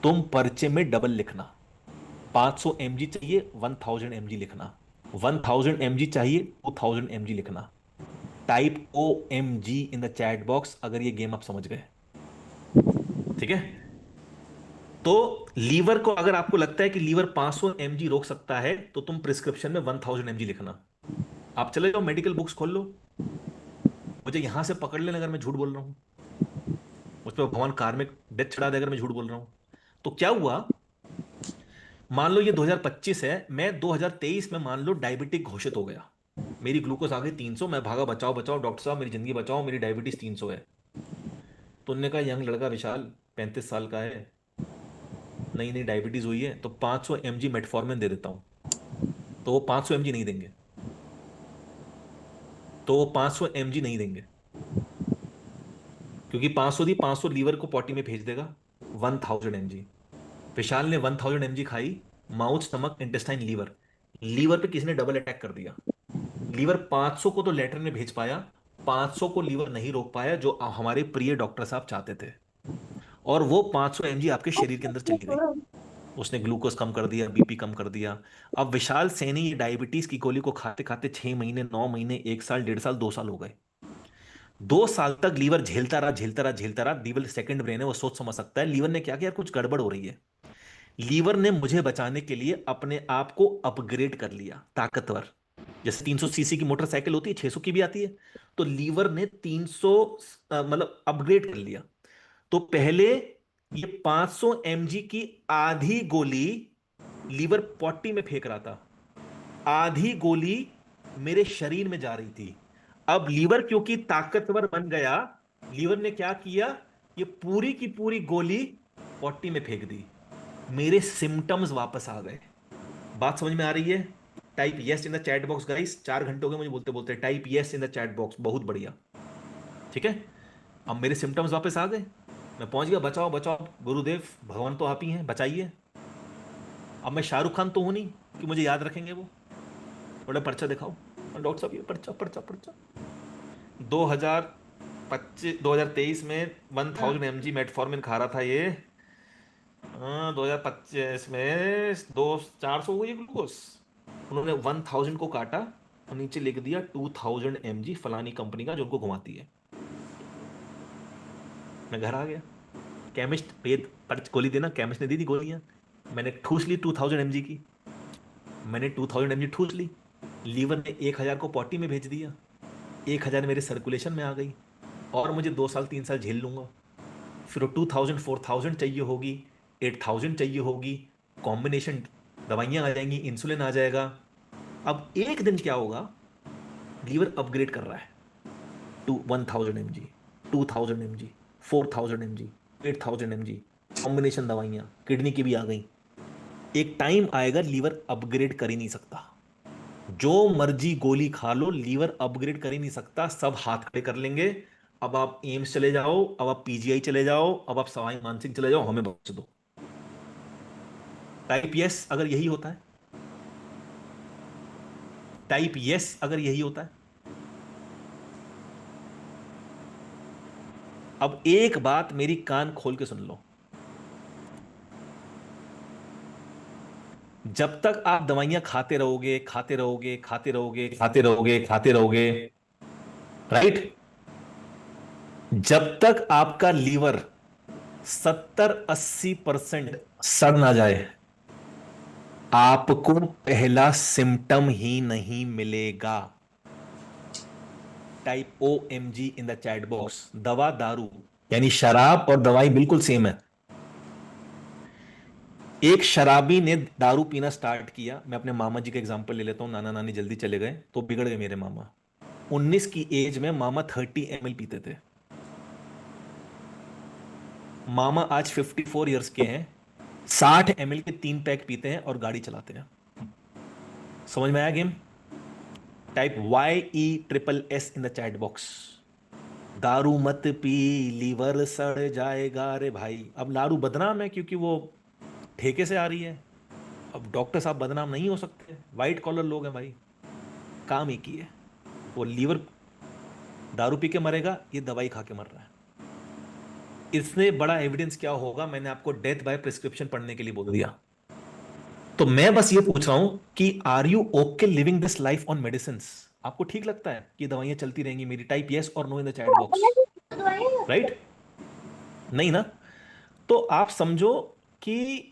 तुम पर्चे में डबल लिखना। 500 mg चाहिए, 1000 mg लिखना, 1000 mg चाहिए, 2000 mg लिखना। Type OMG in the chat box अगर ये गेम आप समझ गए, ठीक है? तो लीवर को, अगर आपको लगता है कि लीवर 500 mg रोक सकता है, तो तुम प्रिस्क्रिप्शन में 1000 mg लिखना। आप चले जाओ मेडिकल बुक्स खोल लो, मुझे यहां से पकड़ लेना अगर मैं झूठ बोल रहा हूं, मुझ पर भगवान कार्मिक डेथ चढ़ा दे अगर मैं झूठ बोल रहा हूं। तो क्या हुआ, मान लो ये 2025 है, मैं 2023 में मान लो डायबिटिक घोषित हो गया, मेरी ग्लूकोज आ गई 300, मैं भागा बचाओ बचाओ डॉक्टर साहब मेरी जिंदगी बचाओ, मेरी डायबिटीज 300 है। तो उन्होंने कहा यंग लड़का विशाल 35 साल का है, नई नई डायबिटीज हुई है, तो 500 mg मेटफॉर्मिन दे देता हूं। तो वो 500 mg नहीं देंगे, तो वो 500 mg नहीं देंगे, क्योंकि 500 दी, 500 लीवर को पॉटी में भेज देगा। 1000 mg, विशाल ने 1000 mg खाई, mouth, stomach, intestine, liver, liver पे किसी ने डबल अटैक कर दिया। लीवर 500 को तो लेटर में भेज पाया, 500 को लीवर नहीं रोक पाया, जो हमारे प्रिय डॉक्टर साहब चाहते थे, और वो 500 mg आपके शरीर के अंदर चली गई। उसने ग्लूकोज कम कर दिया, बीपी कम कर दिया। अब विशाल सैनी ये डायबिटीज की गोली को खाते खाते 6 महीने, 9 महीने, 1 साल, 1.5 साल, 2 साल हो गए। 2 साल तक लीवर झेलता रहा, झेलता रहा, झेलता रहा। लीवर सेकंड ब्रेन है, वो सोच समझ सकता है। लीवर ने क्या किया, कुछ गड़बड़ हो रही है। लीवर ने मुझे बचाने के लिए अपने आप को अपग्रेड कर लिया, ताकतवर। जैसे 300 सीसी की मोटरसाइकिल होती है, 600 की भी आती है, तो लीवर ने 300 मतलब अपग्रेड कर लिया। तो पहले ये 500 mg की आधी गोली लीवर पॉटी में फेंक रहा था, आधी गोली मेरे शरीर में जा रही थी। अब लीवर क्योंकि ताकतवर बन गया, लीवर ने क्या किया, ये पूरी की पूरी गोली पॉटी में फेंक दी। मेरे सिम्टम्स वापस आ गए। बात समझ में आ रही है? Type yes in the chat box guys. 4 घंटे हो गए मुझे बोलते बोलते। Type yes in the chat box, बहुत बढ़िया, ठीक है? अब मेरे सिम्टम्स वापस आ गए, मैं पहुंच गया, बचाओ बचाओ गुरुदेव, भगवान तो आप ही हैं, बचाइए। अब मैं शाहरुख खान तो हूं नहीं कि मुझे याद रखेंगे वो। बड़ा पर्चा दिखाओ, डॉक्टर साहब ये पर्चा पर्चा पर्चा। 2023 में 1000 mg मेटफॉर्मिन खा रहा था ये। 2025 में 400 हो गई ग्लूकोज। उन्होंने 1000 को काटा और नीचे लिख दिया 2000 mg फलानी कंपनी का जो उनको घुमाती है। मैं घर आ गया, केमिस्ट पेद पर्च गोली देना, केमिस्ट ने दी थी गोलियां। मैंने ठूस ली 2000 mg की। मैंने 2000 mg ठूस ली। लीवर ने 1000 को पॉटी में भेज दिया। 1000 मेरे सर्कुलेशन में आ गई और मुझे 2 साल 3 साल झेल लूंगा। फिर 2000 4000 चाहिए होगी, 8000 चाहिए होगी, कॉम्बिनेशन दवाइयां आ जाएंगी, इंसुलिन आ जाएगा। अब एक दिन क्या होगा, लीवर अपग्रेड कर रहा है to 1000 mg, 2000 mg, 4000 mg, 8000 mg, combination दवाइयां किडनी की भी आ गई। एक टाइम आएगा लीवर अपग्रेड कर ही नहीं सकता। जो मर्जी गोली खा लो, लीवर अपग्रेड कर ही नहीं सकता। सब हाथ खड़े कर लेंगे। अब आप एम्स चले जाओ, अब आप पीजीआई चले जाओ, अब आप सवाई मानसिंह चले जाओ, हमें बख्श दो। टाइप यस अगर यही होता है, टाइप यस अगर यही होता है। अब एक बात मेरी कान खोल के सुन लो, जब तक आप दवाइयां खाते रहोगे खाते रहोगे खाते रहोगे खाते रहोगे खाते रहोगे, राइट, जब तक आपका लीवर 70-80% सड़ ना जाए, आपको पहला सिम्टम ही नहीं मिलेगा। Type OMG in the chat box. दवा दारू यानी शराब और दवाई बिल्कुल सेम है। एक शराबी ने दारू पीना स्टार्ट किया, मैं अपने मामा जी का एग्जांपल ले लेता हूं, नाना नानी जल्दी चले गए तो बिगड़ गए मेरे मामा। 19 की एज में मामा 30 ml पीते थे। मामा आज 54 इयर्स के हैं, 60 ml के 3 पैक पीते हैं और गाड़ी चलाते हैं। समझ में आया game? Type YESSS in the chat box. दारू मत पी, लीवर सड़ जाएगा। अरे भाई, अब दारू बदनाम है क्योंकि वो ठेके से आ रही है। अब डॉक्टर साहब बदनाम नहीं हो सकते, वाइट कॉलर लोग हैं भाई, काम एक ही है। वो लीवर दारू पी के मरेगा, ये दवाई खा के मर रहा है। इससे बड़ा एविडेंस क्या होगा? मैंने आपको डेथ बाय प्रिस्क्रिप्शन पढ़ने के लिए बोल दिया। तो मैं बस ये पूछ रहा हूं कि are you okay living this life on medicine? आपको ठीक लगता है कि दवाइयां चलती रहेंगी मेरी? टाइप यस और no in the chat box. Right? नहीं ना? तो आप समझो कि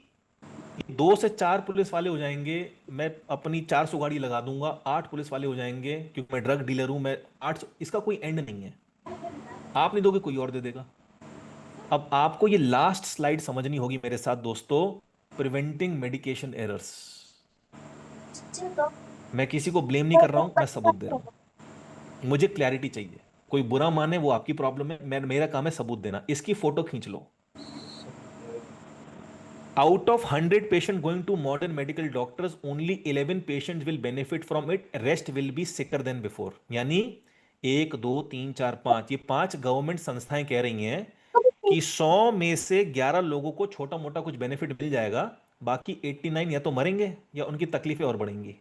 2 से 4 पुलिस वाले हो जाएंगे, मैं अपनी 400 गाड़ी लगा दूंगा, 8 पुलिस वाले हो जाएंगे क्योंकि मैं ड्रग डीलर हूं, मैं 800, इसका कोई एंड नहीं है। आप नहीं दोगे, कोई और दे देगा। अब आपको ये लास्ट स्लाइड समझनी होगी मेरे साथ दोस्तों, प्रिवेंटिंग मेडिकेशन एरर्स। मैं किसी को ब्लेम नहीं कर रहा हूं, मैं सबूत दे रहा हूं। मुझे क्लैरिटी चाहिए, कोई बुरा माने वो आपकी प्रॉब्लम है, मेरा काम है सबूत देना। इसकी फोटो खींच लो। Out of 100 patients going to modern medical doctors, only 11 patients will benefit from it. Rest will be sicker than before. यानी 1, 2, 3, 4, 5, ये 5 गवर्नमेंट संस्थाएं कह रही हैं कि 100 में से 11 लोगों को छोटा मोटा कुछ बेनिफिट मिल जाएगा, बाकी 89 या तो मरेंगे या उनकी तकलीफें और बढ़ेंगी।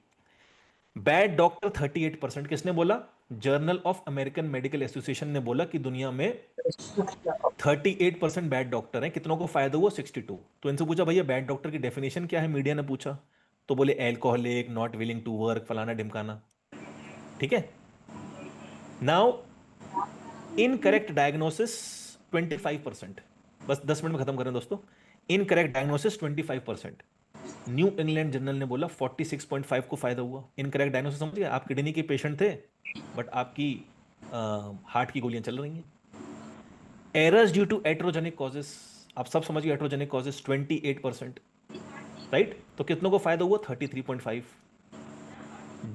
Bad doctor 38%। किसने बोला? Journal of American medical association ने बोला कि दुनिया में 38% बैड डॉक्टर हैं। कितनों को फायदा हुआ? 62। तो इनसे पूछा भैया बैड डॉक्टर की डेफिनेशन क्या है, मीडिया ने पूछा, तो बोले alcoholic, not willing to work, फलाना ढिमकाना। ठीक है। Now incorrect diagnosis 25%। बस 10 मिनट में खत्म करें दोस्तों। Incorrect diagnosis 25%। New England Journal ने बोला 46.5 को फायदा हुआ। इनकरेक्ट डायग्नोसिस समझ गए? आप किडनी के पेशेंट थे बट आपकी हार्ट की गोलियां चल रही हैं। Errors due to iatrogenic causes, आप सब समझ गए, एट्रोजेनिक कॉजेस 28%। राइट? तो कितनों को फायदा हुआ? 33.5।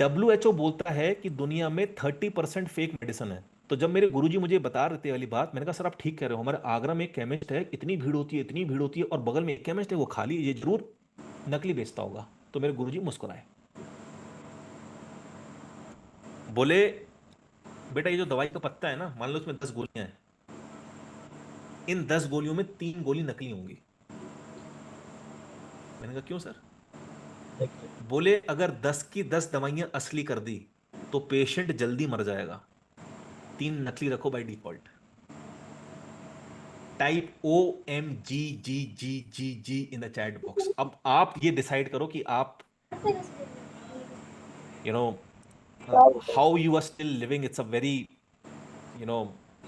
WHO बोलता है कि दुनिया में 30% फेक मेडिसिन है। तो जब मेरे गुरुजी मुझे बता रहे थे वाली बात, मैंने कहा सर आप ठीक कह रहे हो, हमारे आगरा में एक केमिस्ट है, इतनी भीड़ होती है, इतनी भीड़ होती है, और बगल में एक केमिस्ट है, वो खाली, ये जरूर नकली बेचता होगा। तो मेरे गुरुजी मुस्कुराए, बोले बेटा ये जो दवाई का पत्ता है ना, मान लो उसमें 10 गोलियां हैं, इन 10 गोलियों में 3 गोली नकली होंगी। मैंने कहा क्यों सर? बोले अगर 10 की 10 दवाइयां असली कर दी तो पेशेंट जल्दी मर जाएगा, 3 नकली रखो by default. Type OMGGGGG in the chat box. अब आप ये डिसाइड करो कि आप you know how you are still living. It's a very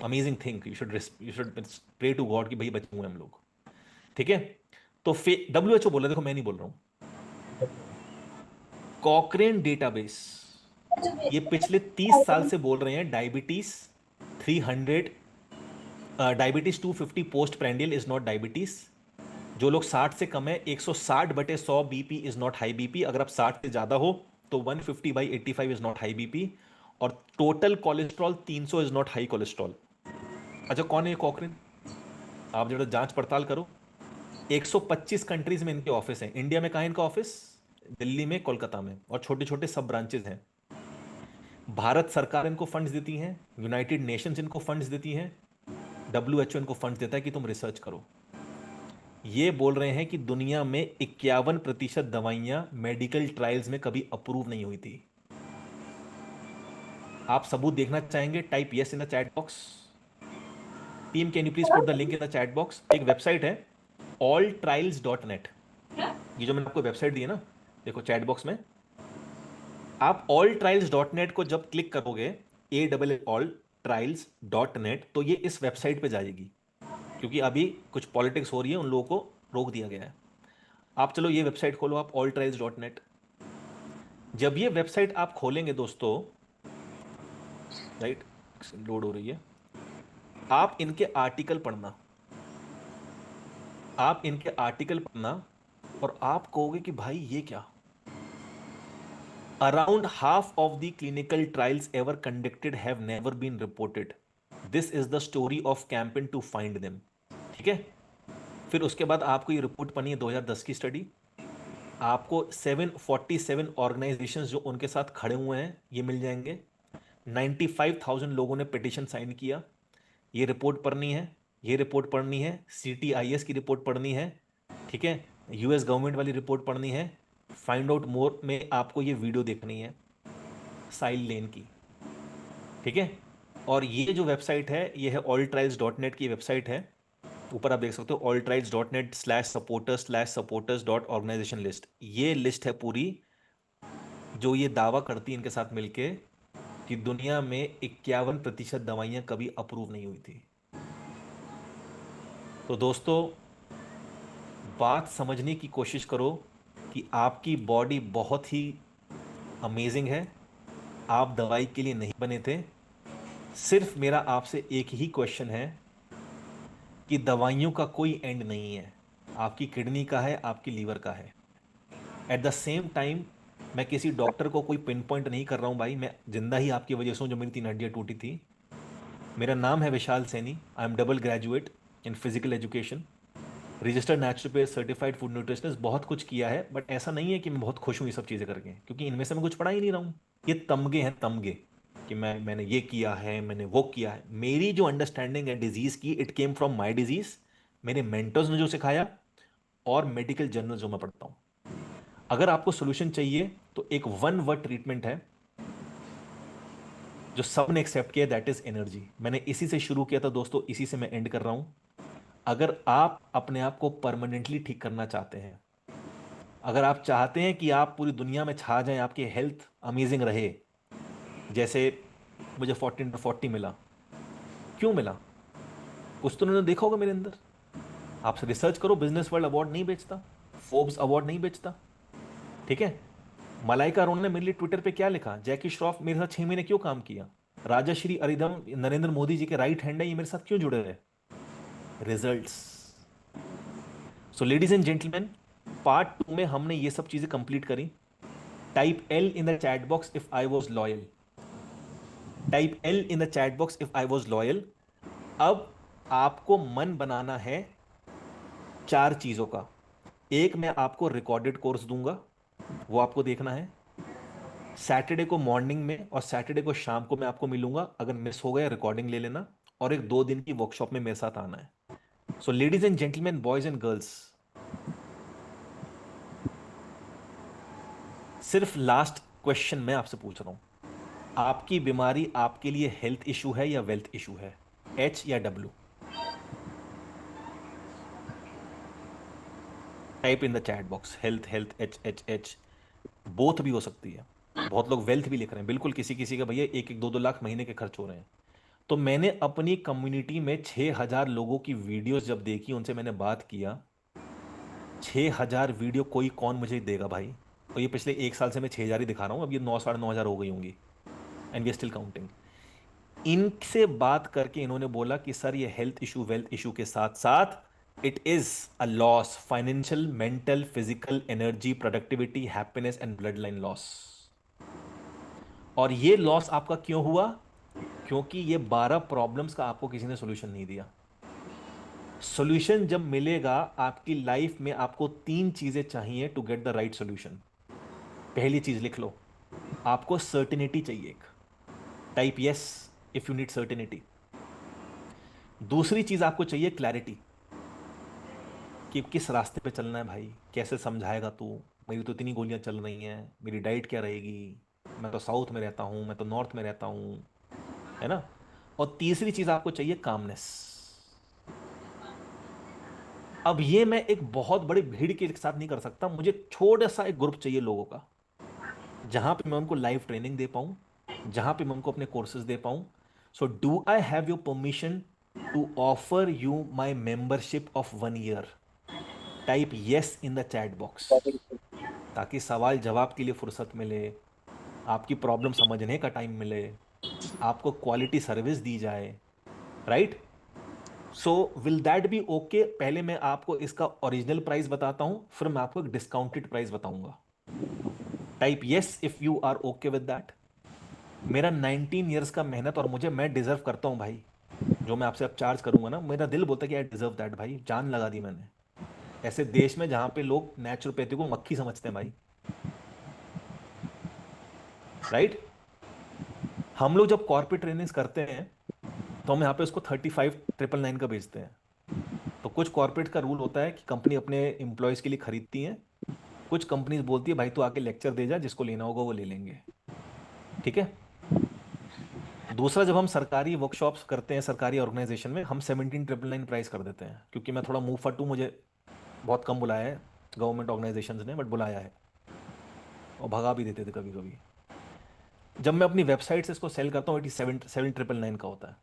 amazing thing. You should pray to God कि भाई बचे हुए हम लोग। ठीक है, तो WHO बोला, देखो मैं नहीं बोल रहा हूं, कॉकरेन डेटाबेस ये पिछले 30 साल से बोल रहे हैं diabetes 300 diabetes 250 post prandial is not diabetes. जो लोग 60 से कम है, 160/100 BP is not high BP. अगर आप 60 से ज्यादा हो तो 150/85 इज नॉट हाई बीपी। और total cholesterol 300 is not high cholesterol. अच्छा, कौन है ये कॉकरेन? आप जरा जांच पड़ताल करो। 125 कंट्रीज में इनके ऑफिस हैं। इंडिया में कहाँ है इनका ऑफिस? दिल्ली में, कोलकाता में, और छोटे छोटे सब ब्रांचेस हैं। भारत सरकार इनको फंड्स देती है, यूनाइटेड नेशंस इनको फंड्स देती है, WHO इनको फंड्स देता है कि तुम रिसर्च करो। ये बोल रहे हैं कि दुनिया में 51% दवाइयां मेडिकल ट्रायल्स में कभी अप्रूव नहीं हुई थी। आप सबूत देखना चाहेंगे? Type yes in the chat box. Team can you please put the link in the chat box. एक वेबसाइट है alltrials.net। ये जो मैंने आपको वेबसाइट दी है ना, देखो चैट बॉक्स में। आप alltrials.net को जब क्लिक करोगे, alltrials.net, तो ये इस वेबसाइट पे जाएगी। क्योंकि अभी कुछ पॉलिटिक्स हो रही है, उन लोगों को रोक दिया गया है। आप चलो ये वेबसाइट खोलो, आप alltrials.net। जब ये वेबसाइट आप खोलेंगे दोस्तों, राइट, लोड हो रही है, आप इनके आर्टिकल पढ़ना, आप इनके आर्टिकल पढ़ना, और आप कहोगे कि भाई ये क्या। Around half of the clinical trials ever conducted have never been reported. This is the story of campaign to find them. ठीक है, फिर उसके बाद आपको ये रिपोर्ट पढ़नी है 2010 की स्टडी। आपको 747 ऑर्गेनाइजेशंस जो उनके साथ खड़े हुए हैं ये मिल जाएंगे। 95,000 लोगों ने पिटिशन साइन किया। ये रिपोर्ट पढ़नी है, ये रिपोर्ट पढ़नी है, CTIS की रिपोर्ट पढ़नी है, ठीक है, US गवर्नमेंट वाली रिपोर्ट पढ़नी है। फाइंड आउट मोर में आपको ये वीडियो देखनी है साइल लेन की, ठीक है। और ये जो वेबसाइट है ये है alltrials.net की वेबसाइट है। ऊपर आप देख सकते हो alltrials.net/supporters/supporters.organization list। ये लिस्ट है पूरी जो ये दावा करती है इनके साथ मिलके कि दुनिया में 51% दवाइयां कभी अप्रूव नहीं हुई थी। तो दोस्तों, बात समझने की कोशिश करो कि आपकी बॉडी बहुत ही अमेजिंग है। आप दवाई के लिए नहीं बने थे। सिर्फ मेरा आपसे एक ही क्वेश्चन है कि दवाइयों का कोई एंड नहीं है। आपकी किडनी का है, आपकी लीवर का है। एट द सेम टाइम मैं किसी डॉक्टर को कोई पिन पॉइंट नहीं कर रहा हूं भाई। मैं जिंदा ही आपकी वजह से हूं जो मेरी 3 हड्डियां टूटी थी। मेरा नाम है Vishal Saini. I am double graduate in physical education, registered naturopath, certified food nutritionist. बहुत कुछ किया है, बट ऐसा नहीं है कि मैं बहुत खुश हूँ ये सब चीज़ें करके, क्योंकि इनमें से मैं कुछ पढ़ा ही नहीं रहा हूँ। ये तमगे हैं, तमगे, कि मैंने ये किया है, मैंने वो किया है। मेरी जो अंडरस्टैंडिंग है डिजीज़ की, it came from my disease, मेरे मेंटर्स ने जो सिखाया, और मेडिकल जर्नल जो मैं पढ़ता हूँ। अगर आपको सोल्यूशन चाहिए तो एक 1 वर्ड ट्रीटमेंट है जो सब ने एक्सेप्ट किया, दैट इज एनर्जी। मैंने इसी से शुरू किया था दोस्तों, इसी से मैं एंड कर रहा हूं। अगर आप अपने आप को परमानेंटली ठीक करना चाहते हैं, अगर आप चाहते हैं कि आप पूरी दुनिया में छा जाएं, आपकी हेल्थ अमेजिंग रहे, जैसे मुझे 14/40 मिला। क्यों मिला? कुछ तो उन्होंने देखा होगा मेरे अंदर। आप रिसर्च करो, बिजनेस वर्ल्ड अवार्ड नहीं बेचता, फोर्ब्स अवार्ड नहीं बेचता, ठीक है। मलाइका अरोड़ा ने मेरे लिए ट्विटर पे क्या लिखा, जैकी श्रॉफ मेरे साथ 6 महीने क्यों काम किया, राजश्री अरिदम नरेंद्र मोदी जी के राइट हैंड है, ये मेरे साथ क्यों जुड़े रहे? Results. So ladies and gentleman, part 2 में हमने ये सब चीजें कंप्लीट करी। Type L in the chat box if I was loyal. Type L in the chat box if I was loyal. अब आपको मन बनाना है 4 चीजों का। एक, मैं आपको रिकॉर्डेड कोर्स दूंगा, वो आपको देखना है। सैटरडे को मॉर्निंग में और सैटरडे को शाम को मैं आपको मिलूंगा। अगर मिस हो गया रिकॉर्डिंग ले लेना, और एक 2 दिन की वर्कशॉप में मेरे साथ आना है। So ladies and gentlemen, boys and girls, सिर्फ लास्ट क्वेश्चन मैं आपसे पूछ रहा हूं, आपकी बीमारी आपके लिए हेल्थ इशू है या वेल्थ इशू है? एच या W? Type in the chat box. Health health H H H, both भी हो सकती है। बहुत लोग वेल्थ भी लिख रहे हैं, बिल्कुल किसी किसी का भैया 1-1 2-2 लाख महीने के खर्च हो रहे हैं। तो मैंने अपनी कम्युनिटी में 6000 लोगों की वीडियोस जब देखी, उनसे मैंने बात किया, 6000 वीडियो कोई कौन मुझे देगा भाई? और ये पिछले 1 साल से मैं 6000 ही दिखा रहा हूँ, अब ये 9-9.5 हो गई होंगी, and we are still counting. इनसे बात करके इन्होंने बोला कि सर ये हेल्थ इशू वेल्थ इशू के साथ साथ it is a loss, financial, mental, physical, energy, productivity, happiness and blood line loss. और ये लॉस आपका क्यों हुआ? क्योंकि ये 12 प्रॉब्लम्स का आपको किसी ने सॉल्यूशन नहीं दिया। सॉल्यूशन जब मिलेगा आपकी लाइफ में, आपको 3 चीजें चाहिए to get the right solution. पहली चीज लिख लो, आपको सर्टेनिटी चाहिए एक, type yes if you need certainty. दूसरी चीज आपको चाहिए क्लैरिटी, कि किस रास्ते पे चलना है भाई, कैसे समझाएगा तू, मेरी तो इतनी गोलियां चल रही हैं, मेरी डाइट क्या रहेगी, मैं तो साउथ में रहता हूं, मैं तो नॉर्थ में रहता हूं, है ना। और तीसरी चीज आपको चाहिए कामनेस। अब ये मैं एक बहुत बड़ी भीड़ के साथ नहीं कर सकता, मुझे छोटा सा एक ग्रुप चाहिए लोगों का, जहां पे मैं उनको लाइव ट्रेनिंग दे पाऊं, जहां पे मैं उनको अपने कोर्सेज दे पाऊं। So do I have your permission to offer you my membership of 1 year? Type yes in the chat box, ताकि सवाल जवाब के लिए फुर्सत मिले, आपकी प्रॉब्लम समझने का टाइम मिले, आपको क्वालिटी सर्विस दी जाए, right? So will that be okay? पहले मैं आपको इसका ओरिजिनल प्राइस बताता हूं, फिर मैं आपको एक डिस्काउंटेड प्राइस बताऊंगा। Type yes if you are okay with that. मेरा 19 ईयर्स का मेहनत, और मैं डिजर्व करता हूं भाई, जो मैं आपसे अब चार्ज करूंगा ना, मेरा दिल बोलता है कि आई डिजर्व दैट भाई, जान लगा दी मैंने ऐसे देश में जहां पे लोग नेचुरोपैथी को मक्खी समझते हैं भाई, राइट? हम लोग जब कॉर्पोरेट ट्रेनिंग्स करते हैं तो हम यहाँ पे उसको 35,999 का बेचते हैं। तो कुछ कॉर्पोरेट का रूल होता है कि कंपनी अपने एम्प्लॉयज के लिए खरीदती है, कुछ कंपनीज बोलती है भाई तू आके लेक्चर दे जा, जिसको लेना होगा वो ले लेंगे, ठीक है। दूसरा, जब हम सरकारी वर्कशॉप्स करते हैं सरकारी ऑर्गेनाइजेशन में, हम 17,999 प्राइस कर देते हैं, क्योंकि मैं थोड़ा मुंह फट हूं, मुझे बहुत कम बुलाया है गवर्नमेंट ऑर्गेनाइजेशन ने, बट बुलाया है और भगा भी देते थे कभी कभी। जब मैं अपनी वेबसाइट से इसको सेल करता हूँ 7,999 का होता है।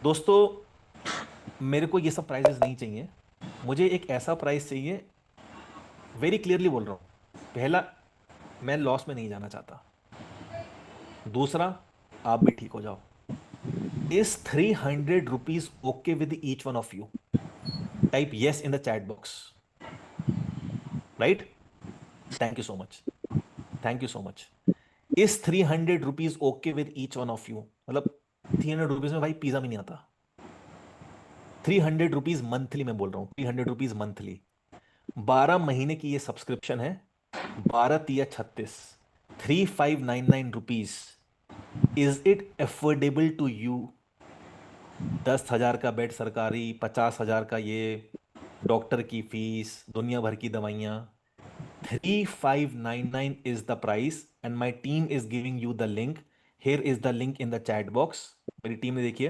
दोस्तों मेरे को ये सब प्राइजेस नहीं चाहिए, मुझे एक ऐसा प्राइस चाहिए, वेरी क्लियरली बोल रहा हूँ। पहला, मैं लॉस में नहीं जाना चाहता। दूसरा, आप भी ठीक हो जाओ। Is 300 rupees okay with each one of you? Type yes in the chat box, right? Thank you so much, thank you so much. Is 300 rupees okay with each one of you? मतलब 300 rupees में भाई pizza भी नहीं आता। 300 rupees monthly मैं बोल रहा हूं, 300 रुपीज मंथली, 12 महीने की ये सब्सक्रिप्शन है, 12×3=36, 3,599 rupees. Is it affordable to you? 10,000 का बेड सरकारी, 50,000 का ये डॉक्टर की फीस, दुनिया भर की दवाइयां, 3,599 is the price and my team is giving you the link. Here is the link in the chat box. मेरी टीम ने देखिए